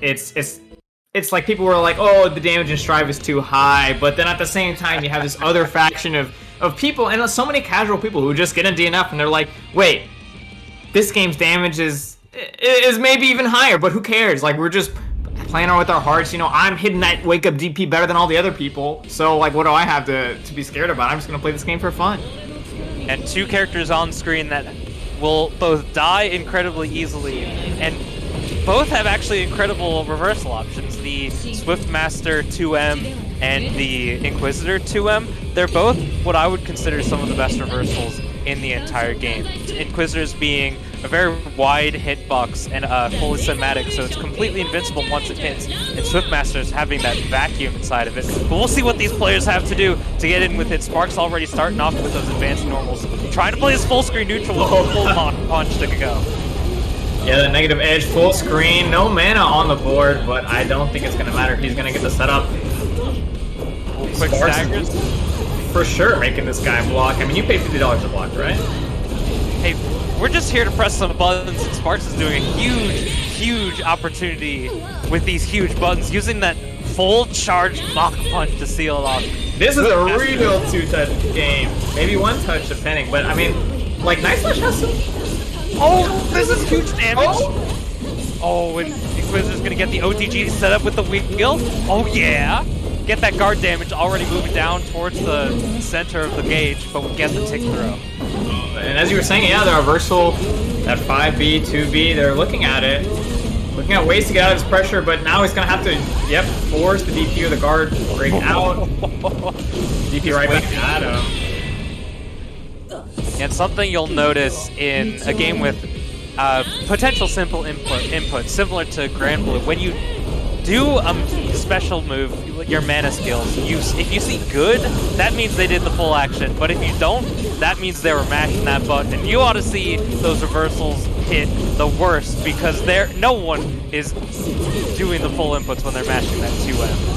it's like people were like, oh, the damage in Strive is too high, but then at the same time you have this other faction of people, and so many casual people who just get in DNF and they're like, wait, this game's damage is maybe even higher, but who cares? Like, we're just playing on with our hearts, you know. I'm hitting that wake up DP better than all the other people, so like, what do I have to be scared about? I'm just gonna play this game for fun. And two characters on screen that will both die incredibly easily, and both have actually incredible reversal options. The Swiftmaster 2M and the Inquisitor 2M, they're both what I would consider some of the best reversals in the entire game. Inquisitors being a very wide hitbox and fully cinematic, so it's completely invincible once it hits, and Swiftmaster's having that vacuum inside of it. But we'll see what these players have to do to get in with it. Sparkz already starting off with those advanced normals, trying to play his full screen neutral with a full punch to go. Yeah, the negative edge, full screen, no mana on the board, but I don't think it's going to matter if he's going to get the setup. Quick staggers. For sure making this guy block. I mean, you pay $50 to block, right? Hey, we're just here to press some buttons, and Sparkz is doing a huge opportunity with these huge buttons, using that full charge Mach punch to seal it off. This is a real two-touch game. Maybe one touch depending, but I mean, like, Night Slash has some... Oh, this is huge damage! Oh, and Inquisitor's gonna get the OTG set up with the wheel. Oh yeah! Get that guard damage already moving down towards the center of the gauge, but we get the tick throw. And as you were saying, yeah, the reversal, that 5B, 2B, they're looking at it. Looking at ways to get out of this pressure, but now he's gonna have to, yep, force the DP or the guard break out. DP right back at him. And something you'll notice in a game with potential simple input, similar to Grand Blue, when you do a special move, your mana skills, if you see good, that means they did the full action, but if you don't, that means they were mashing that button. And you ought to see those reversals hit the worst, because no one is doing the full inputs when they're mashing that 2M.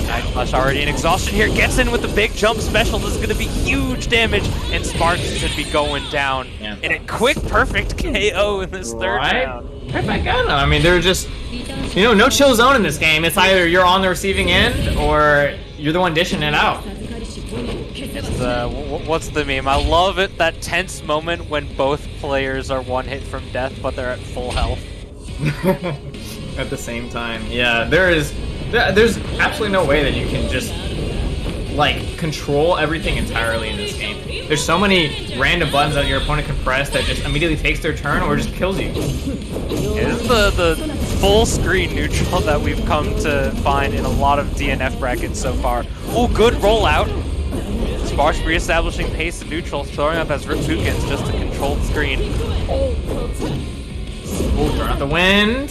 Night Slash already in exhaustion here, gets in with the big jump special. This is going to be huge damage, and Sparkz should be going down in a quick, perfect KO in this third round. Right back at him. I mean, they're just, you know, no chill zone in this game. It's either you're on the receiving end or you're the one dishing it out. It's what's the meme? I love it, that tense moment when both players are one hit from death, but they're at full health. At the same time, yeah, there's absolutely no way that you can just like control everything entirely in this game. There's so many random buttons that your opponent can press that just immediately takes their turn or just kills you. Yeah, this is the full screen neutral that we've come to find in a lot of DNF brackets so far. Oh, good rollout. Sparkz reestablishing pace and neutral, throwing up as Ravekun just to control the screen. Oh, turn out the wind.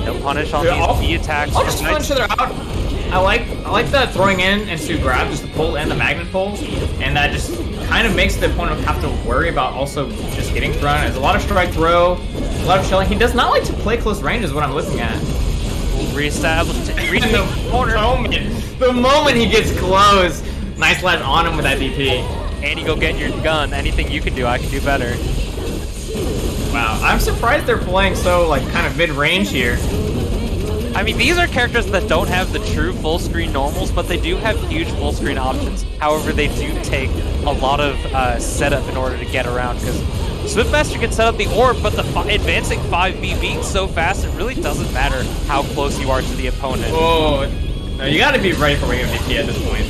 No punish on these B attacks. I'll just throw each other out. I like the throwing in and to grab, just the pull and the magnet pull, and that just kind of makes the opponent have to worry about also just getting thrown. There's a lot of strike throw, a lot of shelling. He does not like to play close range is what I'm looking at. Reestablished reading the corner. The moment he gets close, Night Slash on him with that DP. And you go get your gun. Anything you can do, I can do better. Wow, I'm surprised they're playing so like kind of mid-range here. I mean, these are characters that don't have the true full-screen normals, but they do have huge full-screen options. However, they do take a lot of setup in order to get around, because Swiftmaster can set up the orb, but the advancing 5B beats so fast, it really doesn't matter how close you are to the opponent. Oh, no, you gotta be ready for wave DP at this point.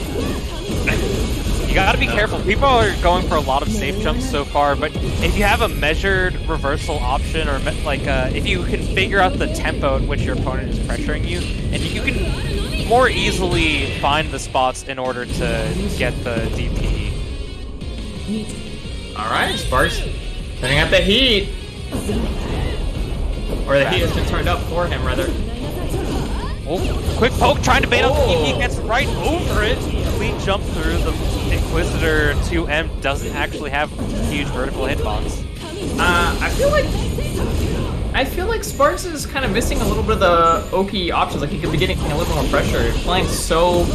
You gotta be careful. People are going for a lot of safe jumps so far, but if you have a measured reversal option, or like if you can figure out the tempo at which your opponent is pressuring you, and you can more easily find the spots in order to get the DP. Alright, Sparkz turning up the heat. Or the heat has been turned up for him, rather. Oh, quick poke, trying to bait out the DP, gets right over it. Clean jump through. The Inquisitor 2M doesn't actually have huge vertical hitbox. I feel like Sparkz is kind of missing a little bit of the OP options. Like he could be getting a little more pressure. He's playing so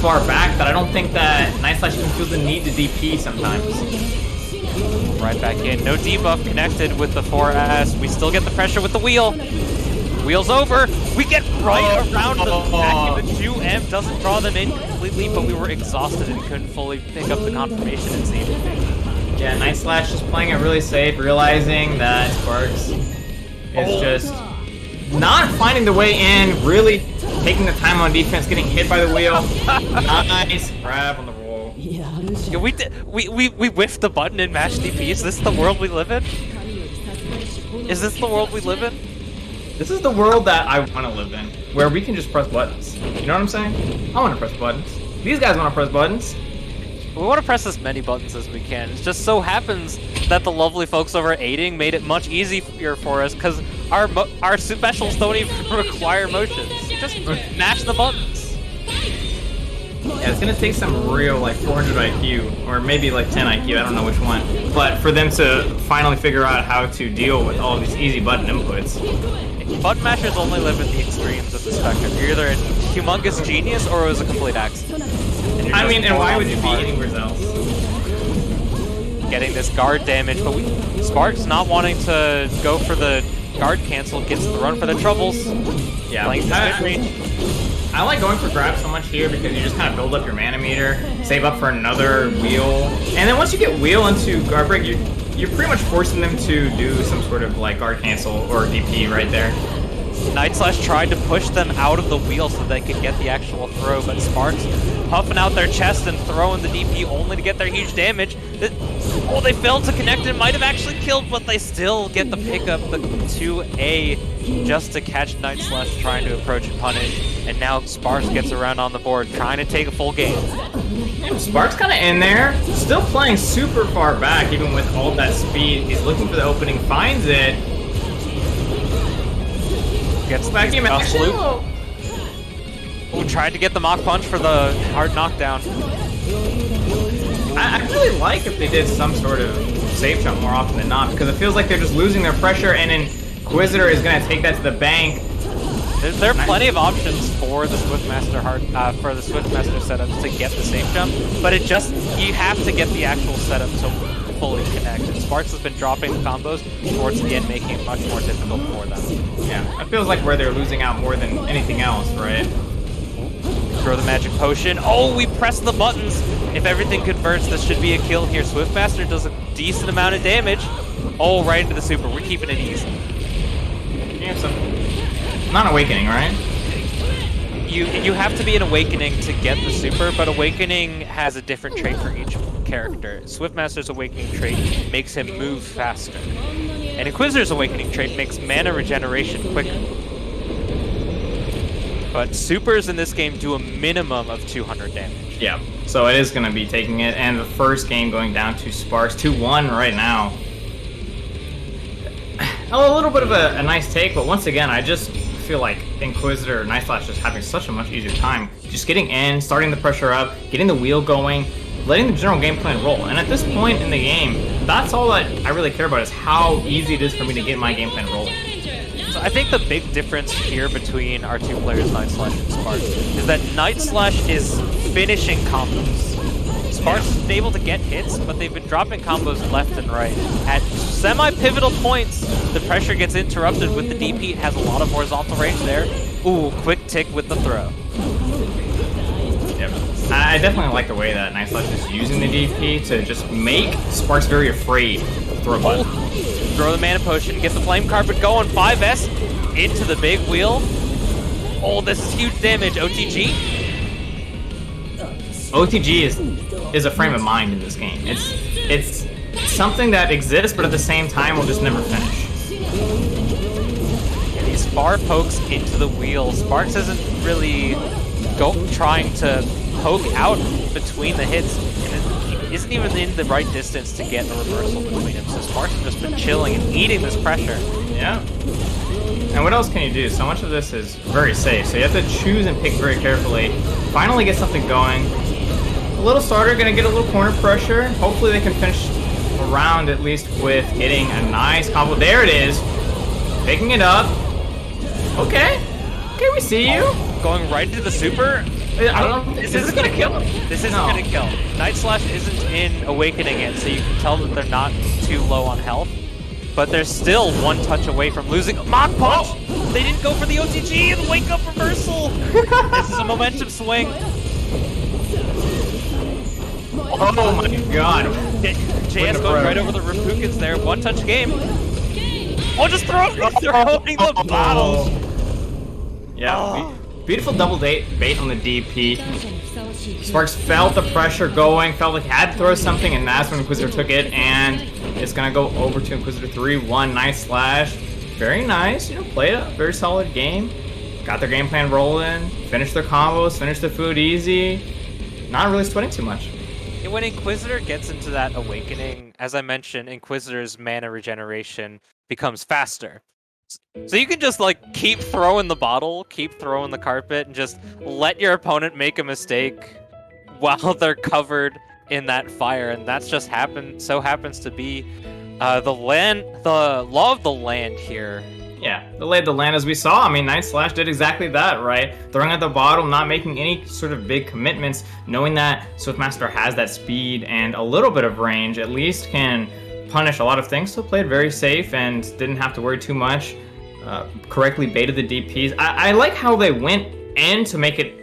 far back that I don't think that Night Slash can feel the need to DP sometimes. Right back in. No debuff connected with the 4S. We still get the pressure with the wheel. Wheel's over. We get right around the back, and the 2M doesn't draw them in completely, but we were exhausted and couldn't fully pick up the confirmation, it seemed. Yeah, Night Slash just playing it really safe, realizing that Sparkz is just not finding the way in, really taking the time on defense, getting hit by the wheel. Nice grab on the roll. Yeah, we whiffed the button in match DP. Is this the world we live in? Is this the world we live in? This is the world that I want to live in, where we can just press buttons. You know what I'm saying? I want to press buttons. These guys want to press buttons. We want to press as many buttons as we can. It just so happens that the lovely folks over at Aiding made it much easier for us because our specials don't even require motions. You just mash the buttons. Yeah, it's gonna take some real like 400 IQ or maybe like 10 IQ. I don't know which one, but for them to finally figure out how to deal with all of these easy button inputs. Button mashers only live at the extremes of the spectrum. You're either a humongous genius or it was a complete accident. I mean, and why would you be anywhere else? Getting this guard damage, but Sparkz not wanting to go for the guard cancel, gets the run for the troubles. Yeah, I like going for grab so much here because you just kind of build up your mana meter, save up for another wheel, and then once you get wheel into guard break, you're pretty much forcing them to do some sort of like guard cancel or DP right there. Night Slash tried to push them out of the wheel so they could get the actual throw, but Sparkz puffing out their chest and throwing the DP only to get their huge damage. They failed to connect and might have actually killed, but they still get the pickup, the 2A, just to catch Night Slash trying to approach and punish. And now Sparkz gets around on the board, trying to take a full game. Sparkz kind of in there, still playing super far back, even with all that speed. He's looking for the opening, finds it. Gets back in loop. Oh, tried to get the Mach Punch for the hard knockdown. I really like if they did some sort of safe jump more often than not, because it feels like they're just losing their pressure, and Inquisitor is going to take that to the bank. There are plenty of options for the Swiftmaster setup to get the safe jump, but you have to get the actual setup to fully connect. And Sparkz has been dropping the combos towards the end, making it much more difficult for them. Yeah, it feels like where they're losing out more than anything else, right? Throw the magic potion. Oh, we press the buttons. If everything converts, this should be a kill here. Swiftmaster does a decent amount of damage. Oh, right into the super. We're keeping it easy. Yeah, so not Awakening, right? You have to be an Awakening to get the super, but Awakening has a different trait for each character. Swiftmaster's Awakening trait makes him move faster. And Inquisitor's Awakening trait makes mana regeneration quicker. But supers in this game do a minimum of 200 damage. Yeah, so it is going to be taking it, and the first game going down to Sparkz, 2-1 right now. A little bit of a nice take, but once again, I just feel like Inquisitor or Night Slash just having such a much easier time. Just getting in, starting the pressure up, getting the wheel going, letting the general game plan roll. And at this point in the game, that's all that I really care about, is how easy it is for me to get my game plan rolling. So I think the big difference here between our two players, Night Slash and Sparkz, is that Night Slash is finishing combos. Sparkz has been able to get hits, but they've been dropping combos left and right. At semi-pivotal points, the pressure gets interrupted with the DP. It has a lot of horizontal range there. Ooh, quick tick with the throw. Yep. I definitely like the way that Night Slash is using the DP to just make Sparkz very afraid to throw a button. Throw the mana potion, get the flame carpet going, 5S into the big wheel. Oh, this is huge damage, OTG. OTG is a frame of mind in this game. It's something that exists, but at the same time will just never finish. And these far pokes into the wheel. Sparkz isn't really trying to poke out between the hits, and isn't even in the right distance to get a reversal between him. So Sparkz has just been chilling and eating this pressure. Yeah. And what else can you do? So much of this is very safe, so you have to choose and pick very carefully. Finally get something going. A little starter, gonna get a little corner pressure. Hopefully they can finish around at least with getting a nice combo. There it is. Picking it up. Okay. Okay, we see you. Going right into the super. I don't know. This isn't gonna kill him. This isn't No. gonna kill. Night Slash isn't in Awakening yet, so you can tell that they're not too low on health. But they're still one touch away from losing. Mach Punch! They didn't go for the OTG, the wake up reversal! This is a momentum swing. Oh my god. JS going right over the Ravekins there. One touch game. Oh, just throwing the bottles! Yeah, Oh. beautiful double bait on the DP. Sparkz felt the pressure going, felt like he had to throw something, and that's when Inquisitor took it, and it's gonna go over to Inquisitor 3-1. Nice slash. Very nice, you know, played a very solid game. Got their game plan rolling, finished their combos, finished the food easy. Not really sweating too much. When Inquisitor gets into that Awakening, as I mentioned, Inquisitor's mana regeneration becomes faster. So you can just like keep throwing the bottle, keep throwing the carpet, and just let your opponent make a mistake while they're covered in that fire, and that's just happens to be the law of the land here. Yeah, the lay of the land as we saw. I mean, Night Slash did exactly that, right? Throwing at the bottom, not making any sort of big commitments, knowing that Swiftmaster has that speed and a little bit of range, at least can punish a lot of things. So played very safe and didn't have to worry too much. Correctly baited the DPs. I like how they went in to make it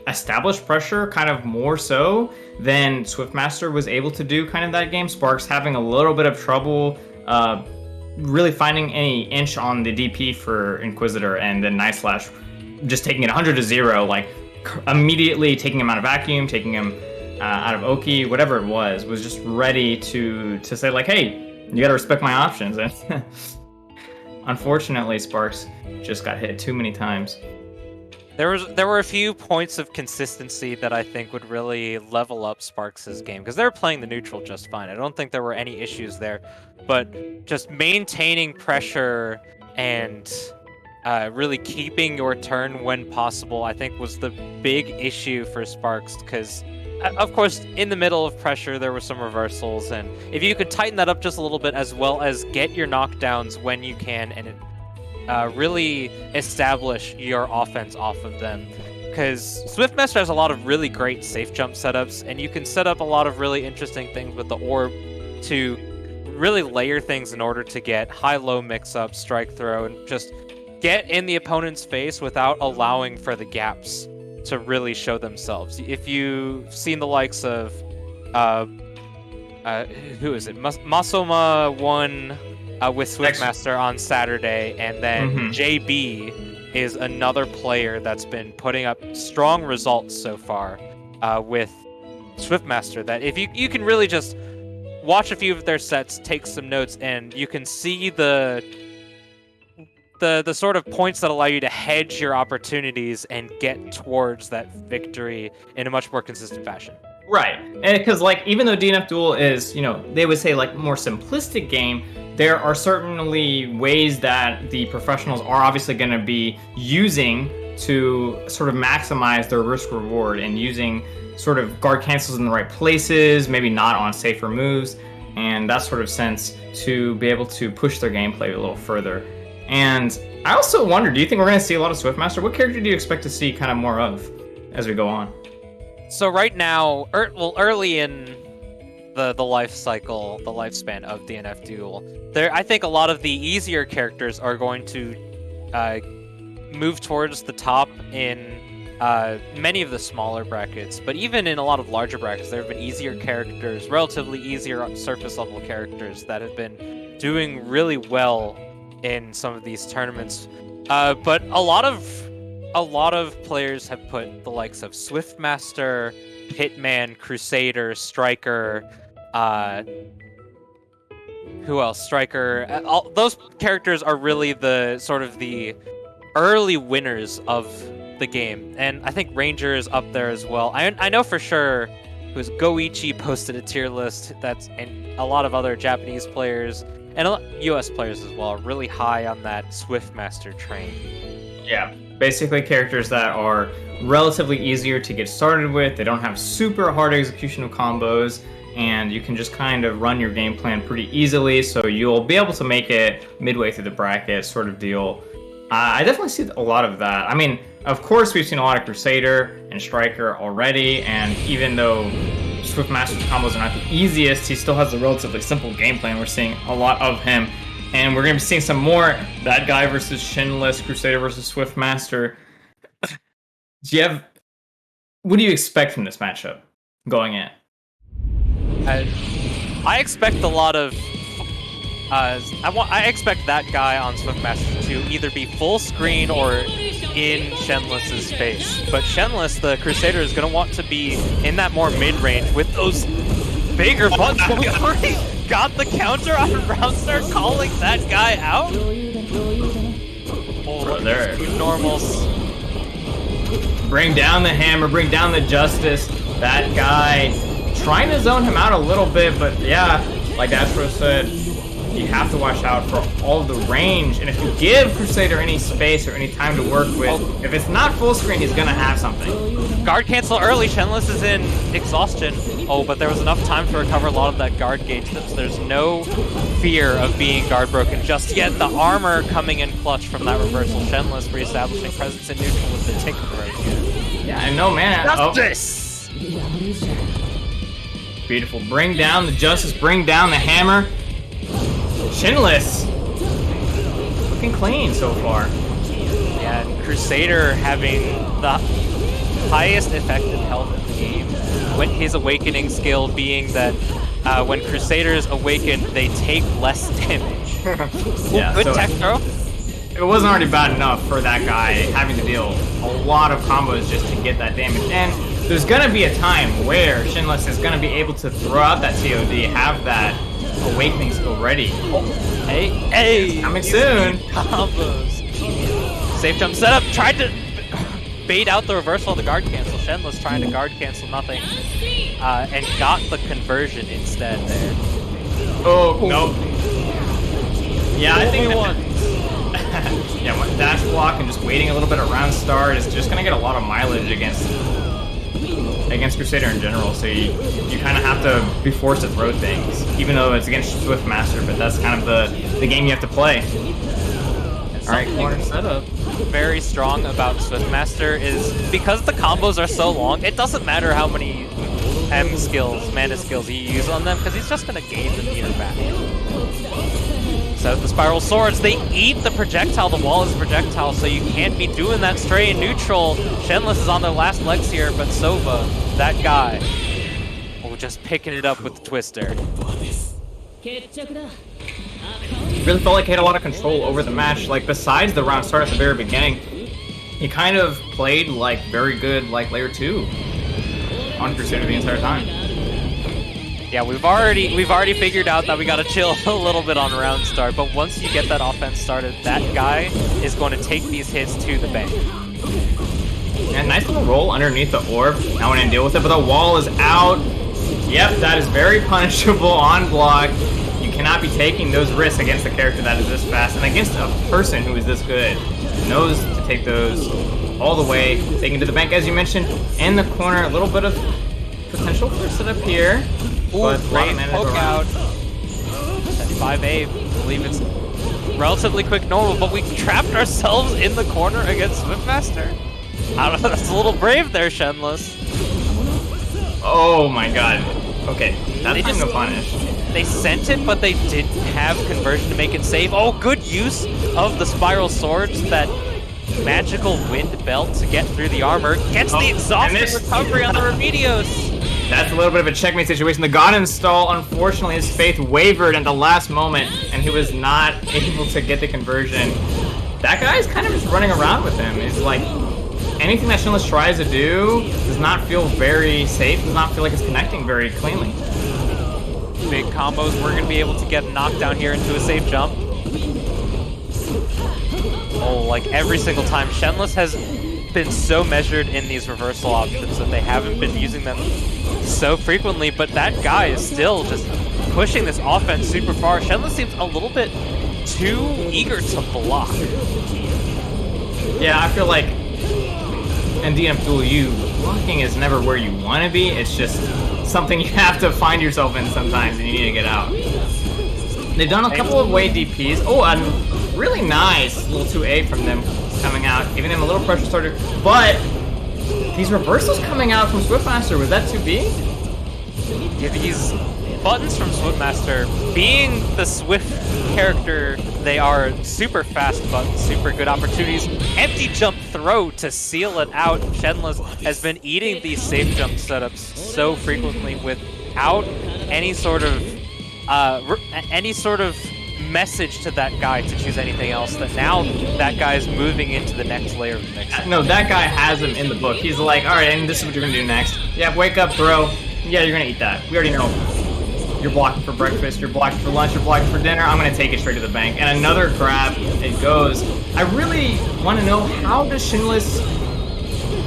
establish pressure kind of more so than Swiftmaster was able to do kind of that game. Sparkz having a little bit of trouble really finding any inch on the DP for Inquisitor, and then Night Slash just taking it 100 to 0, like immediately taking him out of vacuum, taking him out of Oki, whatever it was just ready to say like, hey, you gotta respect my options. And unfortunately, Sparkz just got hit too many times. There were a few points of consistency that I think would really level up Sparkz' game, because they were playing the neutral just fine. I don't think there were any issues there, but just maintaining pressure and really keeping your turn when possible, I think was the big issue for Sparkz, because of course in the middle of pressure there were some reversals, and if you could tighten that up just a little bit, as well as get your knockdowns when you can, and really establish your offense off of them. Because Swiftmaster has a lot of really great safe jump setups, and you can set up a lot of really interesting things with the orb to really layer things in order to get high-low mix-up, strike throw, and just get in the opponent's face without allowing for the gaps to really show themselves. If you've seen the likes of who is it? Masoma won with Swiftmaster on Saturday, and then JB is another player that's been putting up strong results so far with Swiftmaster, that if you can really just watch a few of their sets, take some notes, and you can see the sort of points that allow you to hedge your opportunities and get towards that victory in a much more consistent fashion. Right, and because like even though DNF Duel is, you know, they would say like more simplistic game, there are certainly ways that the professionals are obviously going to be using to sort of maximize their risk reward, and using sort of guard cancels in the right places, maybe not on safer moves, and that sort of sense to be able to push their gameplay a little further. And I also wonder, do you think we're going to see a lot of Swiftmaster? What character do you expect to see kind of more of as we go on? So right now, early in the life cycle, the lifespan of DNF Duel, I think a lot of the easier characters are going to move towards the top in many of the smaller brackets, but even in a lot of larger brackets, there have been easier characters, relatively easier surface level characters that have been doing really well in some of these tournaments. But a lot of players have put the likes of Swiftmaster, Hitman, Crusader, Striker, who else? Striker. All those characters are really the sort of the early winners of the game, and I think Ranger is up there as well. I know for sure who's Goichi posted a tier list, and a lot of other Japanese players and US players as well are really high on that Swiftmaster train. Yeah, basically characters that are relatively easier to get started with. They don't have super hard executional combos, and you can just kind of run your game plan pretty easily, so you'll be able to make it midway through the bracket sort of deal. I definitely see a lot of that. I mean, of course, we've seen a lot of Crusader and Striker already, and even though Swiftmaster's combos are not the easiest, he still has a relatively simple game plan. We're seeing a lot of him, and we're going to be seeing some more ThatGuy versus Shenles, Crusader versus Swiftmaster. What do you expect from this matchup going in? I expect a lot of. I expect ThatGuy on Swiftmaster to either be full screen or in Shenles' face. But Shenles, the Crusader, is going to want to be in that more mid-range with those bigger buttons. But we already got the counter on Roundstar calling ThatGuy out. Oh, there. Normals. Bring down the hammer, bring down the justice. ThatGuy trying to zone him out a little bit, but yeah, like Astro said, you have to watch out for all the range, and if you give Crusader any space or any time to work with, if it's not full screen, he's gonna have something. Guard cancel early. Shenles is in exhaustion. Oh, but there was enough time to recover a lot of that guard gauge, so there's no fear of being guard broken just yet. The armor coming in clutch from that reversal. Shenles reestablishing presence in neutral with the tick throw. Yeah, and no mana. Justice! Beautiful. Bring down the justice, bring down the hammer. Shenles looking clean so far. Yeah, Crusader having the highest effective health in the game. When his awakening skill being that when Crusaders awaken, they take less damage. Yeah, good so tech throw. It wasn't already bad enough for ThatGuy having to deal a lot of combos just to get that damage. And there's gonna be a time where Shenles is gonna be able to throw out that TOD, have that awakening skill ready. Oh, hey, coming soon. Combos. Safe jump setup. Tried to bait out the reversal of the guard cancel. Shenles trying to guard cancel nothing, and got the conversion instead there. Oh no. Yeah, I think yeah, dash block and just waiting a little bit around start is just gonna get a lot of mileage against Crusader in general, so you kind of have to be forced to throw things, even though it's against Swiftmaster, but that's kind of the game you have to play. Alright, corner setup. Very strong about Swiftmaster is because the combos are so long, it doesn't matter how many mana skills he uses on them, because he's just going to gain the meter back. So the spiral swords, they eat the projectile. The wall is a projectile, so you can't be doing that stray in neutral. Shenles is on their last legs here, but Sova, ThatGuy, just picking it up with the twister. Really felt like he had a lot of control over the match. Like, besides the round start at the very beginning, he kind of played like very good like layer 2 on Crusader the entire time. Yeah, we've already figured out that we gotta chill a little bit on round start, but once you get that offense started, ThatGuy is going to take these hits to the bank. And nice little roll underneath the orb. Now when I deal with it, but the wall is out. Yep, that is very punishable on block. You cannot be taking those risks against a character that is this fast, and against a person who is this good. Knows to take those all the way, taking to the bank, as you mentioned. In the corner, a little bit of potential for setup here. Ooh, but great poke out. At 5A, I believe it's relatively quick normal, but we trapped ourselves in the corner against Swiftmaster. I don't know, that's a little brave there, Shenles. Oh my god. Okay, that's time to punish. They sent it, but they didn't have conversion to make it safe. Oh, good use of the spiral swords, that magical wind belt to get through the armor. Gets the exhausting recovery on the Remedios. That's a little bit of a checkmate situation. The God install, unfortunately, his faith wavered at the last moment, and he was not able to get the conversion. That guy's kind of just running around with him. It's like, anything that Shenles tries to do does not feel very safe, does not feel like it's connecting very cleanly. Big combos, we're going to be able to get knocked down here into a safe jump. Oh, like every single time. Shenles has been so measured in these reversal options that they haven't been using them so frequently, but ThatGuy is still just pushing this offense super far. Shenles seems a little bit too eager to block. Yeah, I feel like in DNF Duel, blocking is never where you want to be. It's just something you have to find yourself in sometimes, and you need to get out. They've done a couple of way DPs. Oh, and Really nice little 2A from them coming out, giving them a little pressure starter. But these reversals coming out from Swiftmaster, was that 2B? Yeah, these buttons from Swiftmaster, being the Swift character they are, super fast buttons, super good opportunities. Empty jump throw to seal it out. Shenles has been eating these safe jump setups so frequently without any sort of message to that guy to choose anything else, that now that guy's moving into the next layer of the next. No, that guy has him in the book. He's like, alright, and this is what you're gonna do next. Yeah, wake up, throw. Yeah, you're gonna eat that. We already know. You're blocking for breakfast, you're blocking for lunch, you're blocking for dinner. I'm gonna take it straight to the bank. And another grab, it goes. I really want to know, how does Shenles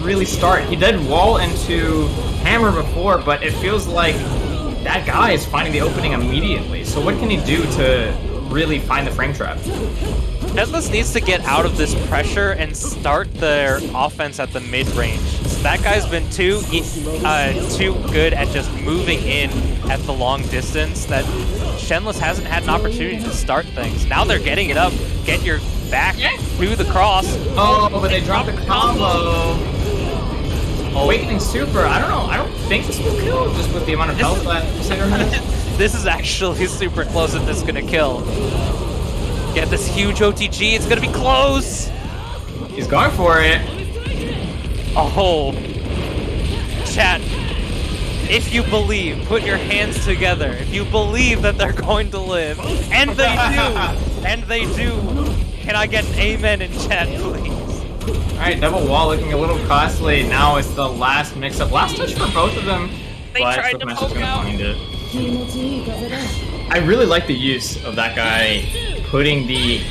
really start? He did wall into Hammer before, but it feels like that guy is finding the opening immediately. So what can he do to really find the frame trap? Shenles needs to get out of this pressure and start their offense at the mid-range. So that guy's been too good at just moving in at the long distance that Shenles hasn't had an opportunity to start things. Now they're getting it up. Get your back to the cross. Oh, but they dropped the combo. Awakening Super, I don't know. I don't think this will kill, just with the amount of health that Cinder has. This is actually super close if this is gonna kill. Get this huge OTG, it's gonna be close! He's going for it. Oh. Chat, if you believe, put your hands together. If you believe that they're going to live, and they do, and they do, can I get an amen in chat, please? Alright, double wall looking a little costly. Now it's the last mix-up. Last touch for both of them. They tried to poke out. Find it. I really like the use of that guy putting the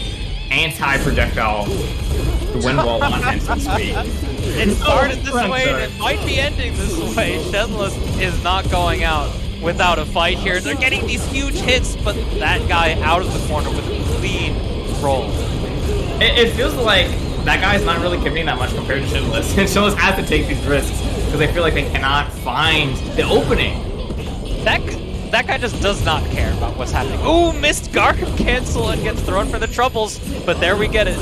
anti-projectile, the wind wall on instant speed. It started this way and it might be ending this way. Shenles is not going out without a fight here. They're getting these huge hits, but that guy out of the corner with a clean roll. It feels like that guy's not really committing that much compared to Shenles. And Shenles has to take these risks because they feel like they cannot find the opening. That guy just does not care about what's happening. Ooh, missed guard cancel and gets thrown for the troubles, but there we get it.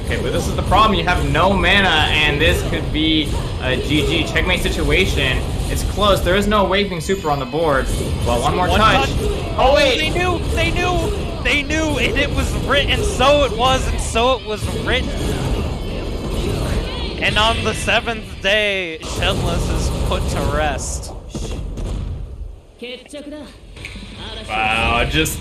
Okay, but this is the problem. You have no mana, and this could be a GG checkmate situation. It's close. There is no Awakening Super on the board. Well, one more touch. Oh wait! They knew, and it was written, and so it was, and so it was written. And on the 7th day, Shenles is put to rest. Wow, just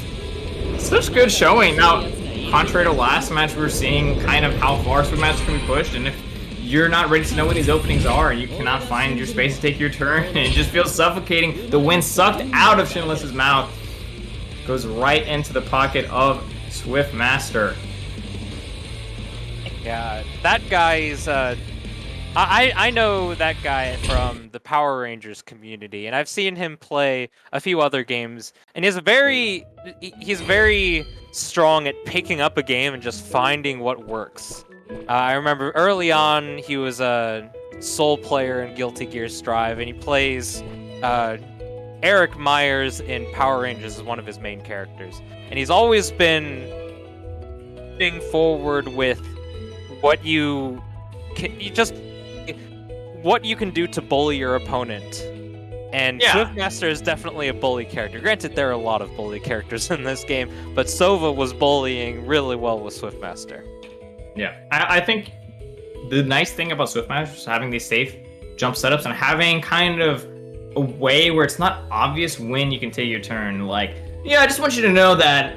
such good showing. Now, contrary to last match, we were seeing kind of how far Swiftmaster can be pushed, and if you're not ready to know what these openings are, and you cannot find your space to take your turn, and it just feels suffocating. The wind sucked out of Shenles' mouth, goes right into the pocket of Swiftmaster. Yeah, that guy's I know that guy from the Power Rangers community, and I've seen him play a few other games, and he's very strong at picking up a game and just finding what works. I remember early on he was a sole player in Guilty Gear Strive, and he plays Eric Myers in Power Rangers as one of his main characters, and he's always been moving forward with what you can do to bully your opponent. And yeah. Swiftmaster is definitely a bully character. Granted, there are a lot of bully characters in this game, but Sova was bullying really well with Swiftmaster. Yeah, I think the nice thing about Swiftmaster is having these safe jump setups and having kind of a way where it's not obvious when you can take your turn. Like, yeah, I just want you to know that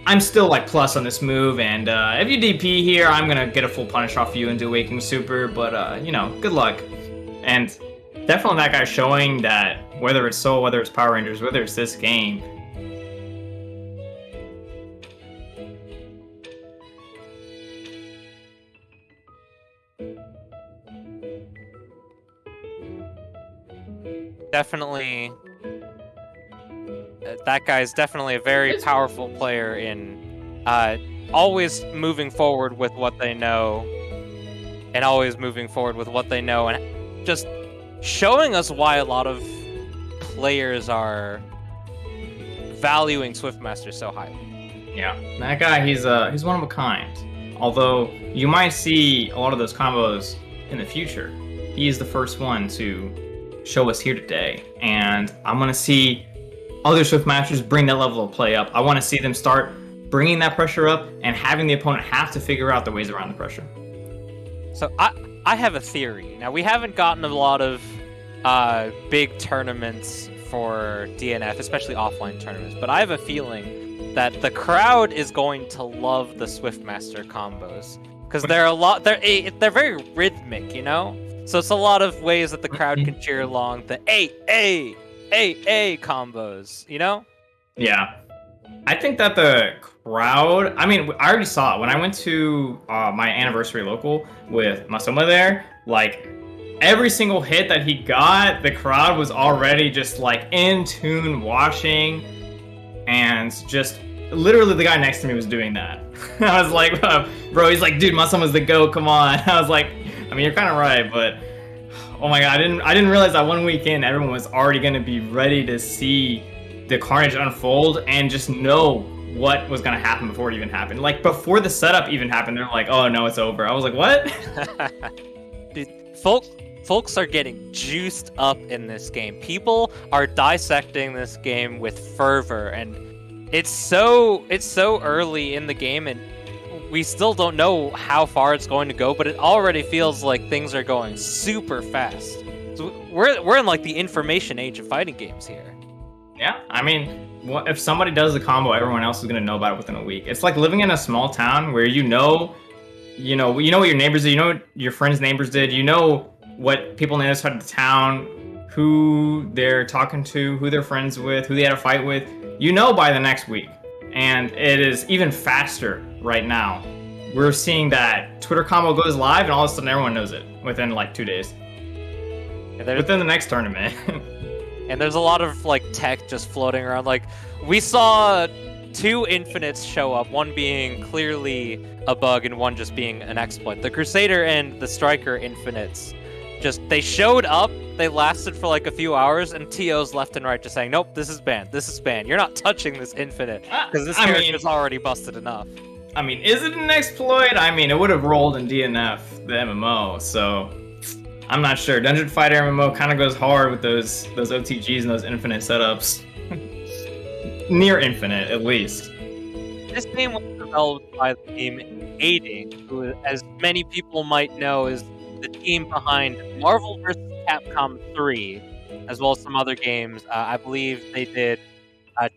I'm still like plus on this move, and if you DP here, I'm gonna get a full punish off you and do Awakening Super, but you know, good luck. And definitely that guy showing that whether it's Soul, whether it's Power Rangers, whether it's this game, definitely, that guy's definitely a very powerful player in always moving forward with what they know, and always moving forward with what they know, and just showing us why a lot of players are valuing Swiftmaster so highly. Yeah, that guy, he's one of a kind. Although you might see a lot of those combos in the future, he is the first one to show us here today, and I'm gonna see other Swift Masters bring that level of play up. I want to see them start bringing that pressure up and having the opponent have to figure out the ways around the pressure. So I have a theory. Now, we haven't gotten a lot of big tournaments for DNF, especially offline tournaments, but I have a feeling that the crowd is going to love the Swiftmaster combos because they're very rhythmic, you know. So it's a lot of ways that the crowd can cheer along the A combos, you know. Yeah, I think that the crowd. I mean, I already saw it when I went to my anniversary local with Masoma there. Like, every single hit that he got, the crowd was already just like in tune watching, and just literally the guy next to me was doing that. I was like, bro, he's like, dude, Masoma's the GOAT, come on. I was like, I mean, you're kind of right, but oh my god, I didn't realize that 1 week in, everyone was already going to be ready to see the carnage unfold and just know what was going to happen before it even happened. Like, before the setup even happened, they're like, oh no, it's over. I was like, what? Dude, folks are getting juiced up in this game. People are dissecting this game with fervor, and it's so early in the game, and we still don't know how far it's going to go, but it already feels like things are going super fast. So we're in like the information age of fighting games here. Yeah, I mean, if somebody does a combo, everyone else is gonna know about it within a week. It's like living in a small town where you know what your neighbors did, you know what your friends' neighbors did, you know what people on the other side of the town, who they're talking to, who they're friends with, who they had a fight with. You know by the next week, and it is even faster right now. We're seeing that Twitter combo goes live, and all of a sudden everyone knows it within like 2 days. Within the next tournament. And there's a lot of like tech just floating around. Like, we saw 2 infinites show up, one being clearly a bug and one just being an exploit. The Crusader and the Striker infinites, they showed up, they lasted for like a few hours, and TOs left and right just saying, nope, this is banned, you're not touching this infinite, because this character's already busted enough. I mean, is it an exploit? I mean, it would have rolled in DNF, the MMO, so I'm not sure. Dungeon Fighter MMO kind of goes hard with those OTGs and those infinite setups. Near infinite, at least. This game was developed by the team Aiding, who, as many people might know, is the team behind Marvel vs. Capcom 3, as well as some other games. I believe they did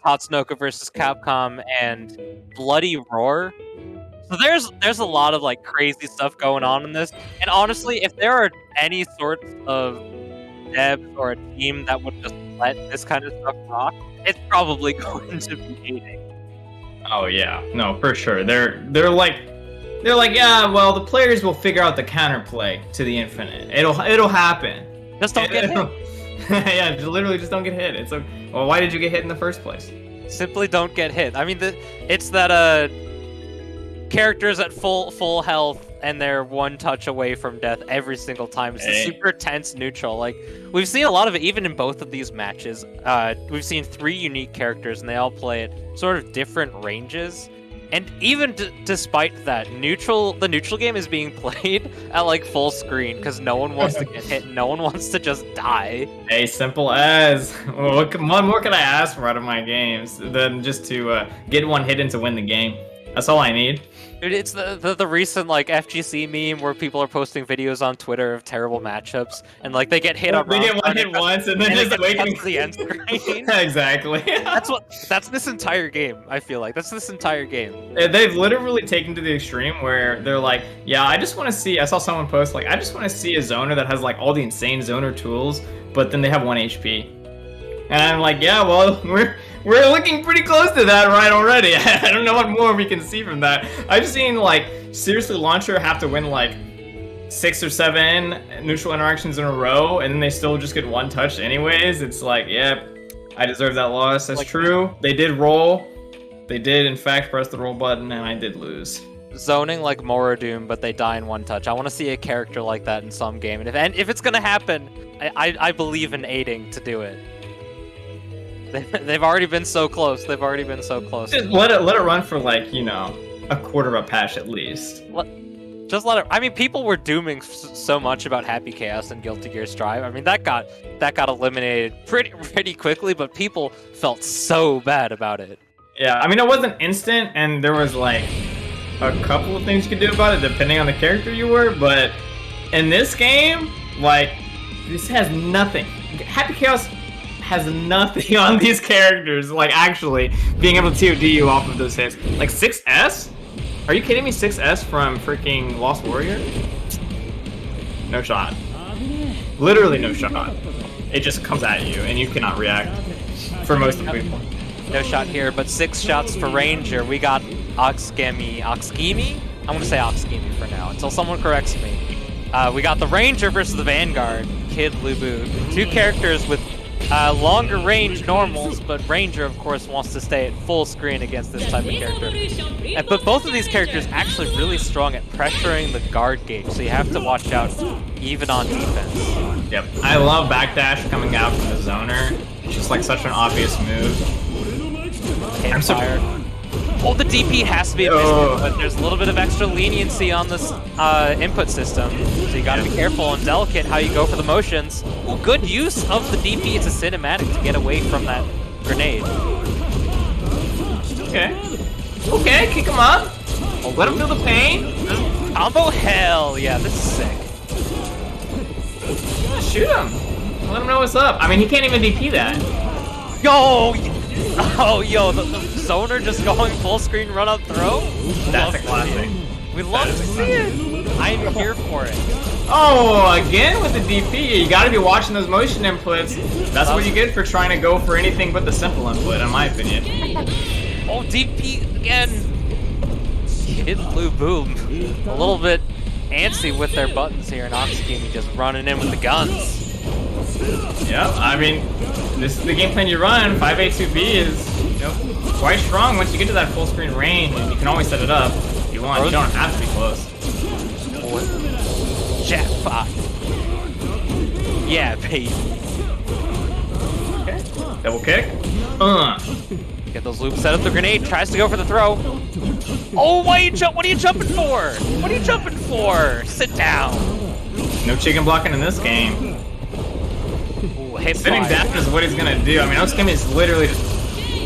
Tatsunoko vs. Capcom and Bloody Roar. So there's a lot of like crazy stuff going on in this. And honestly, if there are any sorts of devs or a team that would just let this kind of stuff rock, it's probably going to be Aiding. Oh yeah, no, for sure. They're like, yeah, well, the players will figure out the counterplay to the infinite. It'll happen. Just don't get hit. Yeah, literally just don't get hit. It's like, well, why did you get hit in the first place? Simply don't get hit. I mean, it's that characters at full health and they're one touch away from death every single time. It's a super tense neutral. Like, we've seen a lot of it even in both of these matches. We've seen 3 unique characters and they all play at sort of different ranges. And even despite that, the neutral game is being played at like full screen because no one wants to get hit. No one wants to just die. Hey, simple as. What more can I ask for out of my games than just to get one hit and to win the game? That's all I need. Dude, it's the recent like FGC meme where people are posting videos on Twitter of terrible matchups and like they get hit on. They get one hit once and then just waiting to the end screen. Exactly. That's this entire game. I feel like that's this entire game. They've literally taken to the extreme where they're like, yeah, I just want to see. I saw someone post like, I just want to see a zoner that has like all the insane zoner tools, but then they have 1 HP. And I'm like, yeah, well, we're looking pretty close to that right already. I don't know what more we can see from that. I've seen, like, seriously, Launcher have to win, like, 6 or 7 neutral interactions in a row, and then they still just get 1 touch anyways. It's like, yeah, I deserve that loss. That's true. They did roll. They did, in fact, press the roll button, and I did lose. Zoning like Morodoom, but they die in 1 touch. I want to see a character like that in some game. And if it's going to happen, I believe in Aiding to do it. They've already been so close. They've already been so close. Just let it run for like, you know, a quarter of a patch at least. Just let it. I mean, people were dooming so much about Happy Chaos and Guilty Gear Strive. I mean, that got eliminated pretty quickly, but people felt so bad about it. Yeah, I mean, it wasn't instant, and there was like a couple of things you could do about it depending on the character you were. But in this game, like, this has nothing. Happy Chaos has nothing on these characters. Like, actually being able to TOD you off of those hits. Like 6S. Are you kidding me? 6S from freaking Lost Warrior? No shot. Literally no shot. It just comes at you and you cannot react for most of the people. No shot here, but 6 shots for Ranger. We got Okskemey. Okskemey? I'm gonna say Okskemey for now, until someone corrects me. We got the Ranger versus the Vanguard, Kid Lubu. 2 characters with longer range normals, but Ranger, of course, wants to stay at full screen against this type of character. But both of these characters actually really strong at pressuring the guard gauge, so you have to watch out even on defense. Yep, I love backdash coming out from the zoner. It's just like such an obvious move. I'm Fire. Oh, the DP has to be efficient, but there's a little bit of extra leniency on this input system, so you gotta be careful and delicate how you go for the motions. Well, good use of the DP as a cinematic to get away from that grenade. Okay. Okay, kick him up. Let him feel the pain. Combo? Hell yeah, this is sick. Shoot him. Let him know what's up. I mean, he can't even DP that. Yo! Oh, yo, the zoner just going full screen run up throw? That's a classic. We love to see it. I'm here for it. Oh, again with the DP. You gotta be watching those motion inputs. That's what you get for trying to go for anything but the simple input, in my opinion. Oh, DP again. Kid Blue Boom. A little bit antsy with their buttons here, and Okskemey just running in with the guns. Yeah, I mean, this is the game plan you run. 5A2B is, you know, quite strong once you get to that full screen range, and you can always set it up if you want. You don't have to be close. Jackpot. Yeah, baby. Okay. Double kick. Get those loops, set up the grenade, tries to go for the throw. Oh, what are you jumping for? What are you jumping for? Sit down. No chicken blocking in this game. Ooh, hip Sitting fire. down is what he's gonna do. I mean, Okskemey is literally just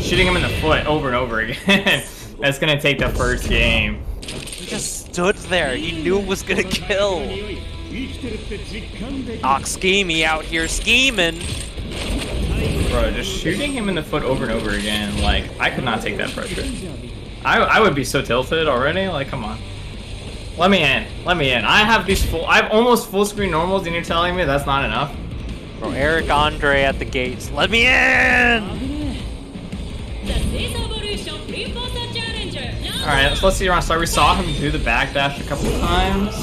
shooting him in the foot over and over again. That's gonna take the first game. He just stood there. He knew it was gonna kill. Okskemey out here scheming. Bro, just shooting him in the foot over and over again, like, I could not take that pressure. I would be so tilted already, like, come on. Let me in. I have almost full screen normals and you're telling me that's not enough? Bro, Eric Andre at the gates. Let me in! Alright, let's see around start. We saw him do the backdash a couple times.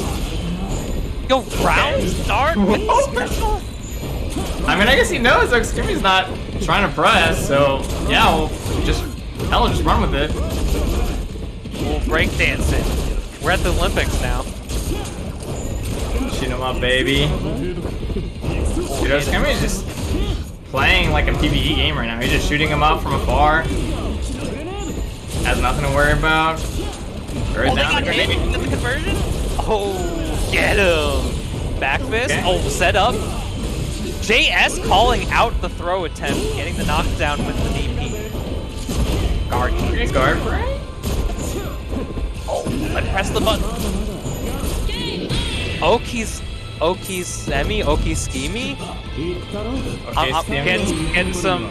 Yo, round start with the special? I mean, I guess he knows Okskemey's not trying to press, so yeah, we'll just run with it. We'll breakdance it. We're at the Olympics now. Shoot him up, baby. Dude, Okskemey's just playing like a PvE game right now. He's just shooting him up from afar. Has nothing to worry about. Throws down the grenade. Get the conversion? Oh, get him! Back fist. Okay. Oh, set up. JS calling out the throw attempt, getting the knockdown with the DP. Guard break. Oh, I pressed the button. Okskemey? I'm getting some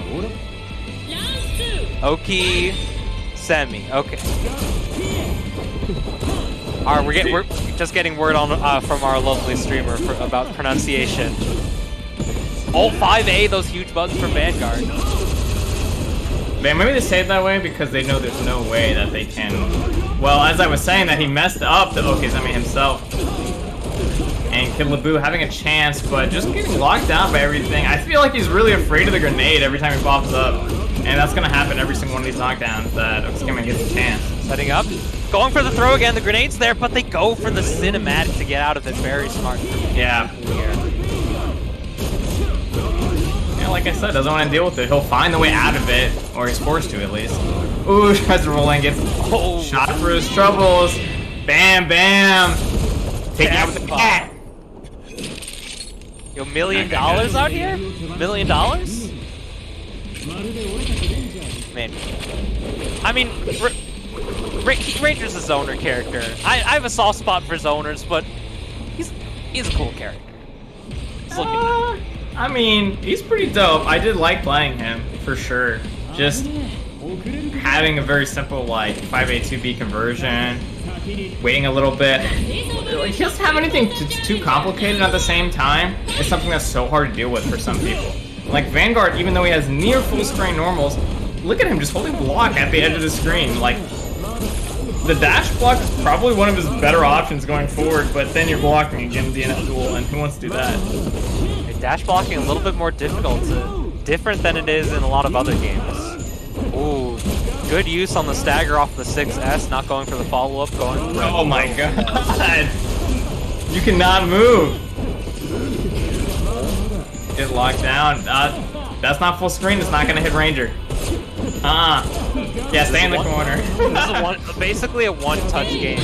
Okskemey. Okay. Alright, we're just getting word on from our lovely streamer about pronunciation. Oh, 5A, those huge buttons from Vanguard. Man, maybe they say it that way because they know there's no way that they can... Well, as I was saying, that he messed up the Okskemey himself. And Kid Labu having a chance, but just getting locked down by everything. I feel like he's really afraid of the grenade every time he pops up. And that's going to happen every single one of these knockdowns that Okskemey gets a chance. Setting up. Going for the throw again. The grenade's there, but they go for the cinematic to get out of it. Very smart. Yeah. Yeah, like I said, doesn't want to deal with it. He'll find the way out of it, or he's forced to at least. Ooh, tries to roll in, gets shot for his troubles. Bam, bam. Taking out with the cat. Yo, $1 million out here? $1 million? Man. I mean, Ranger's a zoner character. I have a soft spot for zoners, but he's a cool character. He's looking nice. I mean, he's pretty dope. I did like playing him, for sure. Just having a very simple, like, 5A2B conversion, waiting a little bit. Like, he doesn't have anything too complicated at the same time. It's something that's so hard to deal with for some people. Like, Vanguard, even though he has near full screen normals, look at him just holding block at the edge of the screen. Like, the dash block is probably one of his better options going forward, but then you're blocking again DNF Duel, and who wants to do that? Dash blocking a little bit more difficult, different than it is in a lot of other games. Ooh, good use on the stagger off the 6S, not going for the follow-up, going for oh my god! You cannot move! Get locked down. That's not full screen, it's not gonna hit Ranger. Yeah, stay in the corner. This is basically a one-touch game.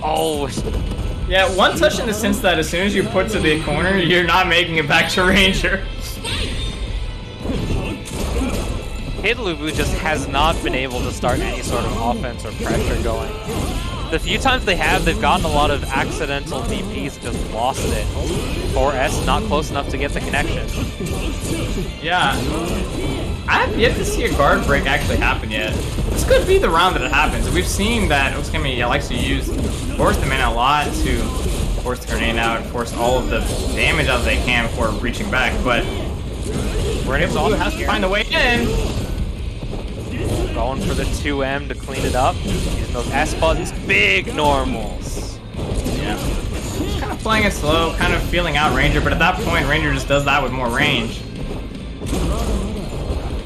Oh. Yeah, one touch in the sense that as soon as you put to the corner, you're not making it back to Ranger. Kidlubu just has not been able to start any sort of offense or pressure going. The few times they have, they've gotten a lot of accidental DPs and just lost it. 4S not close enough to get the connection. Yeah. I have yet to see a guard break actually happen yet. This could be the round that it happens. We've seen that Okskemey likes to force the man a lot to force the grenade out and force all of the damage out they can before reaching back, but Blue has to find a way in. Going for the 2M to clean it up. Using those S buttons, big normals. Yeah. Just kind of playing it slow, kind of feeling out Ranger, but at that point Ranger just does that with more range.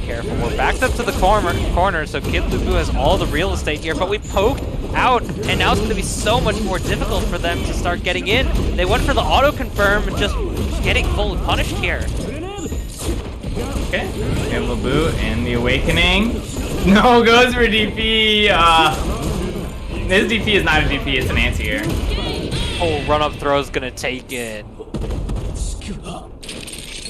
Careful, we're backed up to the corner, so Kidlubu has all the real estate here, but we poked out, and now it's going to be so much more difficult for them to start getting in. They went for the auto-confirm and just getting fully punished here. Okay, Kidlubu and the Awakening. No, goes for DP. His DP is not a DP, it's an anti-air. Oh, run-up throw is going to take it.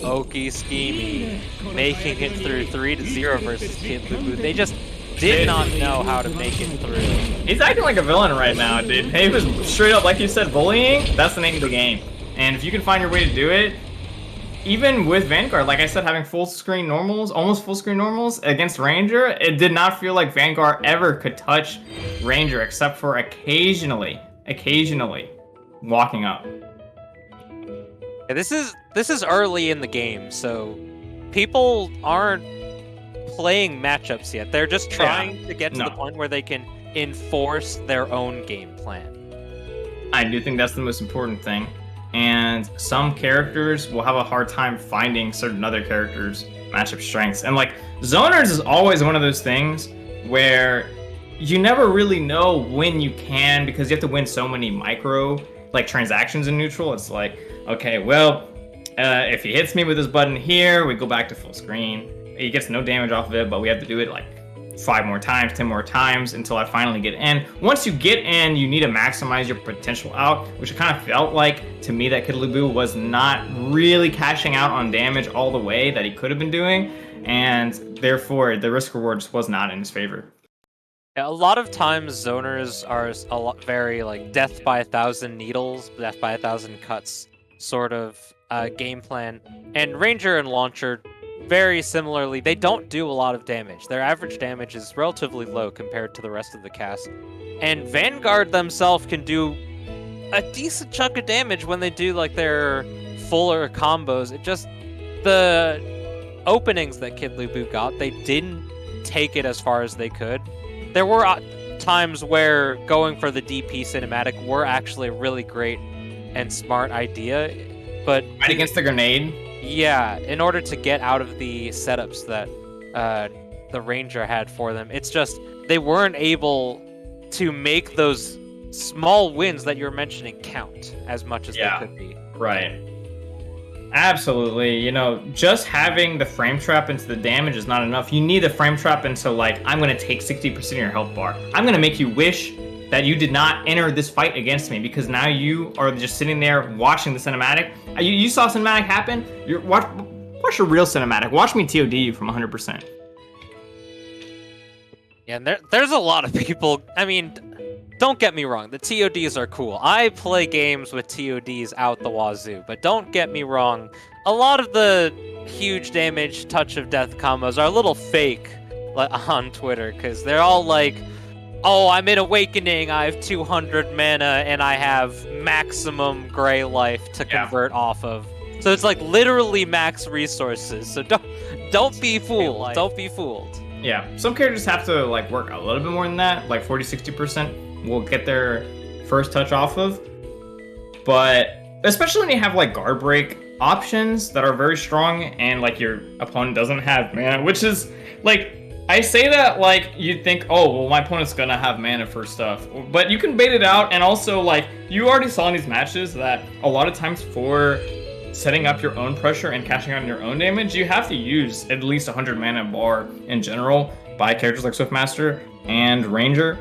Okskemey making it through 3-0 versus Kidlubu. They just did not know how to make it through. He's acting like a villain right now, dude. He was straight up, like you said, bullying. That's the name of the game. And if you can find your way to do it, even with Vanguard, like I said, having full screen normals, almost full screen normals against Ranger, it did not feel like Vanguard ever could touch Ranger except for occasionally walking up. Yeah, this is early in the game, so people aren't playing matchups yet. They're just trying to get to the point where they can enforce their own game plan. I do think that's the most important thing. And some characters will have a hard time finding certain other characters' matchup strengths. And like, zoners is always one of those things where you never really know when you can, because you have to win so many micro like transactions in neutral. It's like, okay, well, if he hits me with this button here, we go back to full screen. He gets no damage off of it, but we have to do it like 5 more times, 10 more times until I finally get in. Once you get in, you need to maximize your potential out, which it kind of felt like to me that Kidlubu was not really cashing out on damage all the way that he could have been doing, and therefore the risk reward just was not in his favor. Yeah, a lot of times zoners are very like death by 1,000 needles, death by 1,000 cuts sort of game plan, and Ranger and Launcher very similarly, they don't do a lot of damage. Their average damage is relatively low compared to the rest of the cast. And Vanguard themselves can do a decent chunk of damage when they do like their fuller combos. It just, the openings that Kidlubu got, they didn't take it as far as they could. There were times where going for the DP cinematic were actually a really great and smart idea, but... Right against the grenade? Yeah, in order to get out of the setups that the Ranger had for them, it's just they weren't able to make those small wins that you're mentioning count as much as they could be. Right. Absolutely. You know, just having the frame trap into the damage is not enough. You need the frame trap into, like, I'm going to take 60% of your health bar. I'm going to make you wish that you did not enter this fight against me, because now you are just sitting there watching the cinematic. You saw cinematic happen. Watch a real cinematic. Watch me TOD you from 100%. Yeah, and there's a lot of people. I mean, don't get me wrong, the TODs are cool. I play games with TODs out the wazoo, but don't get me wrong, a lot of the huge damage touch of death combos are a little fake on Twitter, because they're all like, oh, I'm in Awakening, I have 200 mana, and I have maximum gray life to convert off of. So it's like literally max resources, so don't be fooled, don't be fooled. Yeah, some characters have to like work a little bit more than that, like 40-60% will get their first touch off of. But especially when you have like guard break options that are very strong and like your opponent doesn't have mana, which is like, I say that like you'd think, oh, well, my opponent's gonna have mana for stuff, but you can bait it out. And also, like, you already saw in these matches that a lot of times for setting up your own pressure and cashing out on your own damage, you have to use at least 100 mana bar in general by characters like Swiftmaster and Ranger.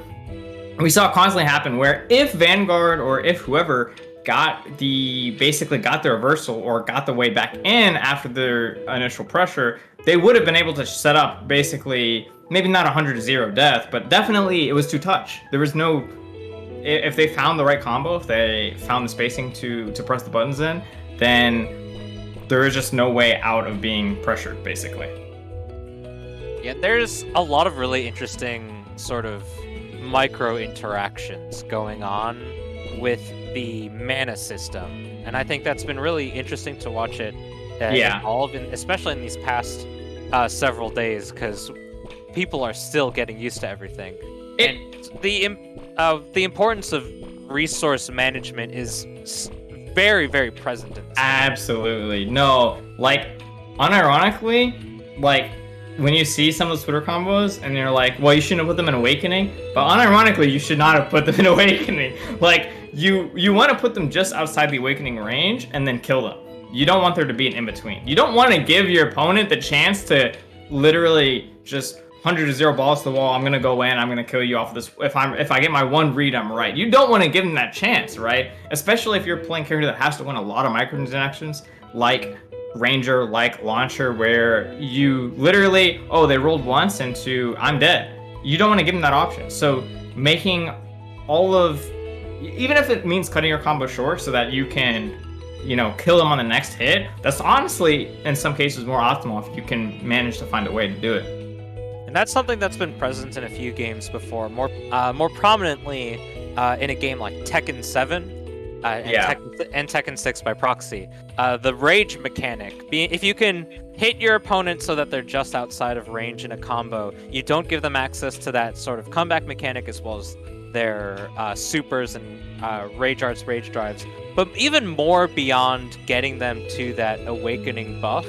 We saw it constantly happen where if Vanguard or if whoever basically got the reversal or got the way back in after their initial pressure, they would have been able to set up basically, maybe not 100-0 death, but definitely it was two touch. There was no, if they found the right combo, if they found the spacing to press the buttons in, then there is just no way out of being pressured, basically. Yeah, there's a lot of really interesting sort of micro interactions going on with the mana system, and I think that's been really interesting to watch it evolve, especially in these past several days, because people are still getting used to everything. And the importance of resource management is very, very present in this. Absolutely. No, like, unironically, like, when you see some of those Twitter combos and you're like, well, you shouldn't have put them in Awakening, but unironically, you should not have put them in Awakening. Like, you want to put them just outside the Awakening range and then kill them. You don't want there to be an in-between. You don't want to give your opponent the chance to literally just 100-0 balls to the wall. I'm gonna go in. I'm gonna kill you off of this. If I get my one read, I'm right. You don't want to give them that chance, right? Especially if you're playing a character that has to win a lot of microtransactions, like Ranger, like Launcher, where you literally, oh, they rolled once into I'm dead. You don't want to give them that option. So making all of, even if it means cutting your combo short so that you can, you know, kill them on the next hit, that's honestly, in some cases, more optimal if you can manage to find a way to do it. And that's something that's been present in a few games before, more prominently in a game like Tekken 7 and Tekken 6 by proxy. The rage mechanic, if you can hit your opponent so that they're just outside of range in a combo, you don't give them access to that sort of comeback mechanic as well as their supers and rage arts, rage drives. But even more beyond getting them to that awakening buff,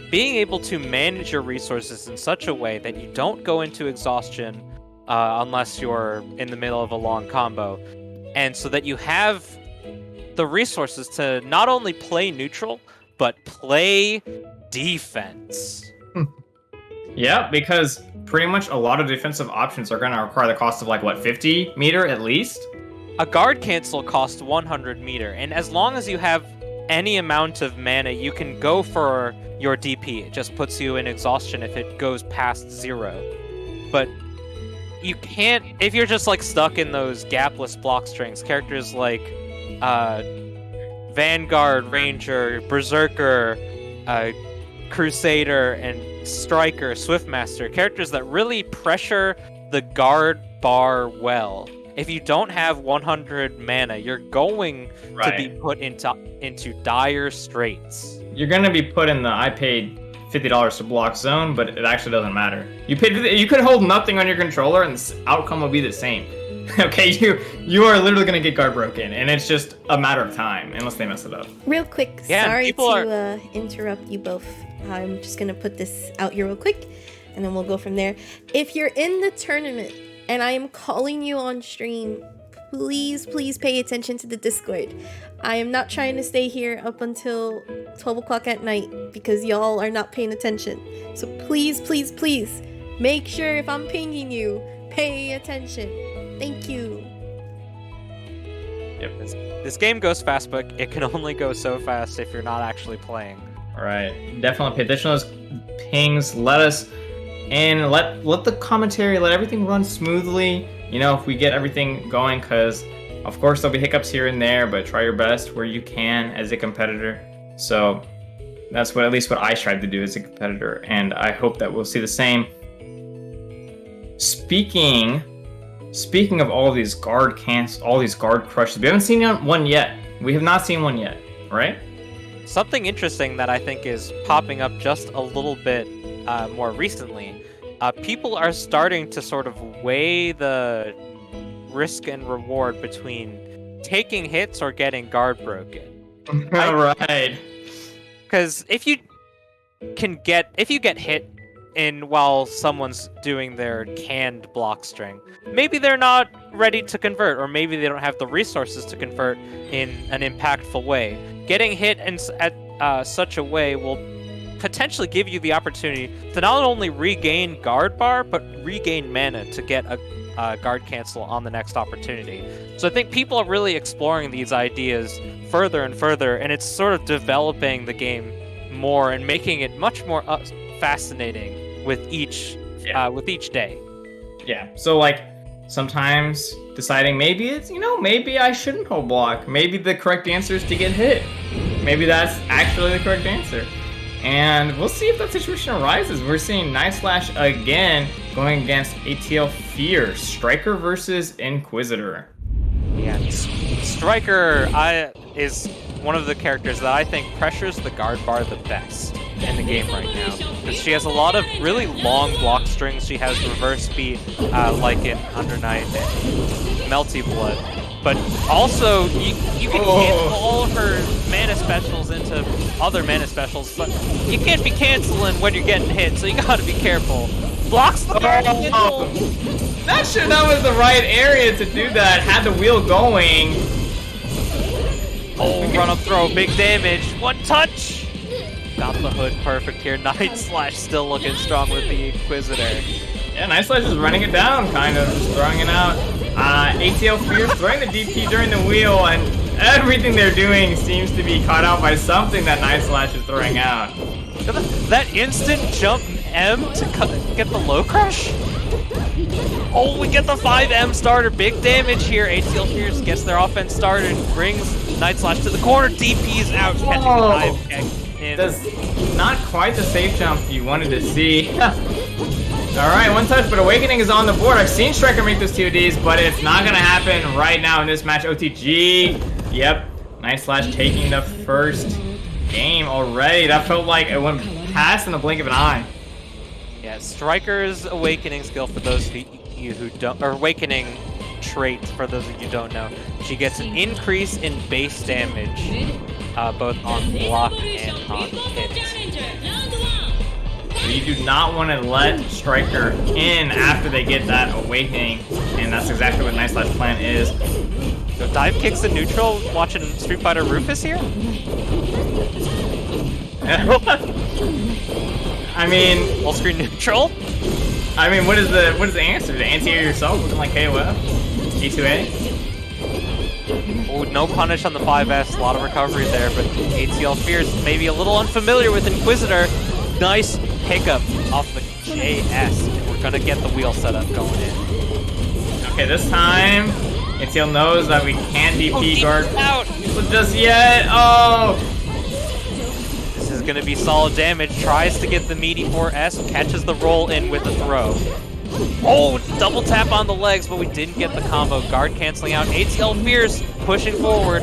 being able to manage your resources in such a way that you don't go into exhaustion unless you're in the middle of a long combo, and so that you have the resources to not only play neutral, but play defense. Yeah, because pretty much a lot of defensive options are going to require the cost of, like, what, 50 meter at least? A guard cancel costs 100 meter, and as long as you have any amount of mana, you can go for your DP. It just puts you in exhaustion if it goes past 0. But you can't, if you're just like stuck in those gapless block strings, characters like Vanguard, Ranger, Berserker, Crusader, and Striker, Swiftmaster, characters that really pressure the guard bar well. If you don't have 100 mana, you're going to be put into dire straits. You're going to be put in the I paid $50 to block zone, but it actually doesn't matter. You could hold nothing on your controller and the outcome will be the same. Okay, you are literally going to get guard broken, and it's just a matter of time, unless they mess it up. Real quick, sorry to interrupt you both. I'm just going to put this out here real quick, and then we'll go from there. If you're in the tournament, and I am calling you on stream, please, please pay attention to the Discord. I am not trying to stay here up until 12 o'clock at night because y'all are not paying attention. So please, please, please, make sure if I'm pinging you, pay attention. Thank you. Yep. This game goes fast, but it can only go so fast if you're not actually playing. All right, definitely pay attention to those pings. Let us in. Let the commentary, let everything run smoothly. You know, if we get everything going, because of course there'll be hiccups here and there, but try your best where you can as a competitor. So that's at least what I strive to do as a competitor, and I hope that we'll see the same. Speaking of all these guard cancels, all these guard crushes, we haven't seen one yet. We have not seen one yet, right? Something interesting that I think is popping up just a little bit more recently. People are starting to sort of weigh the risk and reward between taking hits or getting guard broken. Right. Because if you get hit in while someone's doing their canned block string, maybe they're not ready to convert, or maybe they don't have the resources to convert in an impactful way. Getting hit at such a way will potentially give you the opportunity to not only regain guard bar, but regain mana to get a guard cancel on the next opportunity. So I think people are really exploring these ideas further and further, and it's sort of developing the game more and making it much more fascinating with each day. Yeah. So like sometimes deciding maybe it's, maybe I shouldn't hold block. Maybe the correct answer is to get hit. Maybe that's actually the correct answer. And we'll see if that situation arises. We're seeing Night Slash again going against ATLFierce. Striker versus Inquisitor. Yeah, Striker is one of the characters that I think pressures the guard bar the best in the game right now. Because she has a lot of really long block strings. She has reverse speed like in Under Night and Melty Blood. But also, you can cancel all of her mana specials into other mana specials, but you can't be canceling when you're getting hit, so you gotta be careful. Blocks the guard cancel! That was the right area to do that. Had the wheel going. Oh, run up throw, big damage. One touch! Got the hood perfect here. Night Slash still looking strong with the Inquisitor. Yeah, Night Slash is running it down, kind of, just throwing it out. ATLFierce throwing the DP during the wheel, and everything they're doing seems to be caught out by something that Night Slash is throwing out. That instant jump M to get the low crush? Oh, we get the 5M starter. Big damage here. ATLFierce gets their offense started, brings Night Slash to the corner. DP's out, catching the 5 kick. That's not quite the safe jump you wanted to see. Alright, one touch, but Awakening is on the board. I've seen Striker make those TODs, but it's not going to happen right now in this match. OTG. Yep. Night Slash taking the first game already. That felt like it went past in the blink of an eye. Yeah, Striker's Awakening skill, for those of you who don't, or Awakening trait for those of you who don't know, she gets an increase in base damage, both on block and on hit. So you do not want to let Striker in after they get that Awakening, and that's exactly what Night Slash plan is. So dive kicks in neutral, watching Street Fighter Rufus here? I mean, full screen neutral? I mean, what is the answer? To anti-air yourself looking like KOF? E2A? Oh, no punish on the 5S, a lot of recovery there, but ATLFierce maybe a little unfamiliar with Inquisitor. Nice pickup off the JS, and we're gonna get the wheel setup going in. Okay, this time, ATL knows that we can't DP guard out just yet. Oh! This is gonna be solid damage. Tries to get the meaty 4S, catches the roll in with the throw. Oh, double tap on the legs, but we didn't get the combo. Guard canceling out. ATLFierce pushing forward.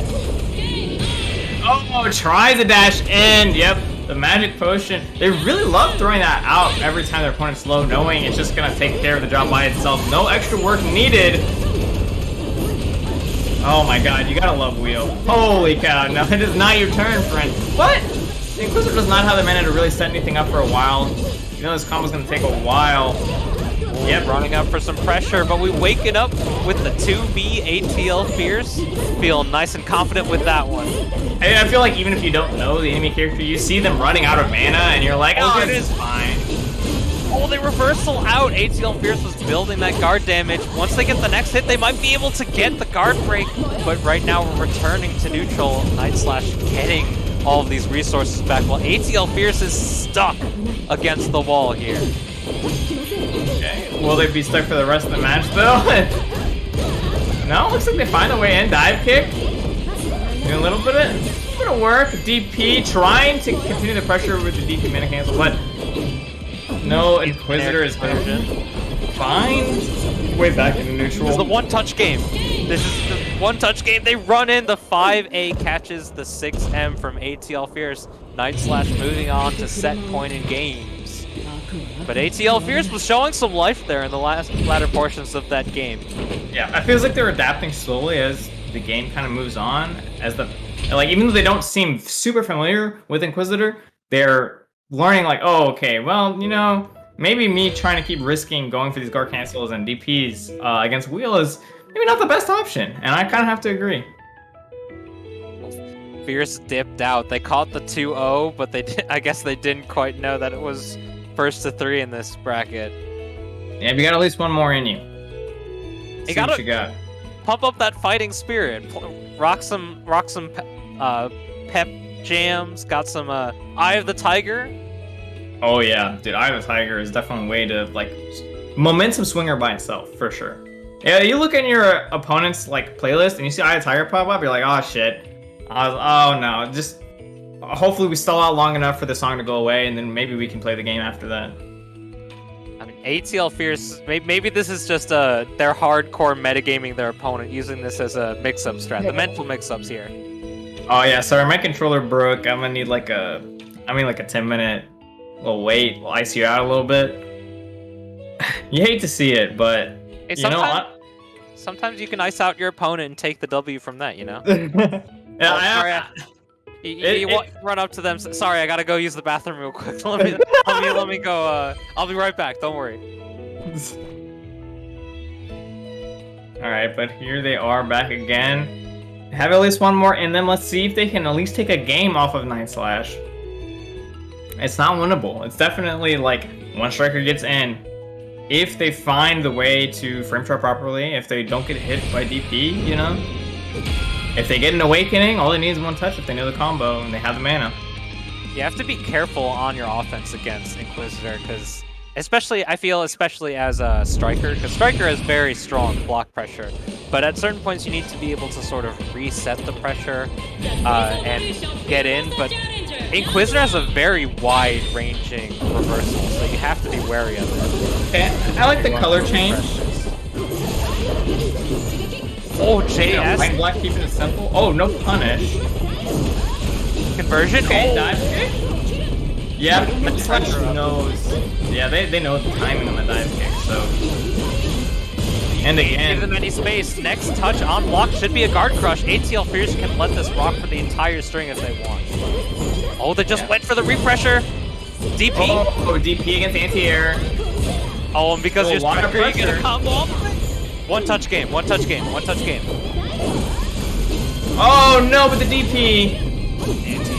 Oh, tries to dash in. Yep. The magic potion. They really love throwing that out every time their opponent's low, knowing it's just going to take care of the job by itself. No extra work needed. Oh my god, you gotta love wheel. Holy cow, no, it is not your turn, friend. What? The Inquisitor does not have the mana to really set anything up for a while. You know this combo's going to take a while. Yep. Running up for some pressure, but we waking up with the 2B ATLFierce. Feeling nice and confident with that one. I feel like even if you don't know the enemy character, you see them running out of mana, and you're like, oh, it is fine. Oh, they reversal out. ATLFierce was building that guard damage. Once they get the next hit, they might be able to get the guard break. But right now, we're returning to neutral. Nightslash getting all of these resources back, while ATLFierce is stuck against the wall here. Okay. Will they be stuck for the rest of the match, though? No, looks like they find a way in. Dive kick. Doing a little bit of work. DP trying to continue the pressure with the DP mana cancel, but no Inquisitor is going to find way back into neutral. This is the one-touch game. This is the one-touch game. They run in. The 5A catches the 6M from ATLFierce. Nightslash moving on to set point in games. But ATLFierce was showing some life there in the latter portions of that game. Yeah, it feels like they're adapting slowly as the game kind of moves on. Even though they don't seem super familiar with Inquisitor, they're learning like, oh, okay, well, you know, maybe me trying to keep risking going for these guard cancels and DPs against Wheel is maybe not the best option, and I kind of have to agree. Fierce dipped out. They caught the 2-0, but I guess they didn't quite know that it was first to 3 in this bracket. Yeah, you got at least one more in you. You See what you got. Pump up that fighting spirit. Rock some pep jams. Got some Eye of the Tiger. Oh yeah, dude, Eye of the Tiger is definitely a way to like momentum swinger by itself for sure. Yeah, you look in your opponent's like playlist and you see Eye of the Tiger pop up, you're like, oh shit. Oh no, just hopefully we stall out long enough for the song to go away, and then maybe we can play the game after that. I mean, ATLFierce, maybe this is just they're hardcore metagaming their opponent, using this as a mix-up strat. The mental mix-ups here. Oh yeah, sorry, my controller broke. I'm gonna need like a 10-minute little wait. We'll ice you out a little bit. You hate to see it, but Hey, you know what? Sometimes you can ice out your opponent and take the W from that, you know? Yeah, Run up to them. Sorry, I gotta go use the bathroom real quick. let me go. I'll be right back. Don't worry. All right, but here they are back again. Have at least one more in them. Let's see if they can at least take a game off of Nightslash. It's not winnable. It's definitely like one striker gets in. If they find the way to frame trap properly, if they don't get hit by DP, you know? If they get an Awakening, all they need is one touch if they know the combo and they have the mana. You have to be careful on your offense against Inquisitor, because I feel especially as a striker, because striker has very strong block pressure, but at certain points you need to be able to sort of reset the pressure and get in, but Inquisitor has a very wide-ranging reversal, so you have to be wary of it. Okay, I like the color change. Oh, JS. White and black keeping it simple. Oh, no punish. Conversion. Okay, dive kick. Yeah, Nightslash knows. Yeah, they know the timing on the dive kick, so. And again. Give them any space. Next touch on block should be a guard crush. ATLFierce can let this rock for the entire string if they want. Oh, they just went for the repressure. DP. Oh, DP against anti-air. Oh, and because you're water striker, you get a pressure. combo off of it? One touch game. Oh no, but the DP.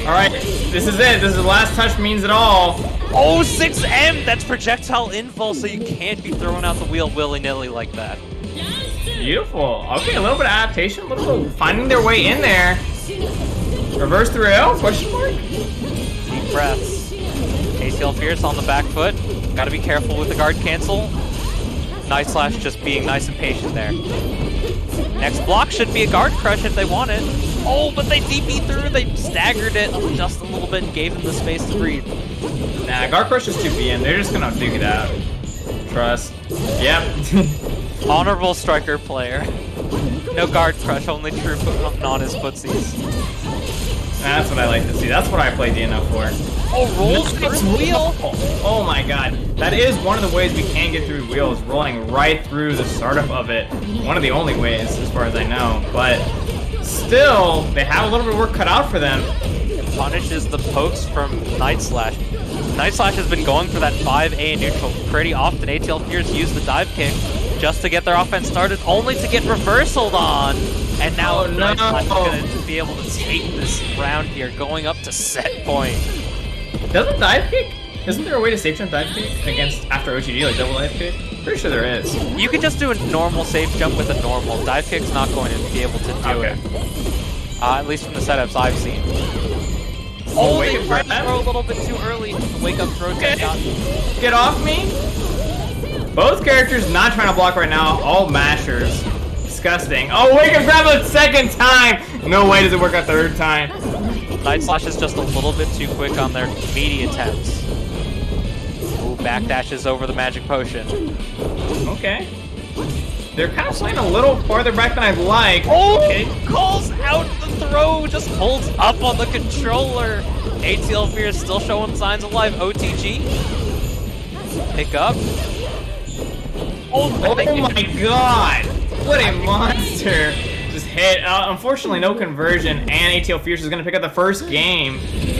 Alright, this is it. This is the last touch means it all. Oh, 6M! That's projectile info, so you can't be throwing out the wheel willy-nilly like that. Beautiful. Okay, a little bit of adaptation, a little bit of finding their way in there. Reverse 3-0? Question mark? Deep breaths. ATLFierce on the back foot. Gotta be careful with the guard cancel. Nightslash just being nice and patient there. Next block should be a guard crush if they want it. Oh, but they DP through. They staggered it just a little bit and gave them the space to breathe. Nah, guard crush is 2PM. They're just gonna dig it out. Trust. Yep. Honorable striker player. No guard crush, only true non-his footsies. That's what I like to see. That's what I play DNF for. Oh, rolls through wheel. Oh my god. That is one of the ways we can get through wheels, rolling right through the startup of it. One of the only ways, as far as I know. But still, they have a little bit of work cut out for them. It punishes the pokes from Nightslash. Night Slash has been going for that 5A neutral pretty often. ATLFierce used the dive kick just to get their offense started, only to get reversaled on. And now Night Slash is going to be able to take this round here, going up to set point. Doesn't dive kick? Isn't there a way to safe jump dive kick against after OTG, like double dive kick? Pretty sure there is. You can just do a normal safe jump with a normal. Dive kick's not going to be able to do it. At least from the setups I've seen. Oh, they tried to throw a little bit too early. The wake up throw Get off me! Both characters not trying to block right now. All mashers. Disgusting. Oh, wake up grab a second time! No way does it work a third time. Night Slash is just a little bit too quick on their meaty attempts. Ooh, backdashes over the magic potion. Okay. They're kind of playing a little farther back than I'd like. Oh, okay. Calls out the throw, just holds up on the controller. ATLFierce still showing signs of life. OTG. Pick up. Oh my god! What a monster! Just hit. Unfortunately, no conversion, and ATLFierce is going to pick up the first game.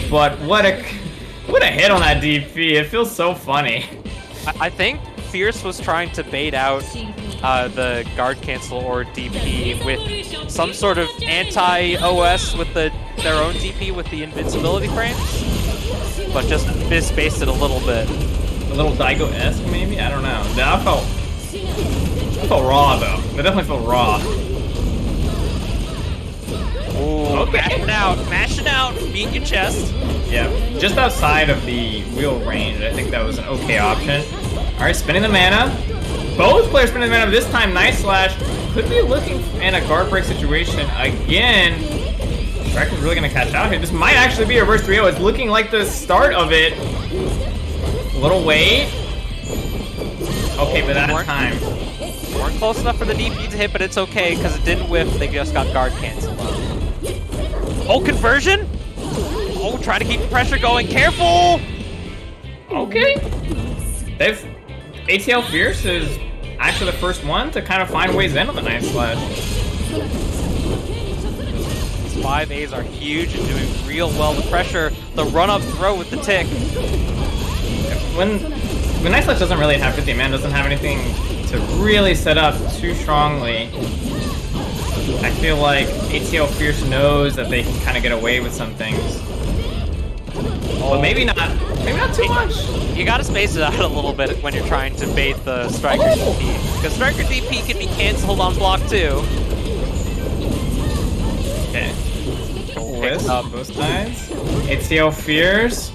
But what a hit on that DP. It feels so funny. I think Fierce was trying to bait out the guard cancel or DP with some sort of anti-OS with their own DP with the invincibility frames, but just misspaced it a little bit. A little Daigo-esque maybe? I don't know. That felt raw though. That definitely felt raw. Ooh, okay. Mashing out, beat your chest. Yeah, just outside of the wheel range, I think that was an okay option. Alright, spinning the mana. Both players spinning the mana, but this time Night Slash could be looking in a guard break situation again. Ravekun really gonna catch out here. This might actually be a reverse 3-0. It's looking like the start of it. A little wait. Okay, but out of time. Weren't close enough for the DP to hit, but it's okay because it didn't whiff. They just got guard canceled. Oh, conversion! Oh, trying to keep the pressure going. Careful! Okay. ATLFierce is actually the first one to kind of find ways in on the Night Slash. These 5As are huge and doing real well. The pressure, the run-up throw with the tick. When Night Slash doesn't really have 50 man, doesn't have anything to really set up too strongly, I feel like ATLFierce knows that they can kind of get away with some things. But maybe not too much. You gotta space it out a little bit when you're trying to bait the Striker DP. Because Striker DP can be canceled on block too. Okay. Twist both sides. ATLFierce.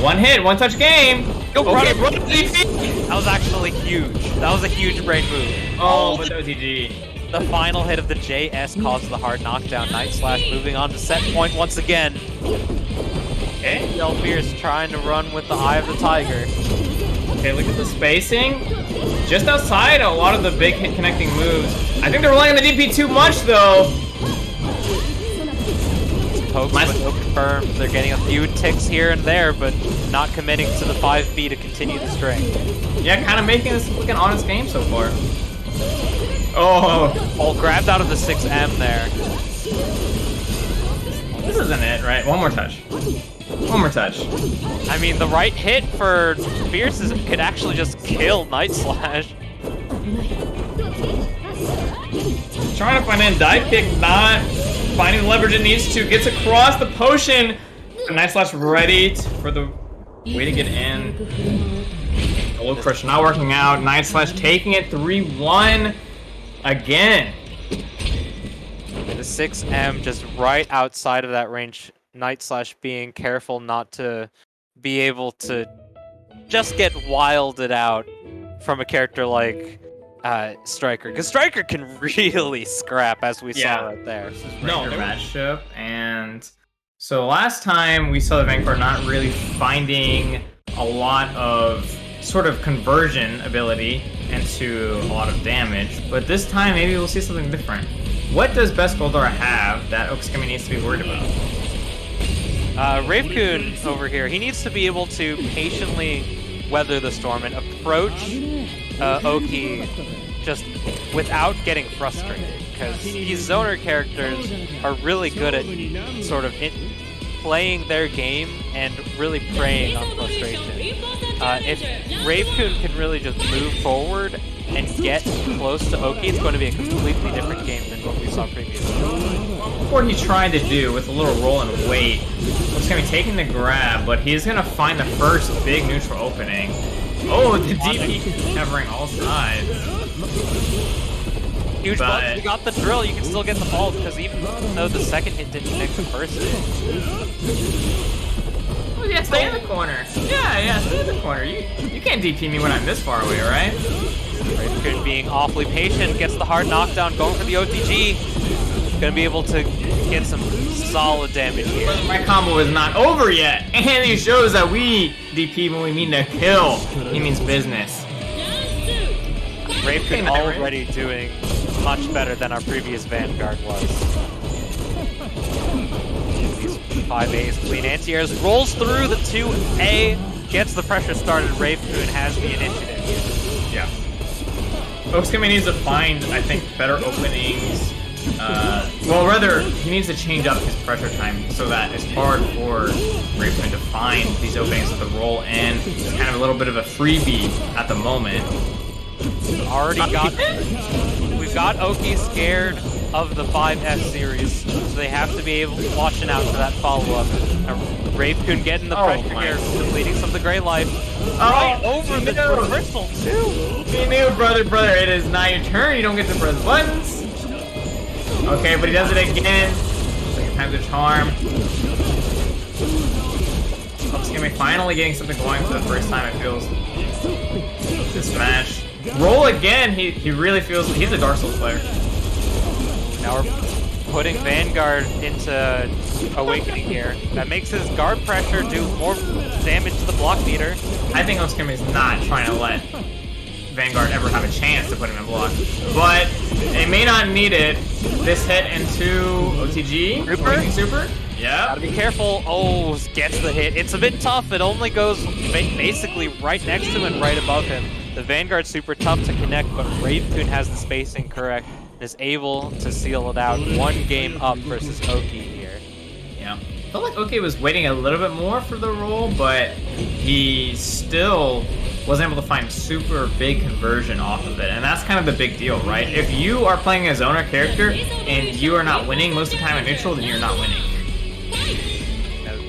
One hit, one touch game. Go run it, DP! That was actually huge. That was a huge brain move. Oh, but OTG. The final hit of the JS caused the hard knockdown. Night Slash moving on to set point once again. Okay. ATLFierce trying to run with the Eye of the Tiger. Okay, look at the spacing. Just outside a lot of the big hit connecting moves. I think they're relying on the DP too much though. Pokes but no confirmed. They're getting a few ticks here and there, but not committing to the 5B to continue the string. Yeah, kind of making this look an honest game so far. Oh, grabbed out of the 6M there. This isn't it, right? One more touch. One more touch. I mean, the right hit for Fierce could actually just kill Night Slash. Trying to find in dive kick, not finding the leverage it needs to. Gets across the potion. Night Slash ready for the way to get in. The low crush not working out. Night Slash taking it 3-1 again. The 6M just right outside of that range. Night Slash being careful not to be able to just get wilded out from a character like Striker, because Striker can really scrap, as we saw right there. No, matchup, and so last time we saw the Vanguard not really finding a lot of sort of conversion ability into a lot of damage, but this time maybe we'll see something different. What does Best Goldar have that Okskemey needs to be worried about? Ravekun over here, he needs to be able to patiently weather the storm and approach Oki just without getting frustrated, because these zoner characters are really good at sort of playing their game and really preying on frustration. If Ravekun can really just move forward and get close to Oki, it's going to be a completely different game than what we saw previously. What he tried to do with a little roll and wait, was going to be taking the grab, but he's going to find the first big neutral opening. Oh, the DP covering all sides. Huge bump, you got the drill, you can still get the ball, because even though the second hit didn't connect the first hit. Oh, yeah, stay in the corner. Yeah, stay in the corner. You can't DP me when I'm this far away, right? Ravekun being awfully patient, gets the hard knockdown, going for the OTG. Gonna be able to get some solid damage here. My combo is not over yet, and he shows that we DP when we mean to kill. He means business. Ravekun already doing much better than our previous Vanguard was. These 5As clean anti-airs, rolls through the 2A, gets the pressure started. Ravekun has the initiative. Yeah. Okskemey needs to find, I think, better openings. Well, rather, he needs to change up his pressure time so that it's hard for Ravekun to find these openings with the roll in. It's kind of a little bit of a freebie at the moment. We've got Oki scared of the 5S series, so they have to be watching out for that follow-up. Ravekun getting the pressure here, depleting some of the gray life. Right over the reversal, too! He knew, brother, it is not your turn, you don't get to press buttons. Okay, but he does it again. Second time's a charm. Okskemey finally getting something going for the first time, it feels, this match. Roll again, he really feels, he's a Dark Souls player. Now we're putting Vanguard into Awakening here. That makes his guard pressure do more damage to the block meter. I think Okskemey's not trying to let Vanguard ever have a chance to put him in block. But they may not need it. This hit into OTG. Super? Yeah. Gotta be careful. Oh, gets the hit. It's a bit tough. It only goes basically right next to him and right above him. The Vanguard's super tough to connect, but Ravekun has the spacing correct and is able to seal it out. One game up versus Oki here. Yeah. I felt like Oki was waiting a little bit more for the roll, but he still wasn't able to find super big conversion off of it, and that's kind of the big deal, right? If you are playing a zoner character and you are not winning most of the time at neutral, then you're not winning.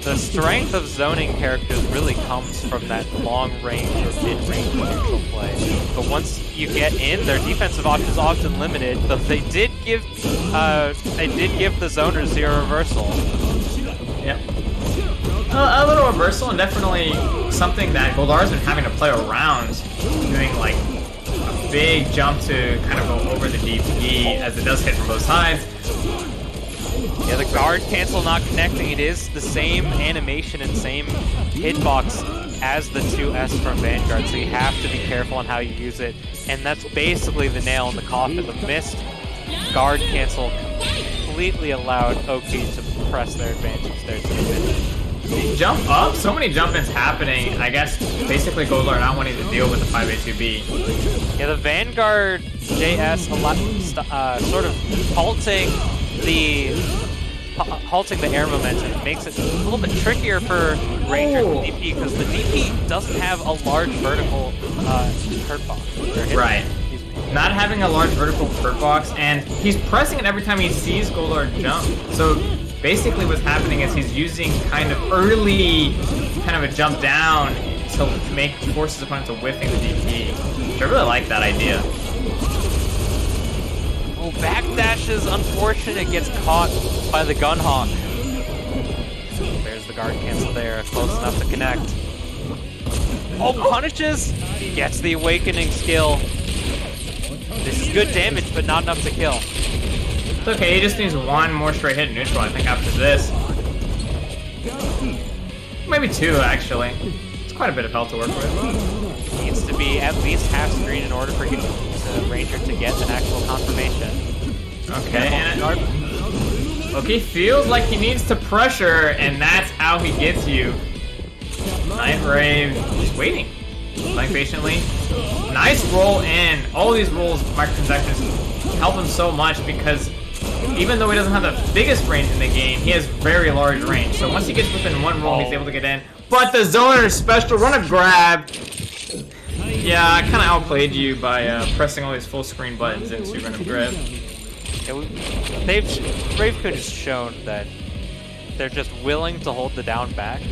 The strength of zoning characters really comes from that long range or mid-range neutral play. But once you get in, their defensive options are often limited. But they did give the zoners zero reversal. Yep. A little reversal, and definitely something that Goldar's been having to play around, doing like a big jump to kind of go over the DP as it does hit from both sides. Yeah, the guard cancel not connecting. It is the same animation and same hitbox as the 2S from Vanguard, so you have to be careful on how you use it. And that's basically the nail in the coffin. The missed guard cancel completely allowed Oki to press their advantage there to the finish. Jump up? So many jump-ins happening. I guess basically Goldar not wanting to deal with the 5A2B. Yeah, the Vanguard JS sort of halting the air momentum. It makes it a little bit trickier for Ranger DP because the DP doesn't have a large vertical hurt box. Right. Not having a large vertical hurt box, and he's pressing it every time he sees Goldar jump. So basically what's happening is he's using kind of early kind of a jump down to force his opponent to whiffing the DP. I really like that idea. Oh, backdash is unfortunate. Gets caught by the Gunhawk. There's the guard cancel there. Close enough to connect. Oh, punishes. Gets the awakening skill. This is good damage, but not enough to kill. It's okay, he just needs one more straight hit neutral, I think, after this. Maybe two, actually. It's quite a bit of health to work with. Needs to be at least half screen in order for Ranger to get an actual confirmation. Okay, and okay, feels like he needs to pressure, and that's how he gets you. Night Rave, just waiting. Playing patiently. Nice roll in. All these rolls, microtransactions, help him so much because even though he doesn't have the biggest range in the game, he has very large range. So once he gets within one roll, he's able to get in. But the zoner special run a grab. Yeah, I kind of outplayed you by pressing all these full screen buttons into run a grab. Yeah, Ravekun has shown that they're just willing to hold the down back.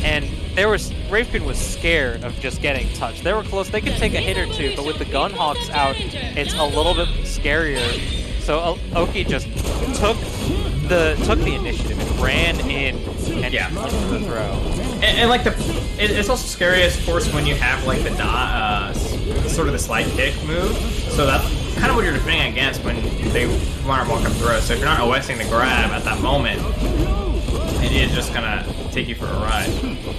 And Ravekun was scared of just getting touched. They were close, they could take a hit or two, but with the gun hawks out, it's a little bit scarier. So Oki just took the initiative and ran in and just went for the throw. And like it's also scariest, of course, when you have like the sort of the slide kick move. So that's kind of what you're defending against when they run or walk up throw. So if you're not OSing the grab at that moment, it is just gonna take you for a ride.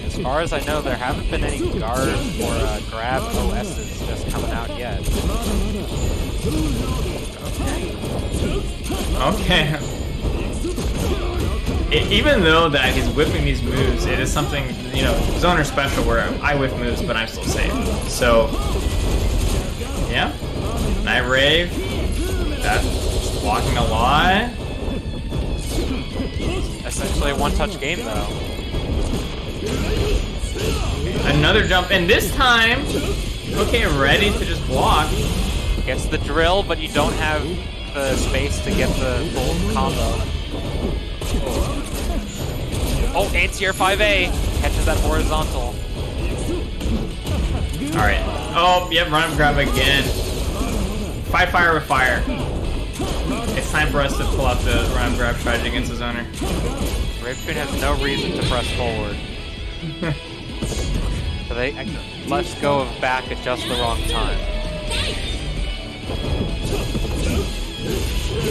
As far as I know, there haven't been any guard or grab OSs just coming out yet. Okay. Even though that he's whipping these moves, it is something, you know, zoner special where I whiff moves, but I'm still safe. So, yeah. Night Rave. That's blocking a lot. Essentially a one-touch game, though. Another jump, and this time, okay, ready to just block. Gets the drill, but you don't have the space to get the full combo. Oh, anti-air 5A catches that horizontal. Alright. Oh, yep, run and grab again. Fight fire with fire. It's time for us to pull out the run and grab strategy against the zoner. Ravekun has no reason to press forward. So they let go of back at just the wrong time.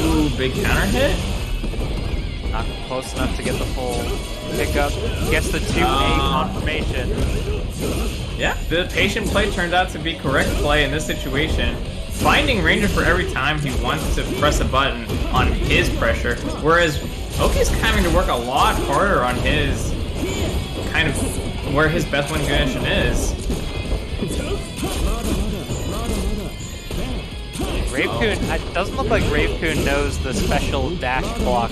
Ooh, big counter hit? Not close enough to get the full pickup. Gets the 2A confirmation. Yeah, the patient play turned out to be correct play in this situation. Finding Ranger for every time he wants to press a button on his pressure, whereas Oki's having to work a lot harder on his kind of where his best win condition is. Ravekun, it doesn't look like Ravekun knows the special dash block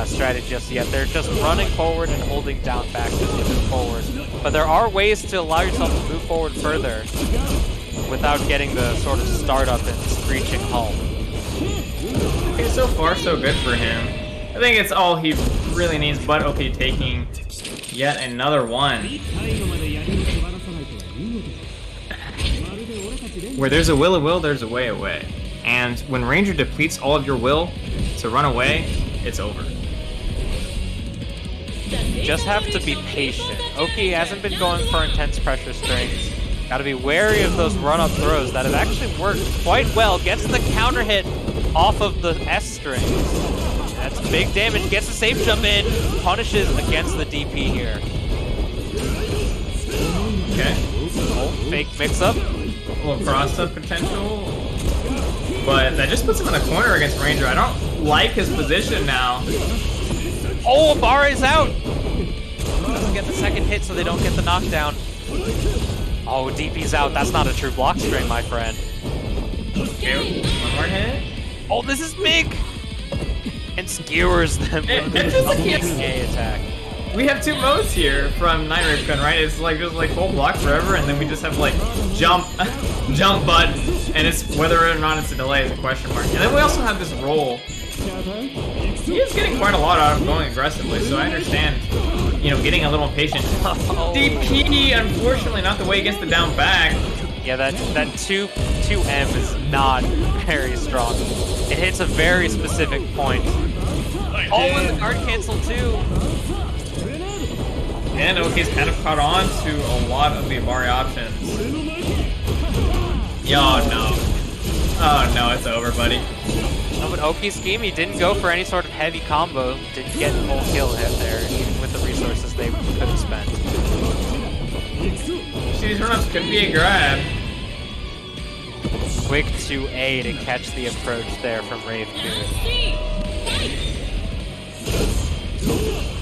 strategy just yet. They're just running forward and holding down back just to move forward. But there are ways to allow yourself to move forward further without getting the sort of startup and screeching halt. Okay, so far so good for him. I think it's all he really needs, but okay, taking yet another one. Where there's a will, there's a way away. And when Ranger depletes all of your will to run away, it's over. Just have to be patient. Oki hasn't been going for intense pressure strings. Gotta be wary of those run-up throws that have actually worked quite well. Gets the counter hit off of the S string. That's big damage. Gets a safe jump in. Punishes against the DP here. Okay. Oh, fake mix-up. A little cross-up potential. But that just puts him in a corner against Ranger. I don't like his position now. Oh, Bare's out! Doesn't get the second hit, so they don't get the knockdown. Oh, DP's out. That's not a true block string, my friend. Okay, one more hit. Oh, this is big! And skewers them with an A attack. We have two modes here from Night Ravekun, right? It's like just like full block forever, and then we just have like jump button, and it's whether or not it's a delay is a question mark. And then we also have this roll. He is getting quite a lot out of going aggressively, so I understand, you know, getting a little impatient. DP, unfortunately, not the way he gets the down back. Yeah, that 2M is not very strong. It hits a very specific point. Oh, and the guard cancel too. And Oki's kind of caught on to a lot of the Amari options. Oh no. Oh no, it's over, buddy. No, but Okskemey didn't go for any sort of heavy combo. Didn't get full kill hit there, even with the resources they could have spent. See, these run-ups could be a grab. Quick 2A to catch the approach there from Ravekun.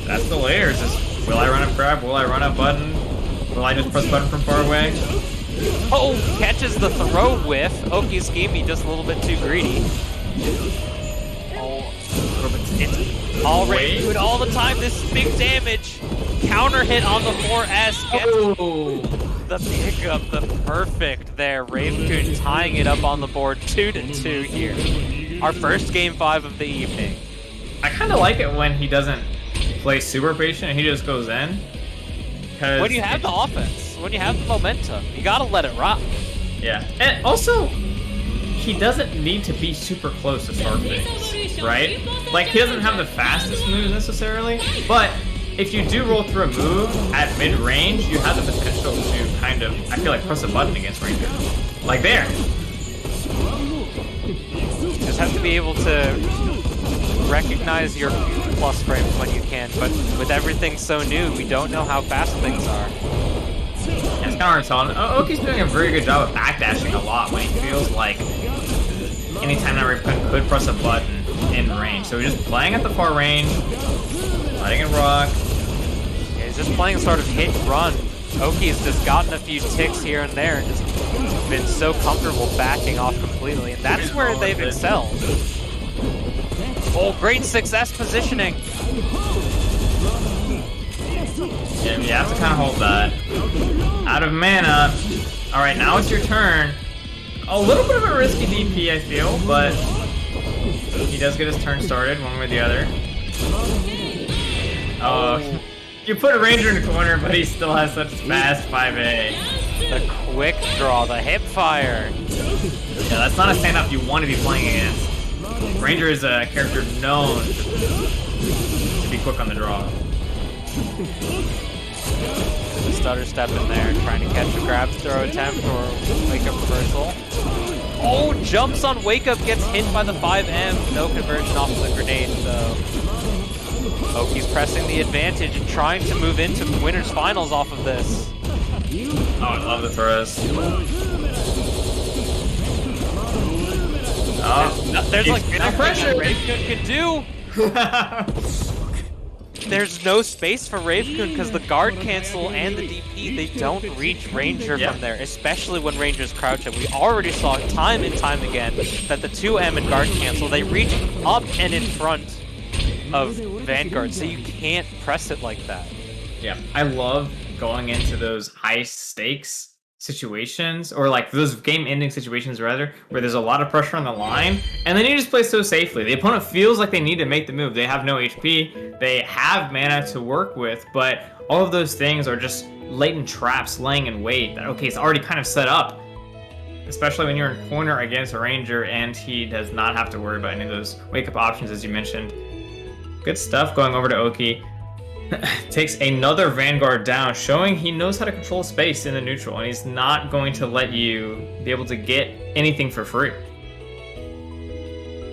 That's the layers. Will I run up grab? Will I run up button? Will I just press button from far away? Oh, catches the throw whiff. Okskemey just a little bit too greedy. Oh, It's already doing all the time. This is big damage. Counter hit on the 4S. Gets the pickup, the perfect there. Ravekun tying it up on the board 2-2 here. Our first game 5 of the evening. I kind of like it when he doesn't play super patient and he just goes in. When you have the offense, when you have the momentum, you gotta let it rock. Yeah, and also, he doesn't need to be super close to start things, right? Like, he doesn't have the fastest moves necessarily, but if you do roll through a move at mid-range, you have the potential to kind of, I feel like, press a button against Ranger. Like there. Just have to be able to recognize your plus frames when you can, but with everything so new, we don't know how fast things are. It's kind of hard to tell. Oki's doing a very good job of backdashing a lot when he feels like anytime that Ravekun could press a button in range. So he's just playing at the far range, letting it rock. Yeah, he's just playing sort of hit and run. Oki's just gotten a few ticks here and there and just been so comfortable backing off completely, and that's where they've excelled. Oh, great success positioning. Yeah, you have to kind of hold that. Out of mana. Alright, now it's your turn. A little bit of a risky DP, I feel, but he does get his turn started one way or the other. Oh, you put a Ranger in the corner, but he still has such fast 5A. The quick draw, the hip fire. Yeah, that's not a stand-up you want to be playing against. Ranger is a character known to be quick on the draw. The stutter step in there, trying to catch a grab throw attempt or wake up reversal. Oh, jumps on wake up, gets hit by the 5M. No conversion off of the grenade though. Oki's pressing the advantage and trying to move into winners finals off of this. Oh, I love the throws. Oh, there's like no nothing pressure. Ravekun can do. There's no space for Ravekun because the guard cancel and the DP, they don't reach Ranger from there, especially when Ranger's crouching. We already saw time and time again that the 2M and guard cancel, they reach up and in front of Vanguard, so you can't press it like that. Yeah, I love going into those high stakes situations, or like those game-ending situations rather, where there's a lot of pressure on the line, and then you just play so safely. The opponent feels like they need to make the move. They have no HP, they have mana to work with, but all of those things are just latent traps laying in wait that, okay, it's already kind of set up, especially when you're in corner against a Ranger and he does not have to worry about any of those wake-up options, as you mentioned. Good stuff going over to Oki. Takes another Vanguard down, showing he knows how to control space in the neutral, and he's not going to let you be able to get anything for free.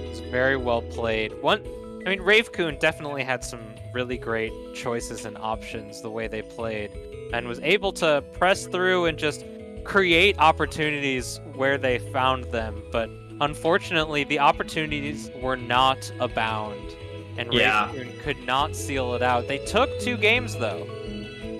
It's very well played. Ravekun definitely had some really great choices and options the way they played, and was able to press through and just create opportunities where they found them, but unfortunately the opportunities were not abound. And Ravekun could not seal it out. They took 2 games though.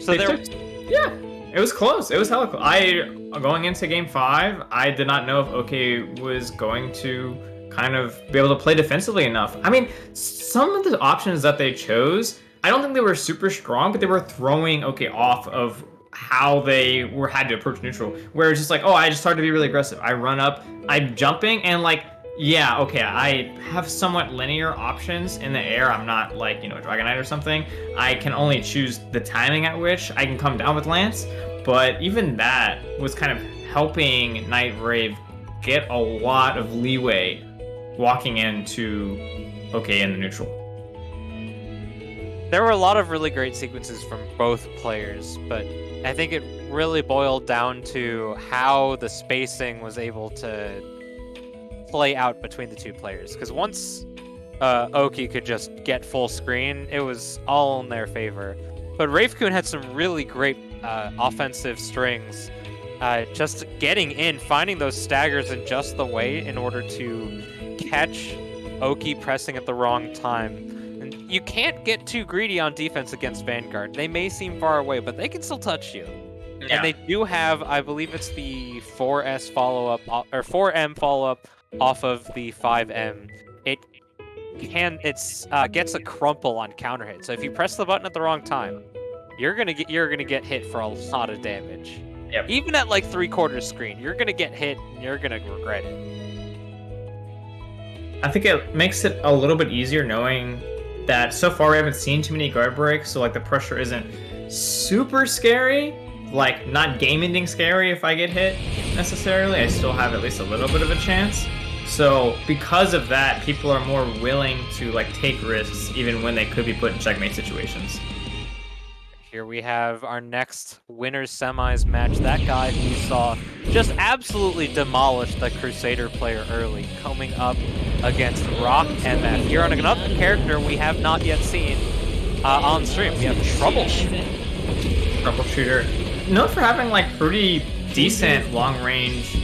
So yeah, it was close. It was hella close. Going into game 5, I did not know if OK was going to kind of be able to play defensively enough. I mean, some of the options that they chose, I don't think they were super strong, but they were throwing OK off of how they had to approach neutral. Where it's just like, oh, I just started to be really aggressive. I run up, I'm jumping, and like, yeah, okay, I have somewhat linear options in the air. I'm not like, Dragon Knight or something. I can only choose the timing at which I can come down with Lance, but even that was kind of helping Night Rave get a lot of leeway walking into OK in the neutral. There were a lot of really great sequences from both players, but I think it really boiled down to how the spacing was able to play out between the 2 players, because once Oki could just get full screen, it was all in their favor. But Ravekun had some really great offensive strings, just getting in, finding those staggers in just the way in order to catch Oki pressing at the wrong time. And you can't get too greedy on defense against Vanguard. They may seem far away, but they can still touch you. Yeah. And they do have, I believe it's the 4S follow-up, or 4M follow-up off of the 5M. It gets a crumple on counter hit. So if you press the button at the wrong time, you're gonna get hit for a lot of damage. Yep. Even at like 3/4 screen, you're gonna get hit and you're gonna regret it. I think it makes it a little bit easier knowing that so far we haven't seen too many guard breaks, so like the pressure isn't super scary, like not game-ending scary if I get hit necessarily. I still have at least a little bit of a chance. So because of that, people are more willing to like take risks even when they could be put in checkmate situations. Here we have our next winners semis match. That guy who you saw just absolutely demolish the Crusader player early, coming up against Rock MF. Here on another character we have not yet seen on stream. We have Troubleshooter. Troubleshooter, known for having like pretty decent long range,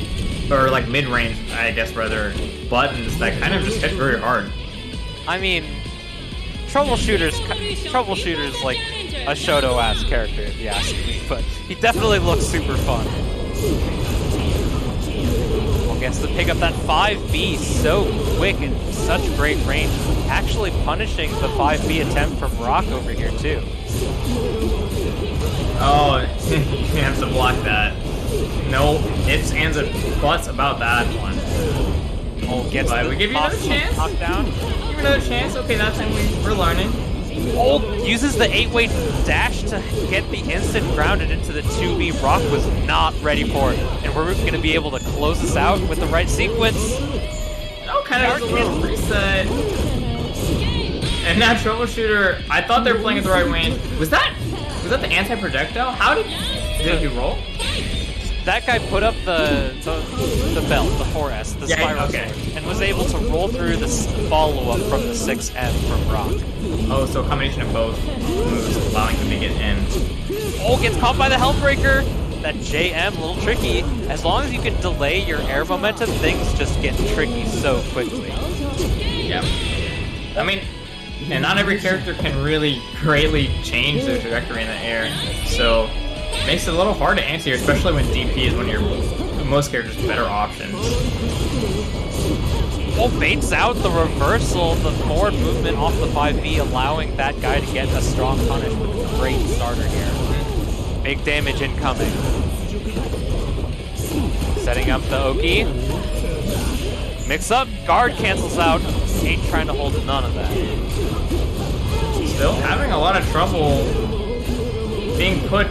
or like mid range, I guess rather, buttons that kind of just hit very hard. I mean, Troubleshooter's like a Shoto-ass character, if you ask me, but he definitely looks super fun. Gets to pick up that 5B so quick and such great range, actually punishing the 5B attempt from Rock over here too. Oh, you have to block that. No ifs, ands, or buts about that one. Oh, gets but we give you another chance. Knockdown. Give you another chance. Okay, that's when we're learning. Oh, uses the 8-way dash to get the instant grounded into the 2B. Rock was not ready for it, and we're going to be able to close this out with the right sequence. Oh, kind of a little reset. And now Troubleshooter, I thought they were playing at the right range. Was that the anti-projectile? How did he roll? That guy put up the belt, the 4S, the spiral sword, and was able to roll through the follow-up from the 6M from Rock. Oh, so a combination of both moves allowing him to get in. Oh, gets caught by the Hellbreaker. That JM, a little tricky. As long as you can delay your air momentum, things just get tricky so quickly. Yeah. I mean, and not every character can really greatly change their trajectory in the air, so it makes it a little hard to answer, especially when DP is one of your most characters' better options. Oh, baits out the reversal, the forward movement off the 5B, allowing that guy to get a strong punish with a great starter here. Big damage incoming. Setting up the Oki. Mix up, guard cancels out. Ain't trying to hold none of that. Still having a lot of trouble being put,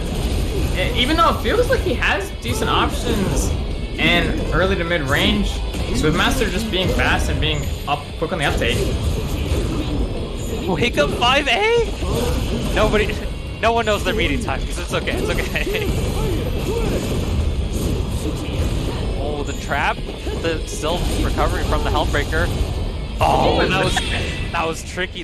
even though it feels like he has decent options and early to mid range. Swiftmaster just being fast and being up quick on the uptake. Wake up 5A? No one knows their meeting time because it's okay, it's okay. Oh, the trap, still recovering from the Hellbreaker. Oh, that was tricky.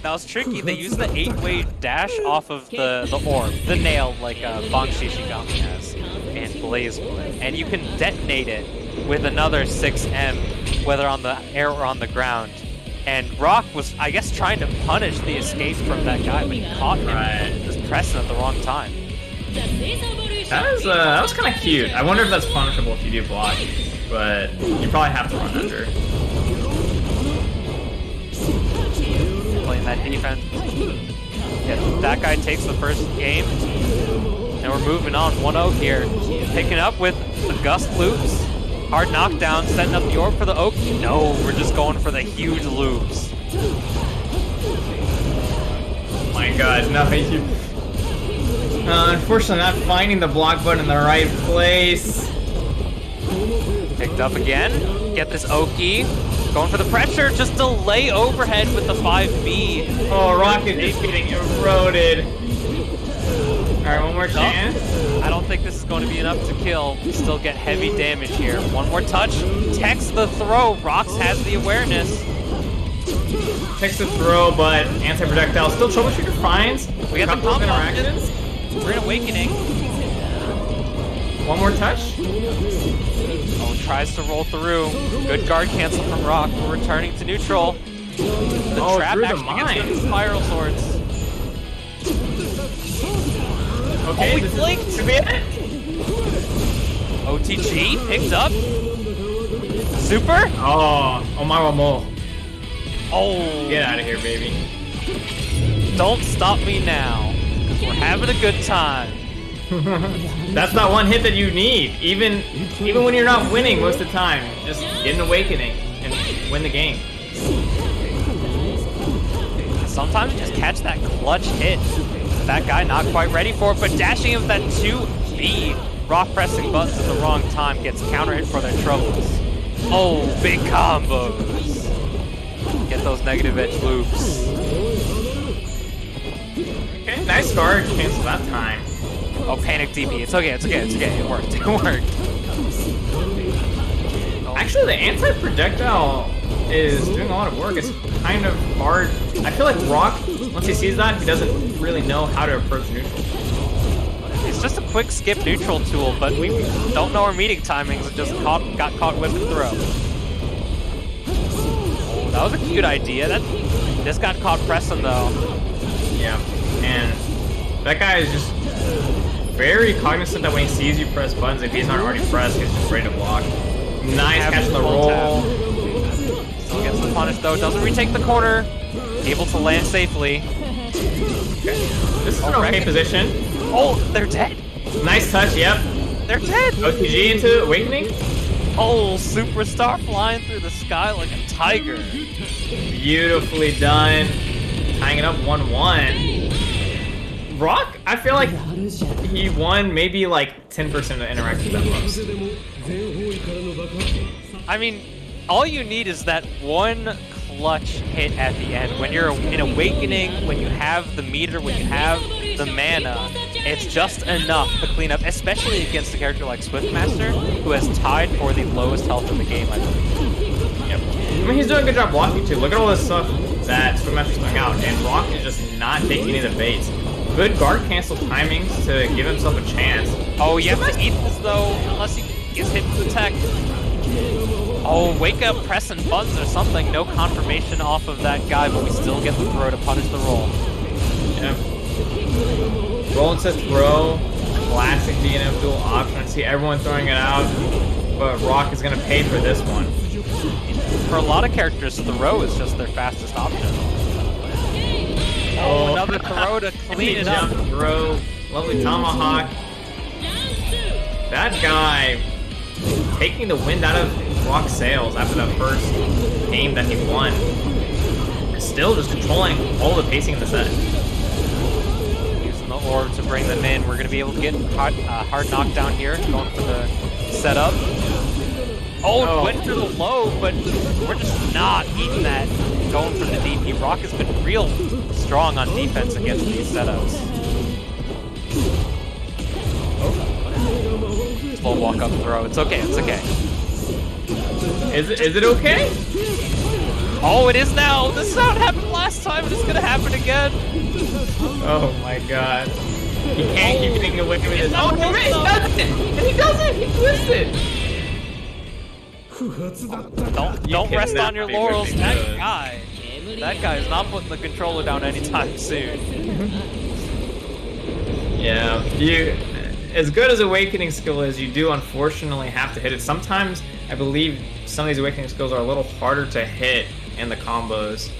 They used the 8-way dash off of the orb, the nail, like Bang Shishigami has, and Blaze Blade. And you can detonate it with another 6M, whether on the air or on the ground. And Rock was, I guess, trying to punish the escape from that guy, but he caught him just pressing at the wrong time. That was kind of cute. I wonder if that's punishable if you do block, but you probably have to run under. Playing that defense. Yeah, that guy takes the first game, and we're moving on. 1-0 here. Picking up with the Gust loops. Hard knockdown, setting up the orb for the Oak. No, we're just going for the huge loops. Oh my god, no, you... unfortunately not finding the block button in the right place. Picked up again. Get this Oki. Going for the pressure, just delay overhead with the 5B. Oh, Rocket is getting eroded. Alright, one more chance. I don't think this is going to be enough to kill. We still get heavy damage here. One more touch. Text the throw. Rox has the awareness. Takes the throw, but anti-projectile. Still Troubleshooter finds. We got the combo interactions. We're in Awakening. One more touch. Oh, tries to roll through. Good guard cancel from Rock. We're returning to neutral. The trap actually gets the spiral swords. Okay, oh, we blinked. Could be it. OTG picked up. Super. Oh my mo. Oh! Get out of here, baby. Don't stop me now. We're having a good time. That's not one hit that you need. Even when you're not winning most of the time, just get an awakening and win the game. Sometimes you just catch that clutch hit. That guy not quite ready for it, but dashing with that 2B. Rock pressing buttons at the wrong time gets counter hit for their troubles. Oh, big combos. Get those negative edge loops. Okay, nice guard cancel that time. Oh, panic DP. It's okay, it's okay, it's okay. It worked, it worked. Actually, the anti-projectile is doing a lot of work. It's kind of hard. I feel like Rock, once he sees that, he doesn't really know how to approach neutral. It's just a quick skip neutral tool, but we don't know our meeting timings and just got caught whip and throw. Oh, that was a cute idea. Just got caught pressing though. Yeah, and that guy is just very cognizant that when he sees you press buttons, if he's not already pressed, he's just ready to block. Nice catch on the roll. Still gets the punish though, doesn't retake the corner. Able to land safely. Okay. This is an okay position. Oh, they're dead. Nice touch, yep. They're dead. OTG into Awakening. Oh, superstar flying through the sky like a tiger. Beautifully done. Tying it up 1-1. Rock, I feel like he won maybe like 10% of the interactions at most. I mean, all you need is that one clutch hit at the end. When you're in Awakening, when you have the meter, when you have the mana, it's just enough to clean up, especially against a character like Swiftmaster, who has tied for the lowest health in the game, I believe. Yep. I mean, he's doing a good job blocking too. Look at all this stuff that Swiftmaster's throwing out, and Rock is just not taking any of the baits. Good guard cancel timings to give himself a chance. Oh, you have to eat this though, unless he gets hit with the tech. Oh, wake up, pressing buttons or something. No confirmation off of that guy, but we still get the throw to punish the roll. Yeah. Roll and says throw. Classic DNF Duel option. I see everyone throwing it out, but Rock is going to pay for this one. For a lot of characters, throw is just their fastest option. Oh, another throw to clean it up. Throw. Lovely tomahawk. That guy taking the wind out of Rock's sails after that first game that he won. Still just controlling all the pacing in the set. Using the orb to bring them in. We're going to be able to get hard knockdown here. Going for the setup. Oh, went for the low, but we're just not eating that. Going for the DP. Rock has been real strong on defense against these setups. Full walk up throw. It's okay, it's okay. Is it okay? Oh, it is now! This is how it happened last time, and it's gonna happen again! Oh my god. He can't keep getting away with it. Oh, no, he doesn't! And he doesn't! He twisted! Don't rest on your laurels. That guy is not putting the controller down anytime soon. Yeah, as good as Awakening skill is, you do unfortunately have to hit it. Sometimes, I believe some of these Awakening skills are a little harder to hit in the combos.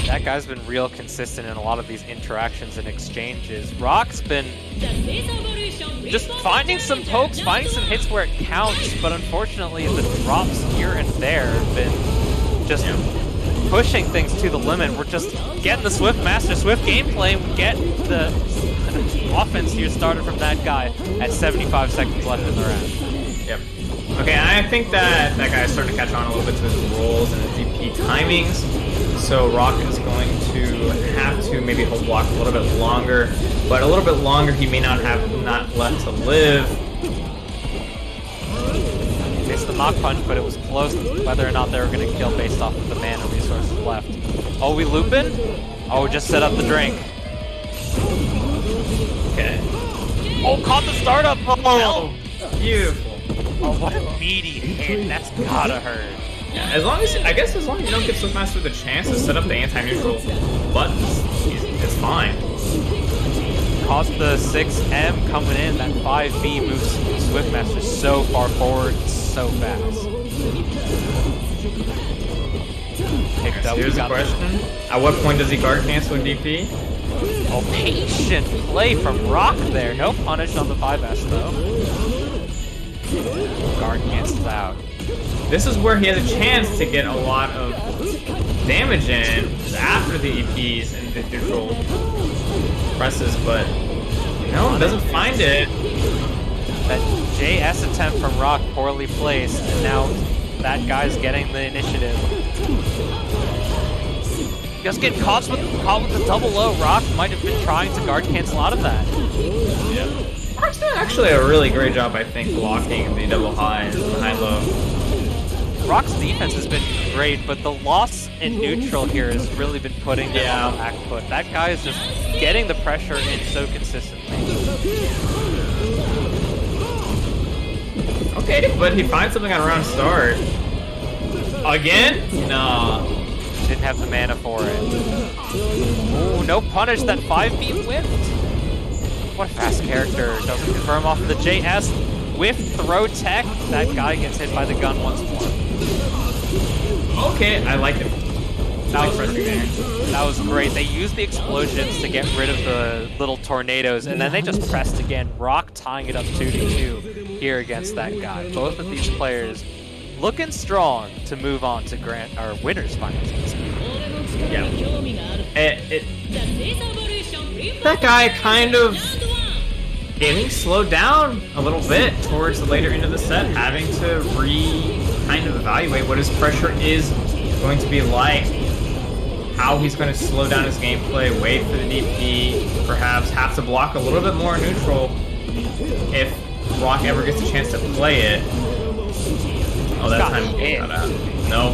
That guy's been real consistent in a lot of these interactions and exchanges. Rock's been just finding some pokes, finding some hits where it counts, but unfortunately the drops here and there have been just pushing things to the limit. We're just getting the Swiftmaster Swift gameplay. We get the offense here started from that guy at 75 seconds left in the round. Yep. Okay, and I think that guy is starting to catch on a little bit to his rolls and his DP timings. So Rock is going to have to maybe hold block a little bit longer, but a little bit longer he may not have left to live. Missed the Mach Punch, but it was close whether or not they were going to kill based off of the mana resources left. Oh, we looping? Oh, just set up the drink. Okay. Oh, caught the startup! Oh, beautiful. Oh, what a meaty hit. That's gotta hurt. Yeah, as long as you don't give Swiftmaster the chance to set up the anti-neutral buttons, it's fine. Caught the 6M coming in. That 5B moves Swiftmaster so far forward, so fast. picked up. Here's the question. At what point does he guard cancel DP? Oh, patient play from Rock there. No punish on the 5S though. Guard cancels out. This is where he has a chance to get a lot of damage in after the EPs and the neutral presses, but no, doesn't find it. That JS attempt from Rock poorly placed, and now that guy's getting the initiative. Just getting caught with the double low. Rock might have been trying to guard cancel out of that. Yeah. Sparkz did actually a really great job, I think, blocking the double highs and the high-low. Rock's defense has been great, but the loss in neutral here has really been putting them on the back foot. That guy is just getting the pressure in so consistently. Okay, but he finds something on round start. Again? No. Didn't have the mana for it. Ooh, no punish. That 5B whiffed. What a fast character. Doesn't confirm off of the JS. Whiff, throw tech. That guy gets hit by the gun once more. Okay, I like it. That was great. They used the explosions to get rid of the little tornadoes, and then they just pressed again. Rock tying it up 2-2 here against that guy. Both of these players looking strong to move on to winners finals. Yeah. That guy kind of getting slowed down a little bit towards the later end of the set, having to kind of evaluate what his pressure is going to be like, how he's going to slow down his gameplay, wait for the DP, perhaps have to block a little bit more neutral if Rock ever gets a chance to play it. Oh, that time he got out. No.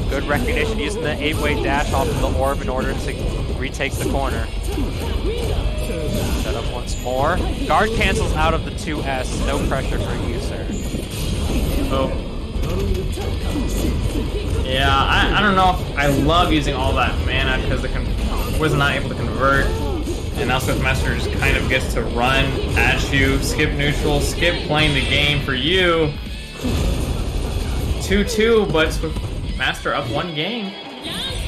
Good recognition using the 8-way dash off of the orb in order to retake the corner. Set up once more. Guard cancels out of the 2S. No pressure for you, sir. Oh. Yeah, I don't know if I love using all that mana because was not able to convert. And now Swiftmaster just kind of gets to run at you, skip neutral, skip playing the game for you. 2-2, but Swiftmaster up one game.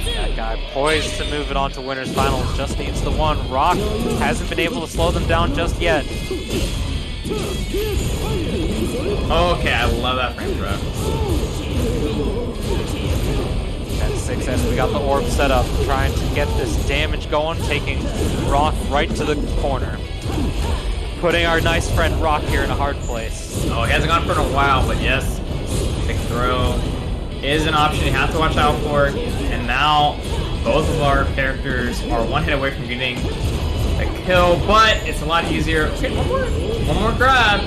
That guy poised to move it on to winners finals, just needs the one. Rock hasn't been able to slow them down just yet. Okay, I love that frame drop. At 6S, we got the orb set up, trying to get this damage going, taking Rock right to the corner. Putting our nice friend Rock here in a hard place. Oh, he hasn't gone for it in a while, but yes, big throw is an option you have to watch out for. And now both of our characters are one hit away from getting a kill, but it's a lot easier. Okay, one more grab.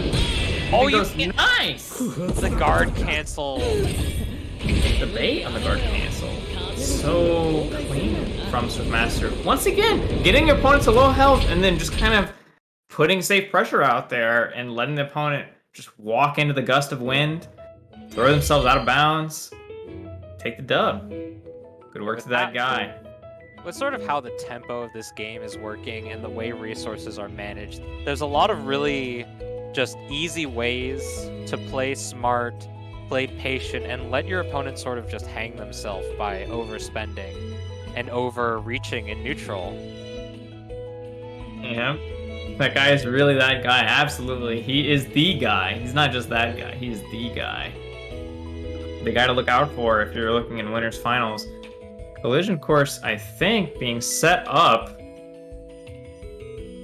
Oh, nice! The guard cancel. The bait on the guard cancel. So clean from Swiftmaster. Once again, getting your opponent to low health and then just kind of putting safe pressure out there and letting the opponent just walk into the gust of wind, throw themselves out of bounds, take the dub. Good work to that guy. With sort of how the tempo of this game is working and the way resources are managed, there's a lot of really just easy ways to play smart, play patient, and let your opponent sort of just hang themselves by overspending and overreaching in neutral. Yeah. That guy is really that guy. Absolutely. He is the guy. He's not just that guy. He is the guy. The guy to look out for if you're looking in winners finals. Collision course, I think, being set up.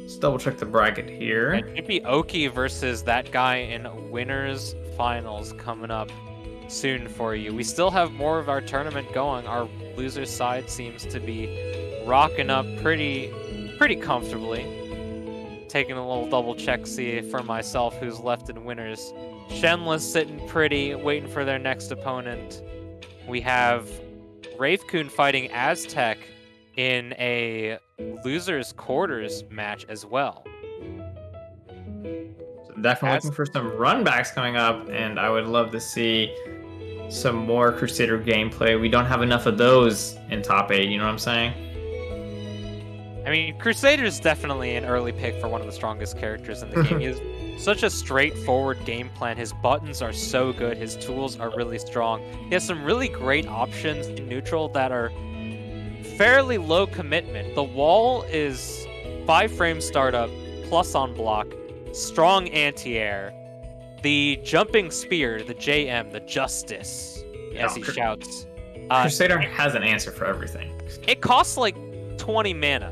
Let's double check the bracket here. It should be Oki versus that guy in winners finals coming up soon for you. We still have more of our tournament going. Our loser's side seems to be rocking up pretty comfortably. Taking a little double check see for myself who's left in winners. Shenles sitting pretty, waiting for their next opponent. We have Ravekun fighting Aztec in a loser's quarters match as well. So definitely looking for some runbacks coming up, and I would love to see some more Crusader gameplay. We don't have enough of those in top 8, you know what I'm saying? I mean, Crusader's definitely an early pick for one of the strongest characters in the game. He's such a straightforward game plan. His buttons are so good. His tools are really strong. He has some really great options in neutral that are fairly low commitment. The wall is 5 frame startup, plus on block, strong anti-air. The jumping spear, the JM, the Justice, as he shouts. Crusader has an answer for everything. It costs like 20 mana,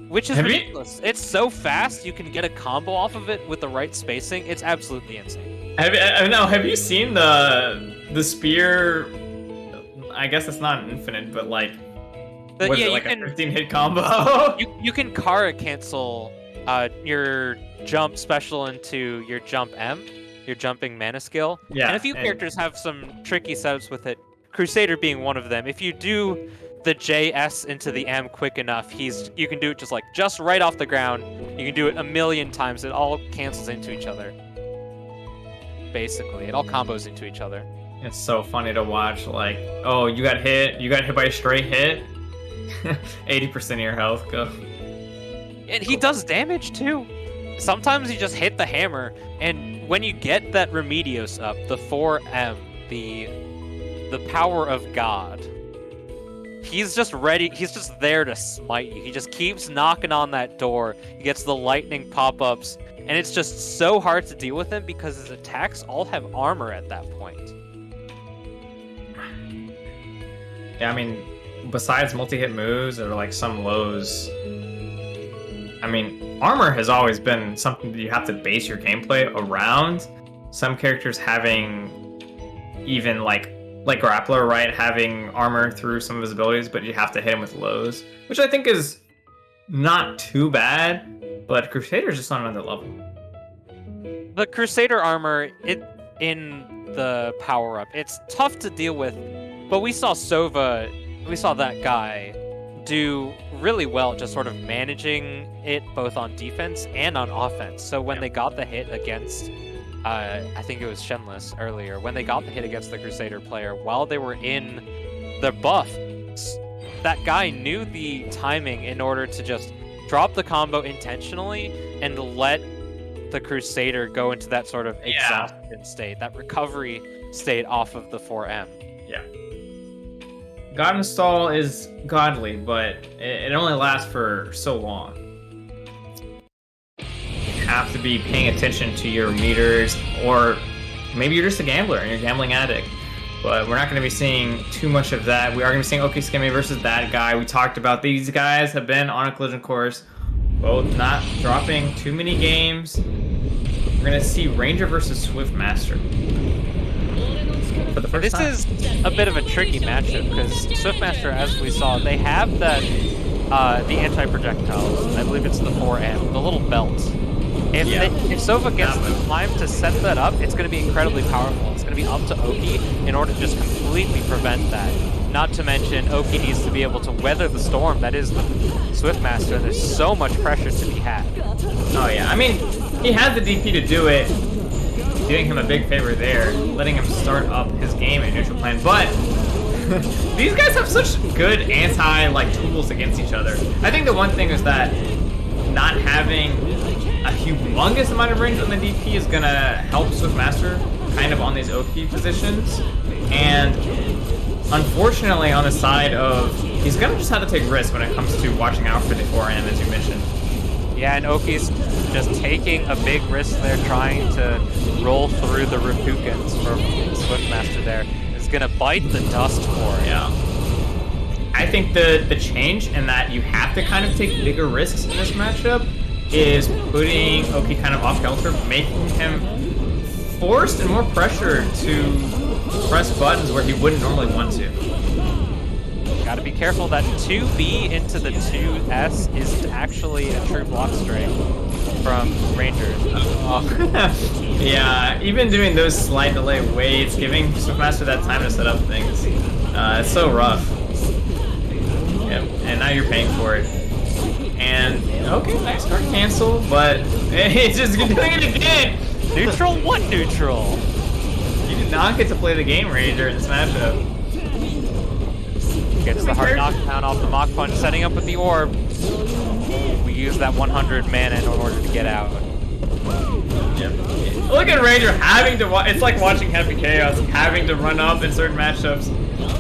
which is ridiculous. It's so fast, you can get a combo off of it with the right spacing. It's absolutely insane. Have you seen the spear? I guess it's not infinite, but like, a 15-hit combo? you can Kara cancel your jump special into your jump M, your jumping mana skill. Yeah, and a few characters have some tricky setups with it. Crusader being one of them. If you do the JS into the M quick enough, you can do it just right off the ground. You can do it a million times. It all cancels into each other. Basically, it all combos into each other. It's so funny to watch. Like, oh, you got hit by a straight hit. 80% of your health go. And he does damage too. Sometimes you just hit the hammer, and when you get that Remedios up, the 4M, the power of God, he's just ready. He's just there to smite you. He just keeps knocking on that door. He gets the lightning pop-ups, and it's just so hard to deal with him because his attacks all have armor at that point. Yeah, I mean, besides multi-hit moves or like some lows, I mean, armor has always been something that you have to base your gameplay around. Some characters having even like Grappler, right, having armor through some of his abilities, but you have to hit him with lows, which I think is not too bad, but Crusader's just on another level. The Crusader armor, in the power-up, it's tough to deal with, but we saw ThatGuy do really well just sort of managing it both on defense and on offense. So when they got the hit against, I think it was Shenles earlier, when they got the hit against the Crusader player, while they were in the buff, ThatGuy knew the timing in order to just drop the combo intentionally and let the Crusader go into that sort of exhaustion state, that recovery state off of the 4M. Yeah. God install is godly, but it only lasts for so long. You have to be paying attention to your meters, or maybe you're just a gambler and you're a gambling addict. But we're not going to be seeing too much of that. We are going to be seeing Okskemey versus ThatGuy. We talked about these guys have been on a collision course, both not dropping too many games. We're going to see Ranger versus Swiftmaster. For the first time. This is a bit of a tricky matchup because Swiftmaster, as we saw, they have that the anti-projectiles. I believe it's the 4M, the little belt. If Sova gets the time to set that up, it's going to be incredibly powerful. It's going to be up to Oki in order to just completely prevent that. Not to mention, Oki needs to be able to weather the storm that is the Swiftmaster. There's so much pressure to be had. Oh yeah, I mean, he has the DP to do it. Doing him a big favor there, letting him start up his game in neutral plan, but these guys have such good tools against each other. I think the one thing is that not having a humongous amount of range on the DP is gonna help Swiftmaster kind of on these OP positions, and unfortunately on the side of, he's gonna just have to take risks when it comes to watching out for the 4M, as you mentioned. Yeah, and Oki's just taking a big risk there, trying to roll through the Ravekuns from Swiftmaster there. Is going to bite the dust for it. Yeah. I think the change in that you have to kind of take bigger risks in this matchup is putting Oki kind of off-kilter, making him forced and more pressured to press buttons where he wouldn't normally want to. Gotta be careful that 2B into the 2S isn't actually a true block straight from Rangers. Yeah, even doing those slight delay waits, giving Swiftmaster that time to set up things, it's so rough. Yep, and now you're paying for it. And, okay, nice card cancel, but it's just doing it again! Neutral? What neutral? You did not get to play the game, Ranger, in this matchup. Gets the hard knockdown off the Mach Punch, setting up with the orb. We use that 100 mana in order to get out. Yep. Look at Ranger having to it's like watching Happy Chaos, having to run up in certain matchups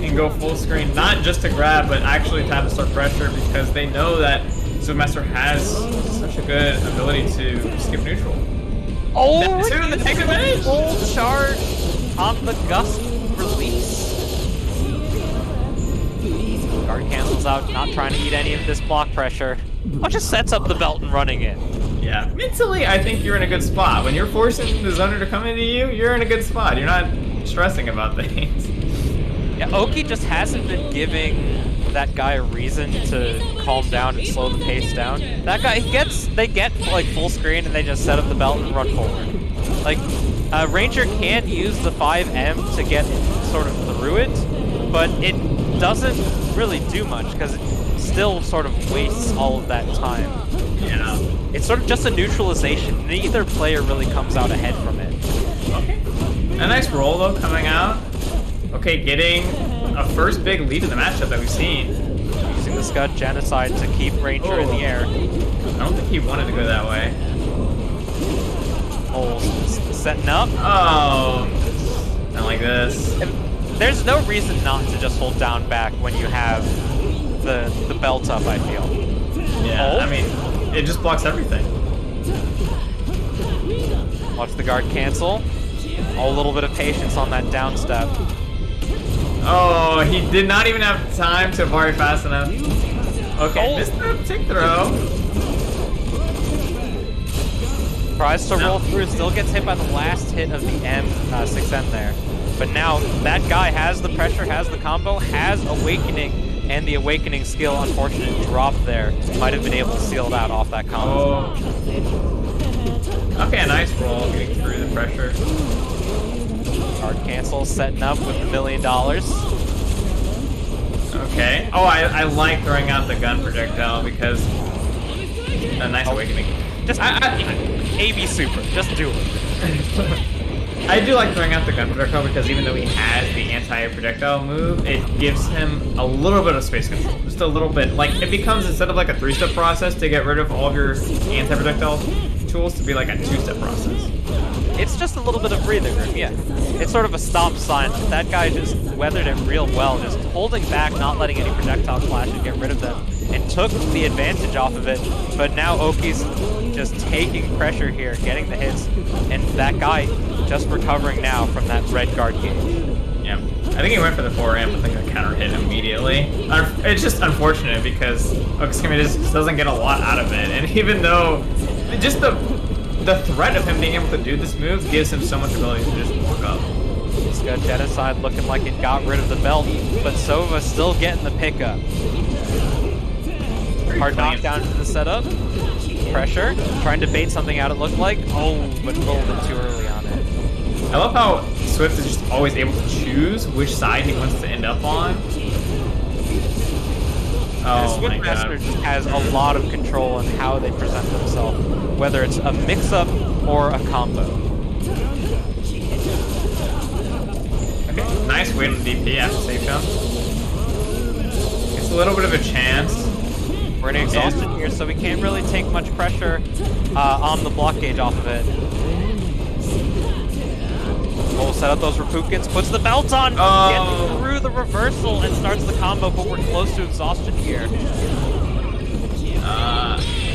and go full screen, not just to grab, but actually to have to start pressure because they know that Swiftmaster has such a good ability to skip neutral. Oh, the take advantage! Full charge on the gust release. Guard cancels out, not trying to eat any of this block pressure. But just sets up the belt and running in. Yeah, mentally, I think you're in a good spot. When you're forcing the zoner to come into you, you're in a good spot. You're not stressing about things. Yeah, Oki just hasn't been giving that guy a reason to calm down and slow the pace down. That guy, they get like full screen and they just set up the belt and run forward. Like, Ranger can use the 5M to get sort of through it, but it doesn't really do much because it still sort of wastes all of that time. Yeah. It's sort of just a neutralization. Neither player really comes out ahead from it. Okay. A nice roll though coming out. Okay, getting a first big lead in the matchup that we've seen. Using the Scud Genocide to keep Ranger in the air. I don't think he wanted to go that way. Oh, setting up. Oh, not like this. There's no reason not to just hold down back when you have the belt up, I feel. Yeah, oh. I mean, it just blocks everything. Watch the guard cancel. Oh, a little bit of patience on that down step. Oh, he did not even have time to parry fast enough. Okay, missed the tick throw. Tries to roll through, still gets hit by the last hit of the 6M there. But now that guy has the pressure, has the combo, has Awakening, and the Awakening skill, unfortunate drop there, might have been able to seal that off that combo. Oh. Okay, a nice roll, getting through the pressure. Hard cancel, setting up with $1 million. Okay. Oh, I like throwing out the gun projectile because a nice Awakening. Just AB super, just do it. I do like throwing out the gun projectile because even though he has the anti-projectile move, it gives him a little bit of space control. Just a little bit. Like, it becomes, instead of like a 3-step process to get rid of all of your anti-projectile tools, to be like a 2-step process. It's just a little bit of breathing room, yeah. It's sort of a stop sign. That guy just weathered it real well, just holding back, not letting any projectile flash and get rid of them, and took the advantage off of it. But now Oki's just taking pressure here, getting the hits, and that guy just recovering now from that red guard gauge. Yeah, I think he went for the 4M, but I think the counter hit immediately. It's just unfortunate because Okskemey just doesn't get a lot out of it, and even though just the threat of him being able to do this move gives him so much ability to just walk up. Scud Genocide looking like it got rid of the belt, but Sova still getting the pickup. Hard knockdown into the setup. Pressure. Trying to bait something out, it looked like. Oh, but rolled it too early on it. I love how Swift is just always able to choose which side he wants to end up on. Oh my God. Swiftmaster just has a lot of control in how they present themselves, whether it's a mix-up or a combo. Okay, nice wait on DP after safe jump. It's a little bit of a chance. We're in exhausted here, so we can't really take much pressure on the block gauge off of it. We'll set up those Ravekun, puts the belt on, gets through the reversal and starts the combo, but we're close to exhaustion here.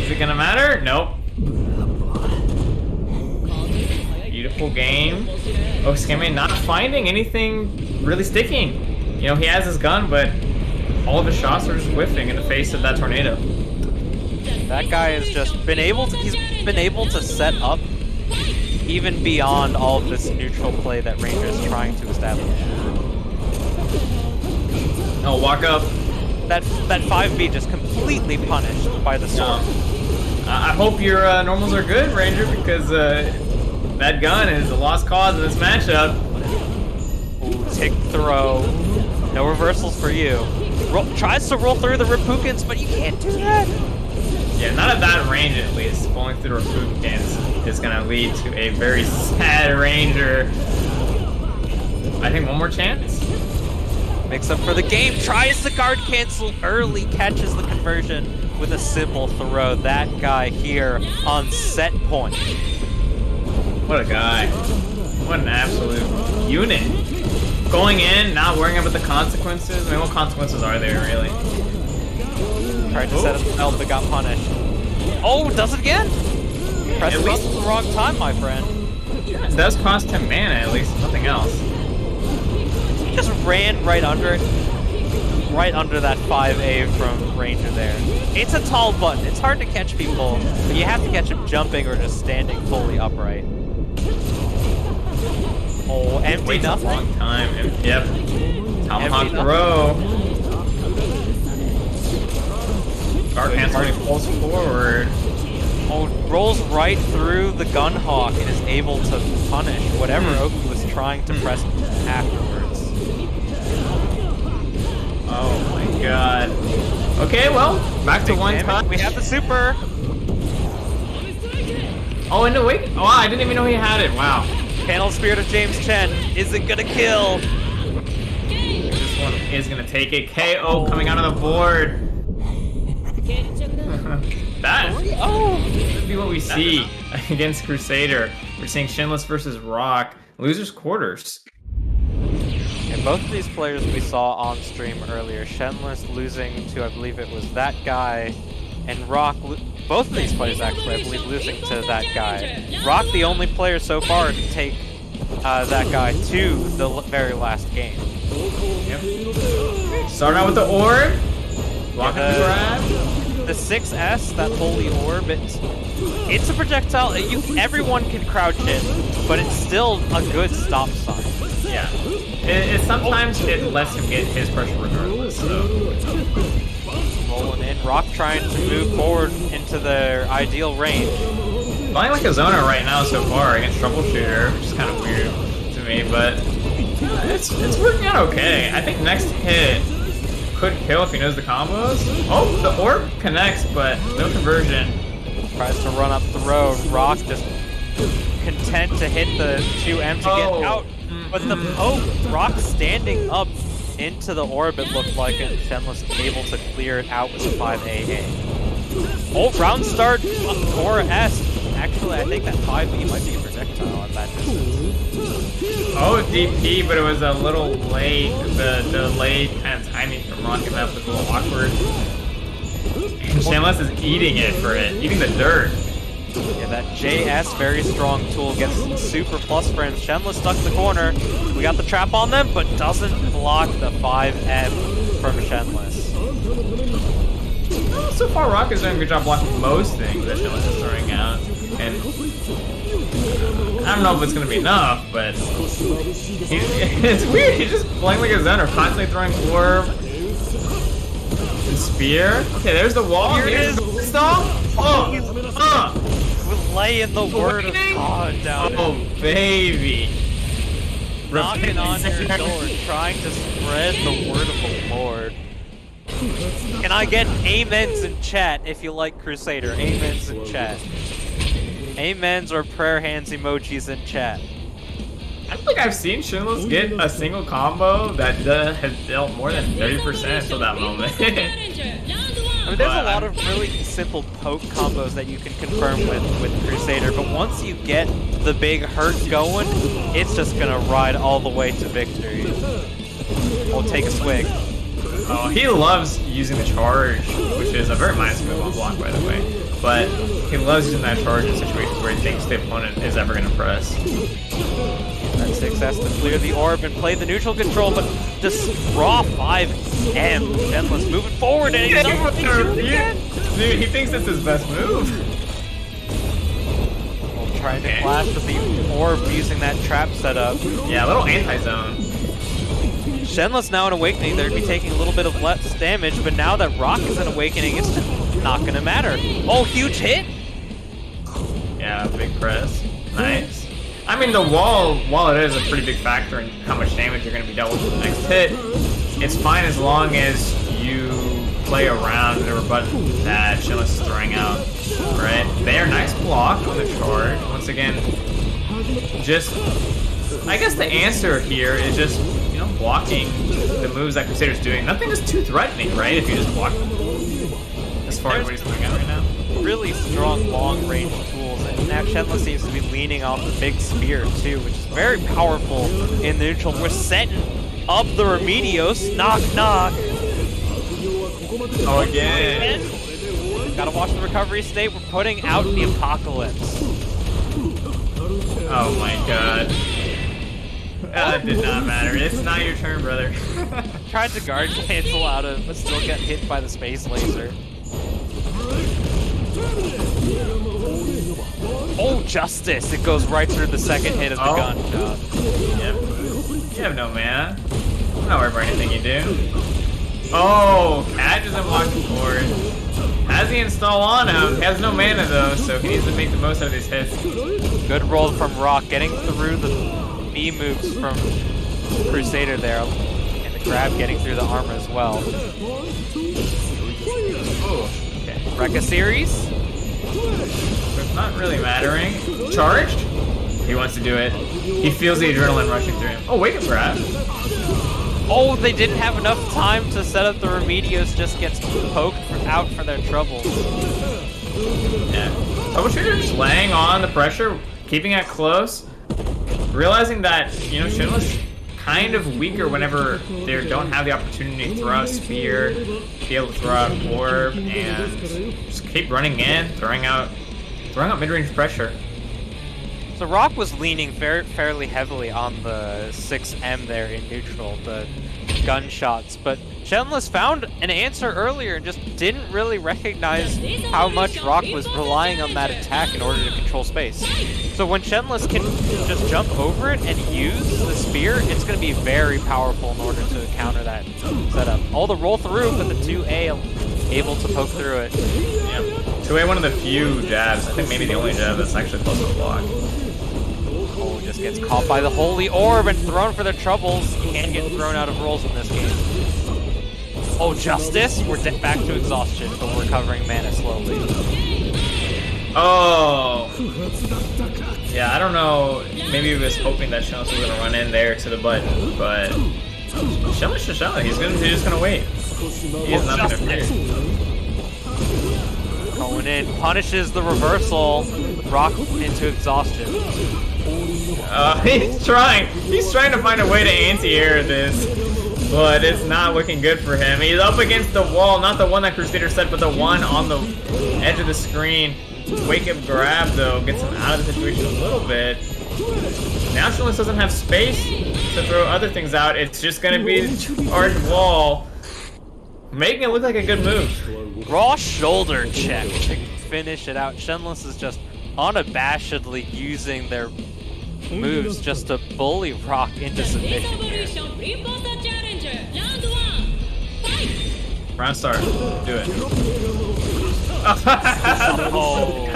Is it gonna matter? Nope. Beautiful game. Okskemey not finding anything really sticking. You know, he has his gun, but all of his shots are just whiffing in the face of that tornado. That guy has just been able to, he's been able to set up even beyond all of this neutral play that Ranger is trying to establish. Oh, walk up. That 5B just completely punished by the storm. I hope your normals are good, Ranger, because that gun is a lost cause in this matchup. Ooh, tick throw. No reversals for you. Tries to roll through the Ravekun, but you can't do that. Yeah, not at that range at least. Falling through Ravekun is going to lead to a very sad Ranger. I think one more chance. Makes up for the game, tries to guard cancel early, catches the conversion with a simple throw. That guy here on set point. What a guy. What an absolute unit. Going in, not worrying about the consequences. I mean, what consequences are there, really? Tried to set up the belt, but got punished. Oh, does it again? Press the button at the wrong time, my friend. Yeah, it does cost him mana, at least, nothing else. He just ran right under it. Right under that 5A from Ranger there. It's a tall button. It's hard to catch people, but you have to catch them jumping or just standing fully upright. Oh, empty Waits nothing. a long time. Yep. Tomahawk throw. Guard cancel when he pulls forward. Oh, rolls right through the Gunhawk and is able to punish whatever Oki was trying to press afterwards. Oh my god. Okay, well, back to one touch. We have the super. Oh, and no, wait. Oh, I didn't even know he had it. Wow. Panel Spirit of James Chen. Is it gonna kill? This one is gonna take it. KO coming out of the board. That could be what we see against Crusader. We're seeing Shenles versus Rock. Losers quarters. And both of these players we saw on stream earlier, Shenles losing to, I believe it was ThatGuy, and Rock, both of these players actually, I believe, losing to ThatGuy. Rock, the only player so far to take ThatGuy to the very last game. Yep. Starting out with the orb. Blocking the grab. The 6S, that holy orb, it's a projectile. Everyone can crouch it, but it's still a good stop sign. Yeah. Sometimes it lets him get his pressure regardless, so. Rolling in, Rock trying to move forward into their ideal range. Playing like a zoner right now so far against Troubleshooter, which is kind of weird to me, but it's working out okay. I think next hit could kill if he knows the combos. Oh, the orb connects, but no conversion. Tries to run up the road. Rock just content to hit the 2M to get out. But the poke, Rock standing up into the orb, it looked like, and Shenles able to clear it out with a 5AA. Oh, round start, 4S. Actually, I think that 5B might be a projectile at that distance. Oh, DP, but it was a little late. The delayed kind of timing from Rock and that was a little awkward. And Shenles is eating it for it, eating the dirt. Yeah, that JS, very strong tool, gets super plus friends. Shenles stuck in the corner. We got the trap on them, but doesn't block the 5M from Shenles. So far, Rock is doing a good job blocking most things that Shenles is throwing out. And I don't know if it's going to be enough, but it's weird. He's just playing like a zoner, constantly throwing orb and spear. Okay, there's the wall. Here it is. Stop. We're laying the word of God down. Oh, baby. Knocking on your door, trying to spread the word of the Lord. Can I get amens in chat if you like Crusader? Amens in chat. Amens or prayer hands emojis in chat. I don't think I've seen Shenles get a single combo that has dealt more than 30% until that moment. I mean, there's a lot of really simple poke combos that you can confirm with Crusader, but once you get the big hurt going, it's just gonna ride all the way to victory. We'll take a swig. Oh, he loves using the charge, which is a very minus move on block, by the way. But he loves using that charge in situations where he thinks the opponent is ever going to press. That 6S to clear the orb and play the neutral control, but just raw 5M. Shenles moving forward, and he's Dude, he thinks it's his best move. Well, trying to clash with the orb using that trap setup. Yeah, a little anti-zone. Shenles now in Awakening, they'd be taking a little bit of less damage, but now that Rock is in Awakening, it's not going to matter. Oh, huge hit! Yeah, big press. Nice. I mean, the wall, while it is a pretty big factor in how much damage you're going to be dealt with the next hit, it's fine as long as you play around whatever button that Shenles is throwing out, right? They are nice block on the charge. Once again, just, I guess the answer here is just, you know, blocking the moves that Crusader's doing. Nothing is too threatening, right? If you just block them. as far as what he's doing out right now. Really strong long-range tools, and now Shenles seems to be leaning on the big spear too, which is very powerful in the neutral. We're setting up the Remedios. Knock, knock. Oh, again. Gotta watch the recovery state. We're putting out the Apocalypse. Oh my god. That did not matter. It's not your turn, brother. Tried to guard cancel out of, but still get hit by the space laser. Oh, Justice! It goes right through the second hit of the gunshot. Yep. You have no mana. I'm not worried about anything you do. Oh, catches him walking forward. Has the install on him. He has no mana though, so he needs to make the most out of these hits. Good roll from Rock, getting through the B moves from Crusader there, and the grab getting through the armor as well. Oh, okay. Rekka series. So it's not really mattering. Charged? He wants to do it. He feels the adrenaline rushing through him. Oh, wake up grab. Oh, they didn't have enough time to set up the Remedios, just gets poked out for their troubles. Yeah. Troubleshooter just laying on the pressure, keeping it close, realizing that, you know, Shenles kind of weaker whenever they don't have the opportunity to throw out Spear, be able to throw out Orb, and just keep running in, throwing out mid-range pressure. So Rock was leaning fairly heavily on the 6M there in neutral, the gunshots, but Shenles found an answer earlier and just didn't really recognize how much Rock was relying on that attack in order to control space. So when Shenles can just jump over it and use the spear, it's going to be very powerful in order to counter that setup. All the roll through, but the 2A able to poke through it. Yep. 2A, one of the few jabs, I think maybe the only jab that's actually close to the block. Oh, just gets caught by the Holy Orb and thrown for their troubles. Can get thrown out of rolls in this game. Oh, Justice! We're back to exhaustion, but we're recovering mana slowly. Oh! Yeah, I don't know. Maybe he was hoping that Shenles was going to run in there to the button, but Shenles just Shenles. He's just going to wait. He has nothing to fear. Going in, punishes the reversal. Rock into exhaustion. He's trying to find a way to anti-air this, but it's not looking good for him. He's up against the wall, not the one that Crusader said, but the one on the edge of the screen. Wake up grab though gets him out of the situation a little bit. Now Shenles doesn't have space to throw other things out. It's just gonna be the arch wall, making it look like a good move. Raw shoulder check to finish it out. Shenles is just unabashedly using their moves just to bully Rock into submission here. Round start. Do it. Oh.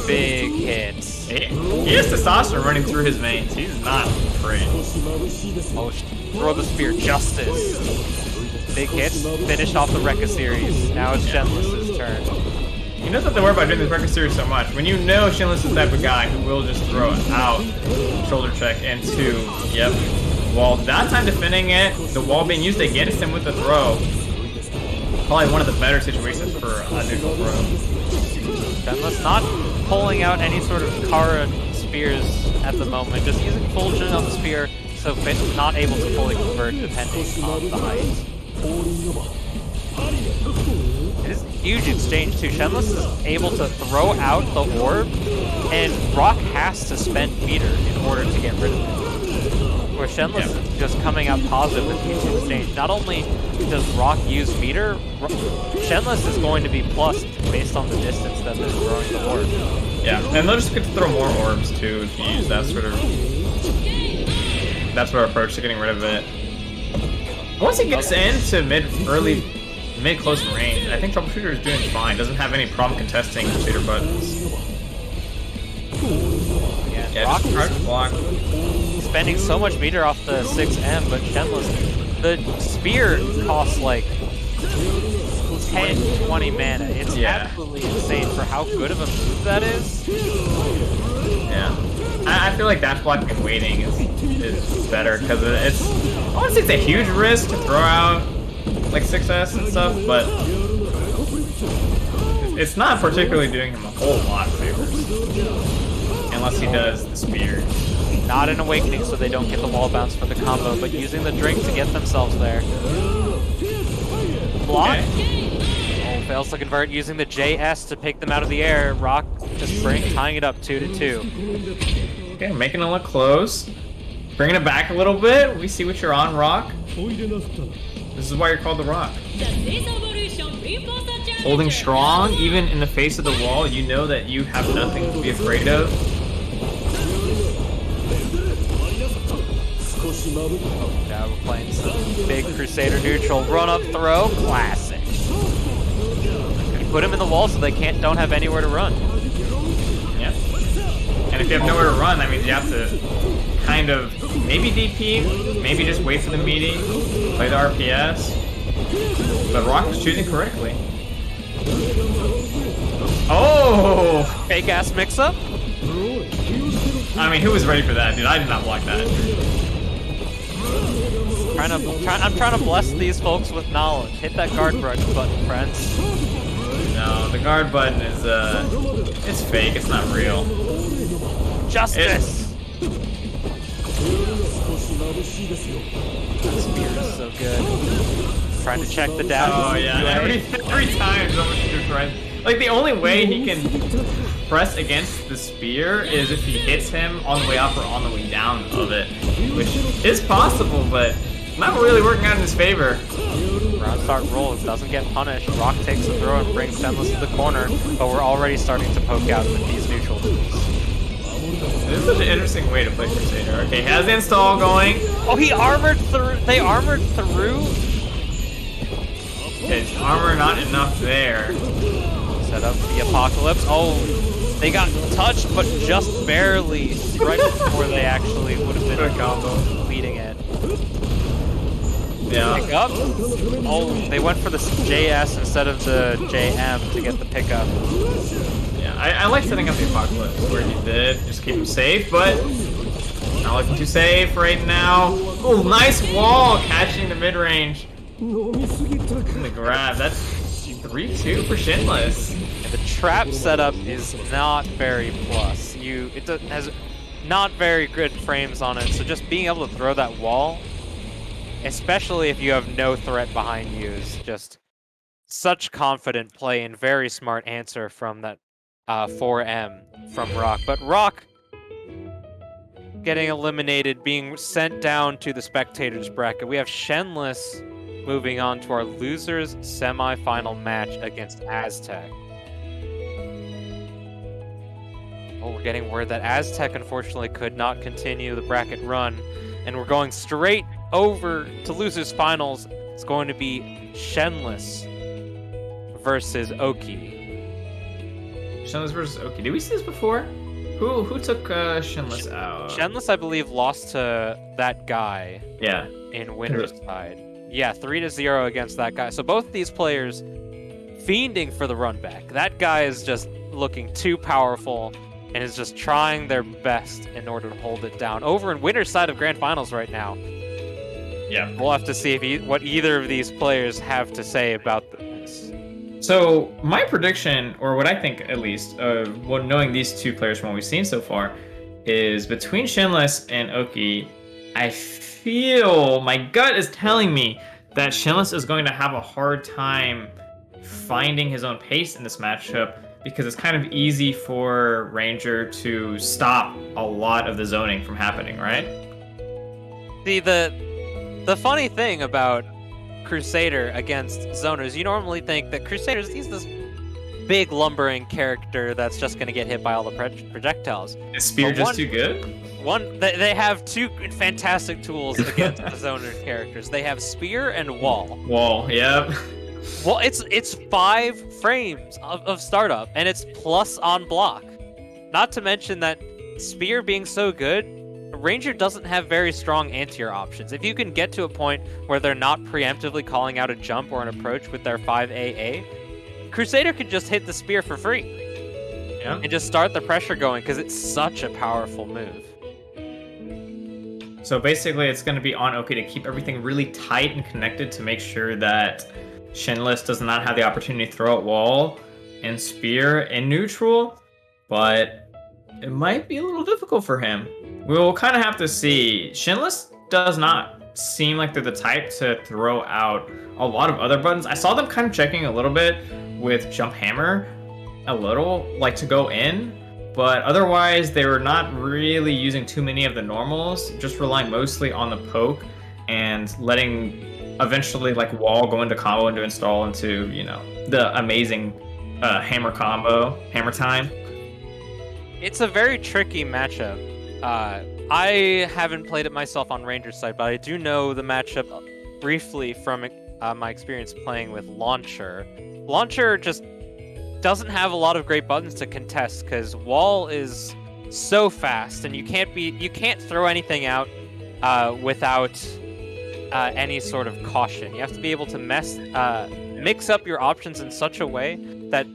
Big hits. He has testosterone running through his veins. He's not afraid. Oh, throw the spear. Justice. Big hits. Finished off the Rekka series. Now it's Shenles' turn. He doesn't have to worry about doing this record series so much. When you know Shenles is the type of guy who will just throw out shoulder check into, yep. Well, that time defending it, the wall being used against him with the throw. Probably one of the better situations for a neutral throw. Shenles not pulling out any sort of Kara spears at the moment, just using Fulgent on the spear, so not able to fully convert depending on the height. It is a huge exchange too. Shenles is able to throw out the orb, and Rock has to spend meter in order to get rid of it. Where Shenles is just coming out positive with each exchange. Not only does Rock use meter, Shenles is going to be plussed based on the distance that they're throwing the orb. Yeah, and they'll just get to throw more orbs too if you use that sort of approach to getting rid of it. Once he gets into mid-close range, I think Troubleshooter is doing fine. Doesn't have any problem contesting Crusader buttons. Yeah, Rock just crouch block. Spending so much meter off the 6M, but Shenles, the spear costs like 10, 20 mana. It's absolutely insane for how good of a move that is. Yeah. I feel like dash blocking and waiting is better, because it's, I wouldn't say it's a huge risk to throw out like 6S and stuff, but it's not particularly doing him a whole lot of favors. Unless he does the spear. Not an awakening, so they don't get the wall bounce for the combo, but using the drink to get themselves there. Block. Okay. Oh, fails to convert, using the JS to pick them out of the air. Rock just tying it up 2-2. Okay, making it look close. Bringing it back a little bit. We see what you're on, Rock. This is why you're called the Rock. Holding strong, even in the face of the wall, you know that you have nothing to be afraid of. Oh, now we're playing some big Crusader neutral run-up throw. Classic. You put him in the wall so they don't have anywhere to run. Yeah. And if you have nowhere to run, that means you have to kind of maybe DP, maybe just wait for the meaty, play the RPS. But Rock is choosing correctly. Oh! Fake ass mix-up. I mean, who was ready for that, dude? I did not block that. I'm trying to bless these folks with knowledge. Hit that guard button, friends. No, the guard button is, it's fake, it's not real. Justice! That spear is so good. Trying to check the dash. Oh yeah, every time someone should try. Like the only way he can press against the spear is if he hits him on the way up or on the way down of it, which is possible, but not really working out in his favor. Round start rolls, doesn't get punished. Rock takes the throw and brings Shenles to the corner, but we're already starting to poke out with these neutral tools. This is such an interesting way to play Crusader. Okay, he has the install going. Oh, he armored through. They armored through. His armor not enough there. Set up the apocalypse. Oh, they got touched, but just barely right before they actually would have been leading it. Yeah. Pick up. Oh, they went for the JS instead of the JM to get the pickup. Yeah, I like setting up the apocalypse where he did. Just keep him safe, but not looking too safe right now. Oh, nice wall catching the mid range. And the grab. That's 3-2 for Shenles. And the trap setup is not very plus. It has not very good frames on it, so just being able to throw that wall, especially if you have no threat behind you, is just such confident play and very smart answer from that 4M from Rock. But Rock getting eliminated, being sent down to the spectators bracket. We have Shenles moving on to our losers semi-final match against Aztec. Oh, we're getting word that Aztec unfortunately could not continue the bracket run, and we're going straight over to losers finals. It's going to be Shenles versus Oki. Shenles versus Oki. Did we see this before? Who took Shenles out? Shenles, I believe, lost to ThatGuy. Yeah. In winner's side. Yeah, 3-0 against ThatGuy. So both these players fiending for the run back. ThatGuy is just looking too powerful and is just trying their best in order to hold it down. Over in winner's side of Grand Finals right now. Yeah. We'll have to see what either of these players have to say about this. So my prediction, or what I think at least, knowing these two players from what we've seen so far, is between Shenles and Oki, I feel, my gut is telling me that Shenles is going to have a hard time finding his own pace in this matchup because it's kind of easy for Ranger to stop a lot of the zoning from happening, right? See, the funny thing about Crusader against zoners, you normally think that Crusader's he's this big lumbering character that's just going to get hit by all the projectiles. Is Spear just too good? They have two fantastic tools against the zoner characters. They have Spear and Wall. Wall, yep. Well, it's 5 frames of startup, and it's plus on block. Not to mention that Spear being so good, Ranger doesn't have very strong anti-air options. If you can get to a point where they're not preemptively calling out a jump or an approach with their 5AA, Crusader can just hit the Spear for free. Yeah. And just start the pressure going, because it's such a powerful move. So basically it's going to be on Oki to keep everything really tight and connected to make sure that Shenles does not have the opportunity to throw at wall, and Spear in neutral, but it might be a little difficult for him. We will kind of have to see. Shenles does not seem like they're the type to throw out a lot of other buttons. I saw them kind of checking a little bit with Jump Hammer, a little, like to go in, but otherwise they were not really using too many of the normals, just relying mostly on the poke and letting eventually like wall go into combo and to install into, you know, the amazing hammer combo, hammer time. It's a very tricky matchup. I haven't played it myself on Ranger's side, but I do know the matchup briefly from my experience playing with Launcher. Launcher just doesn't have a lot of great buttons to contest because wall is so fast, and you can't throw anything out without any sort of caution. You have to be able to mix up your options in such a way that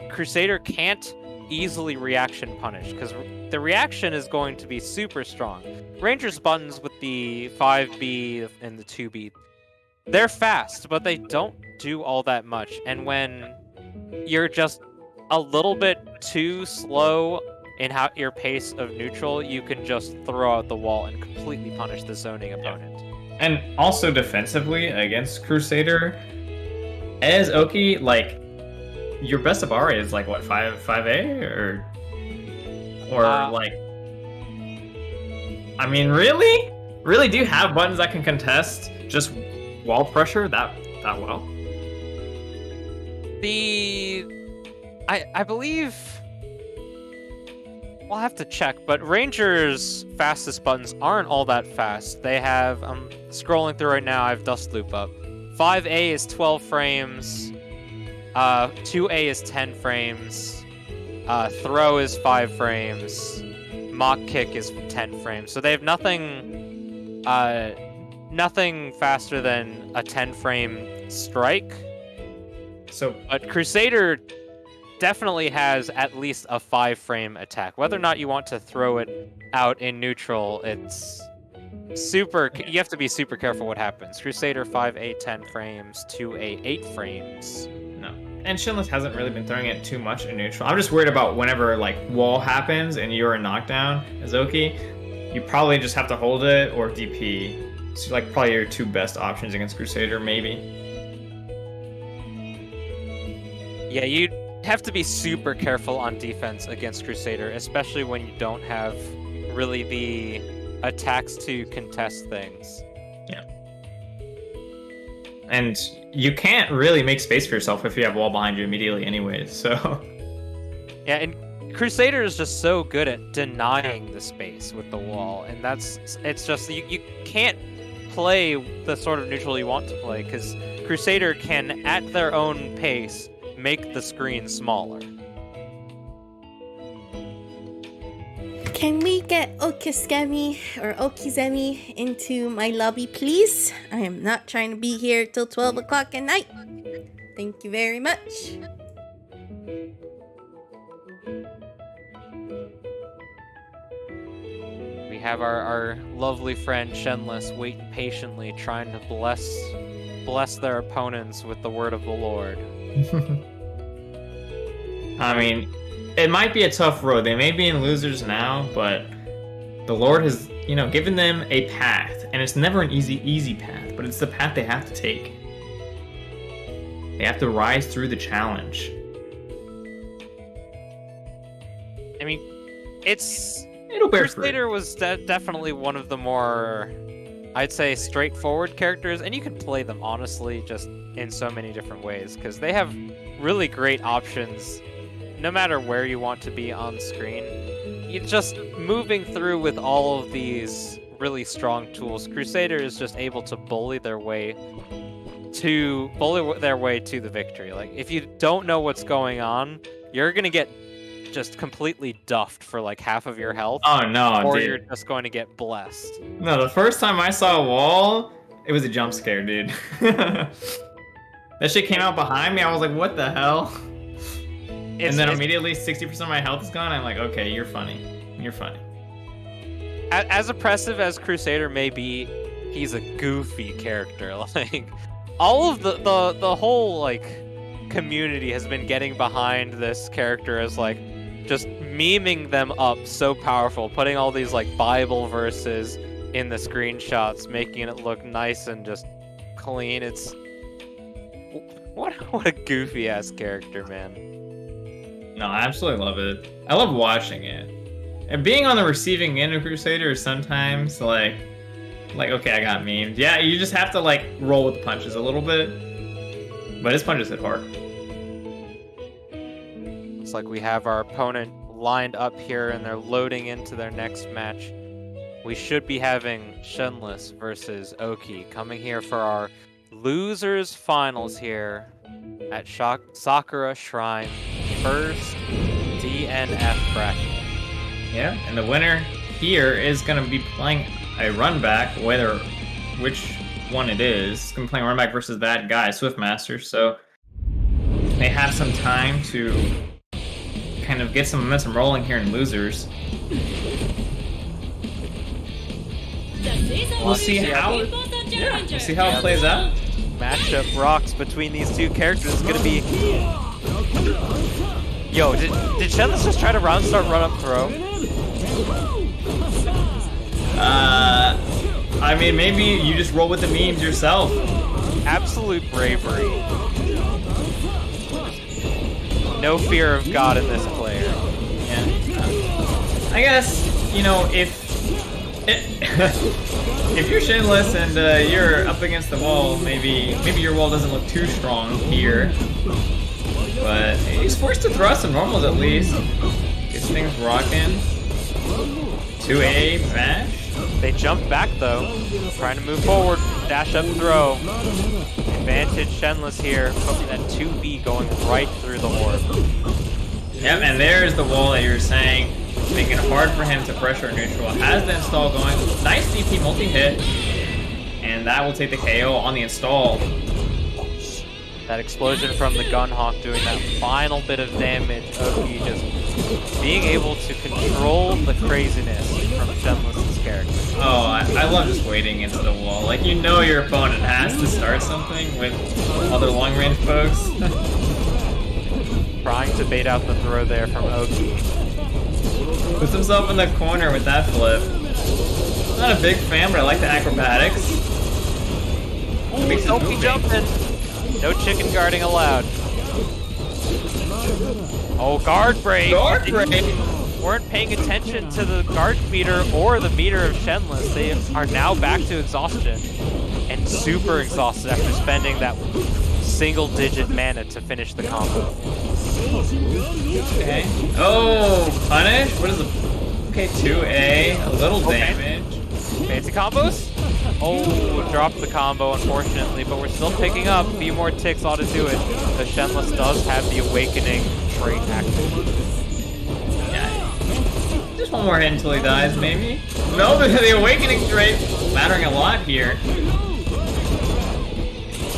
Crusader can't easily reaction punish, because the reaction is going to be super strong. Ranger's buttons with the 5B and the 2B, they're fast, but they don't do all that much. And when you're just a little bit too slow in your pace of neutral, you can just throw out the wall and completely punish the zoning opponent. And also defensively against Crusader, as Oki, like, your best of Ari is like what, 5A or like, I mean, really do you have buttons that can contest just wall pressure that well? I believe I'll have to check, but Ranger's fastest buttons aren't all that fast. They have, I'm scrolling through right now, I have Dust Loop up. 5A is 12 frames. 2A is 10 frames. Throw is 5 frames. Mock Kick is 10 frames. So they have nothing faster than a 10 frame strike. But Crusader definitely has at least a 5 frame attack. Whether or not you want to throw it out in neutral, it's super. You have to be super careful what happens. Crusader 5A 10 frames, 2A 8 frames. No. And Shenles hasn't really been throwing it too much in neutral. I'm just worried about whenever like wall happens and you're in knockdown as Oki, you probably just have to hold it or DP. So like probably your two best options against Crusader, maybe. Yeah, you have to be super careful on defense against Crusader, especially when you don't have really the attacks to contest things. Yeah. And you can't really make space for yourself if you have wall behind you immediately anyways, so... Yeah, and Crusader is just so good at denying the space with the wall, and it's just, you can't play the sort of neutral you want to play, because Crusader can, at their own pace, make the screen smaller. Can we get Okskemey or Okizemi into my lobby, please? I am not trying to be here till 12 o'clock at night. Thank you very much. We have our lovely friend Shenles waiting patiently, trying to bless their opponents with the word of the Lord. I mean, it might be a tough road. They may be in losers now, but the Lord has, you know, given them a path, and it's never an easy path, but it's the path they have to take. They have to rise through the challenge. I mean, It'll bear fruit. Crusader was definitely one of the more, I'd say, straightforward characters, and you can play them honestly just in so many different ways, because they have really great options no matter where you want to be on screen. You're just moving through with all of these really strong tools. Crusader is just able to bully their way to the victory. Like, if you don't know what's going on, you're gonna get just completely duffed for like half of your health. Oh no, or dude. you're just going to get blessed. No, the first time I saw a wall, it was a jump scare, dude. That shit came out behind me, I was like, what the hell? And then immediately 60% of my health is gone. I'm like, okay, you're funny. You're funny. As oppressive as Crusader may be, he's a goofy character. Like, all of the whole like community has been getting behind this character as like just memeing them up so powerful, putting all these like Bible verses in the screenshots, making it look nice and just clean. It's what a goofy ass character, man. No, I absolutely love it. I love watching it. And being on the receiving end of Crusader is sometimes like okay, I got memed. Yeah, you just have to like roll with the punches a little bit. But his punches hit hard. Looks like we have our opponent lined up here and they're loading into their next match. We should be having Shenles versus Oki coming here for our losers finals here at Sakura Shrine, first DNF bracket. Yeah, and the winner here is going to be playing a run back, which one it is. It's going to be playing run back versus ThatGuy, Swiftmaster, so they have some time to kind of get some momentum rolling here in losers. We'll see how it plays out. Matchup rocks between these two characters is gonna be. Yo, did Shenles just try to start run up throw? I mean, maybe you just roll with the memes yourself. Absolute bravery. No fear of God in this player. Yeah. I guess, you know, if you're Shenles and you're up against the wall, maybe your wall doesn't look too strong here. But he's forced to throw some normals at least. Gets things rocking. 2A mash. They jump back though, trying to move forward. Dash up throw. Advantage Shenles here. That 2B going right through the orb. Yep, and there's the wall that you were saying, making it hard for him to pressure neutral. Has the install going. Nice DP multi-hit. And that will take the KO on the install. That explosion from the Gunhawk doing that final bit of damage. Oki just being able to control the craziness from Shenles' character. Oh, I love just waiting into the wall. Like, you know your opponent has to start something with other long-range folks. Trying to bait out the throw there from Oki. Puts himself in the corner with that flip. Not a big fan, but I like the acrobatics. Oki jumping. No chicken guarding allowed. Oh, guard break. Guard break. Weren't paying attention to the guard meter or the meter of Shenles. They are now back to exhaustion and super exhausted after spending that single-digit mana to finish the combo. Okay. Oh, punish? What is the... Okay, 2A. A little damage. Fancy combos? Oh, dropped the combo, unfortunately, but we're still picking up. A few more ticks ought to do it. The Shenles does have the Awakening trait active. Yeah. Just one more hit until he dies, maybe? No, the Awakening trait mattering a lot here.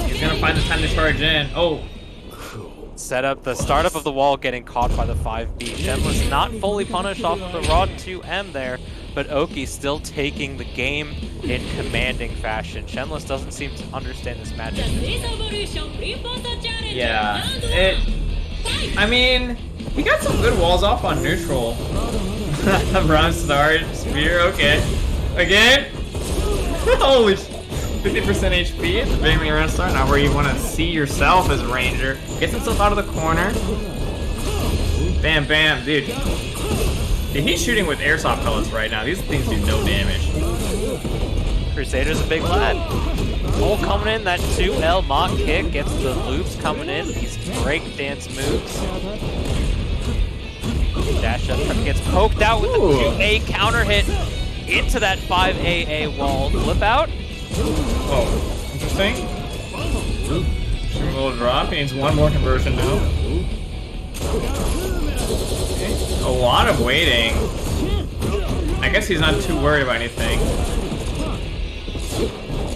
He's gonna find the time to charge in. Oh. Set up the startup of the wall, getting caught by the 5B. Shenles not fully punished off of the Rod 2M there, but Oki still taking the game in commanding fashion. Shenles doesn't seem to understand this magic. Yeah, I mean, he got some good walls off on neutral. Bronze Star, Spear, okay. Again? Holy 50% HP at the beginning of Red Star, not where you want to see yourself as a ranger. Gets himself out of the corner. Bam, bam, dude. He's shooting with airsoft pellets right now. These things do no damage. Crusader's a big lad. Cole coming in, that 2L mock kick gets the loops coming in. These breakdance moves. Dash up, gets poked out with the 2A counter hit into that 5AA wall. Flip out. Oh, interesting. Shooting a little drop. He needs one more conversion now. A lot of waiting. I guess he's not too worried about anything.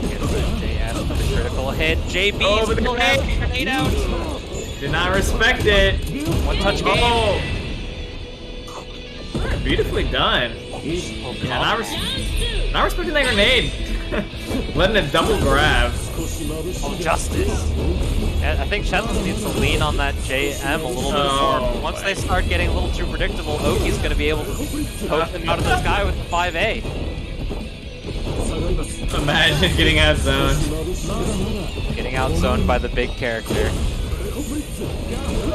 Gets the JS for the critical hit. JB still has the grenade out. Did not respect it. One touch game. Oh. Beautifully done. Yeah, not respecting that grenade. Letting it double grab. Oh, justice. And I think Shenles needs to lean on that JM a little bit more. Once they start getting a little too predictable, Oki's going to be able to poke them out of the sky with the 5A. Imagine getting out zoned. Getting outzoned by the big character.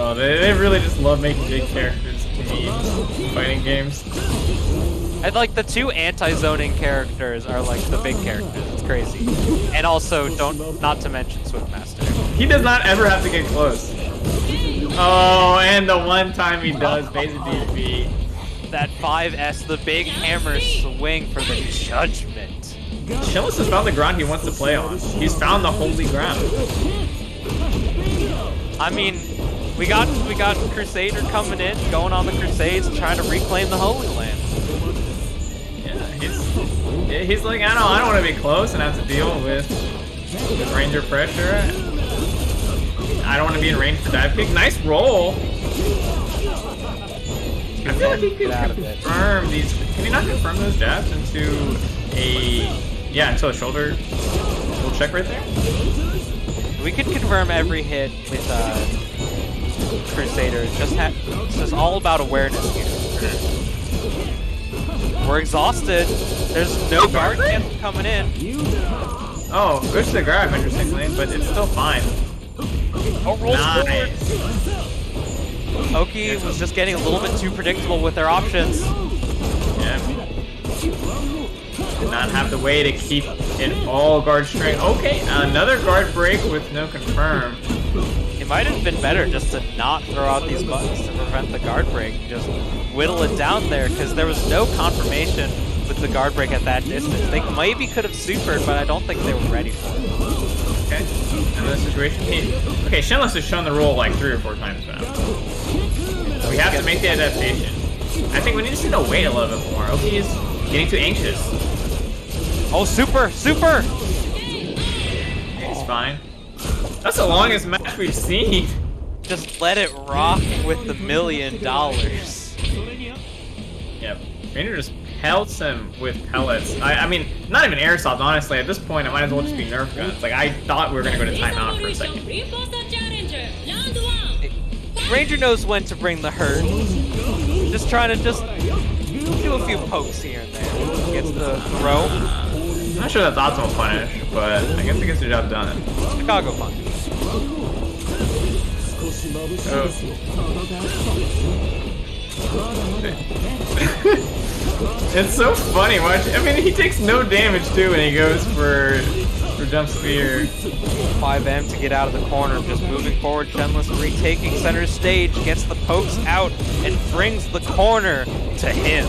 Oh, they really just love making big characters in fighting games. And like the two anti-zoning characters are like the big characters. It's crazy. And also, not to mention Swiftmaster. He does not ever have to get close. Oh, and the one time he does, basically defeat. That 5S, the big hammer swing for the judgment. Shenles has found the ground he wants to play on. He's found the holy ground. I mean, we got Crusader coming in, going on the Crusades, trying to reclaim the Holy Land. Yeah, he's like, I don't want to be close and have to deal with Ranger pressure. I don't want to be in range for dive kick. Nice roll. I feel like he could confirm these. Can he not confirm those jabs into into a shoulder? We'll check right there. We could confirm every hit with Crusader. It's just all about awareness here. We're exhausted. There's no guard camp coming in. Oh, good to the grab, interestingly, but it's still fine. Oh, rolls nice. forward. Oki was just getting a little bit too predictable with their options. Yeah. Did not have the way to keep it all guard strength. Okay, another guard break with no confirm. It might have been better just to not throw out these buttons to prevent the guard break. Just whittle it down there, because there was no confirmation with the guard break at that distance. They maybe could have supered, but I don't think they were ready for it. Okay, another situation. Okay, Shenles has shown the roll like 3 or 4 times now. We have to make the adaptation. I think we need to wait a little bit more. Oki is getting too anxious. Oh, super! Super! It's fine. That's the longest match we've seen. Just let it rock with the $1 million. Yep. Ranger just pelts him with pellets. I mean, not even airsoft, honestly. At this point, it might as well just be Nerf guns. Like, I thought we were going to go to timeout for a second. Ranger knows when to bring the hurt. Just trying to do a few pokes here and there. Gets the throw. I'm not sure that's optimal punish, but I guess it gets the job done. Chicago punch. Oh. It's so funny. Watch. I mean, he takes no damage too when he goes for jump spear. 5M to get out of the corner, just moving forward. Shenles retaking center stage, gets the pokes out and brings the corner to him.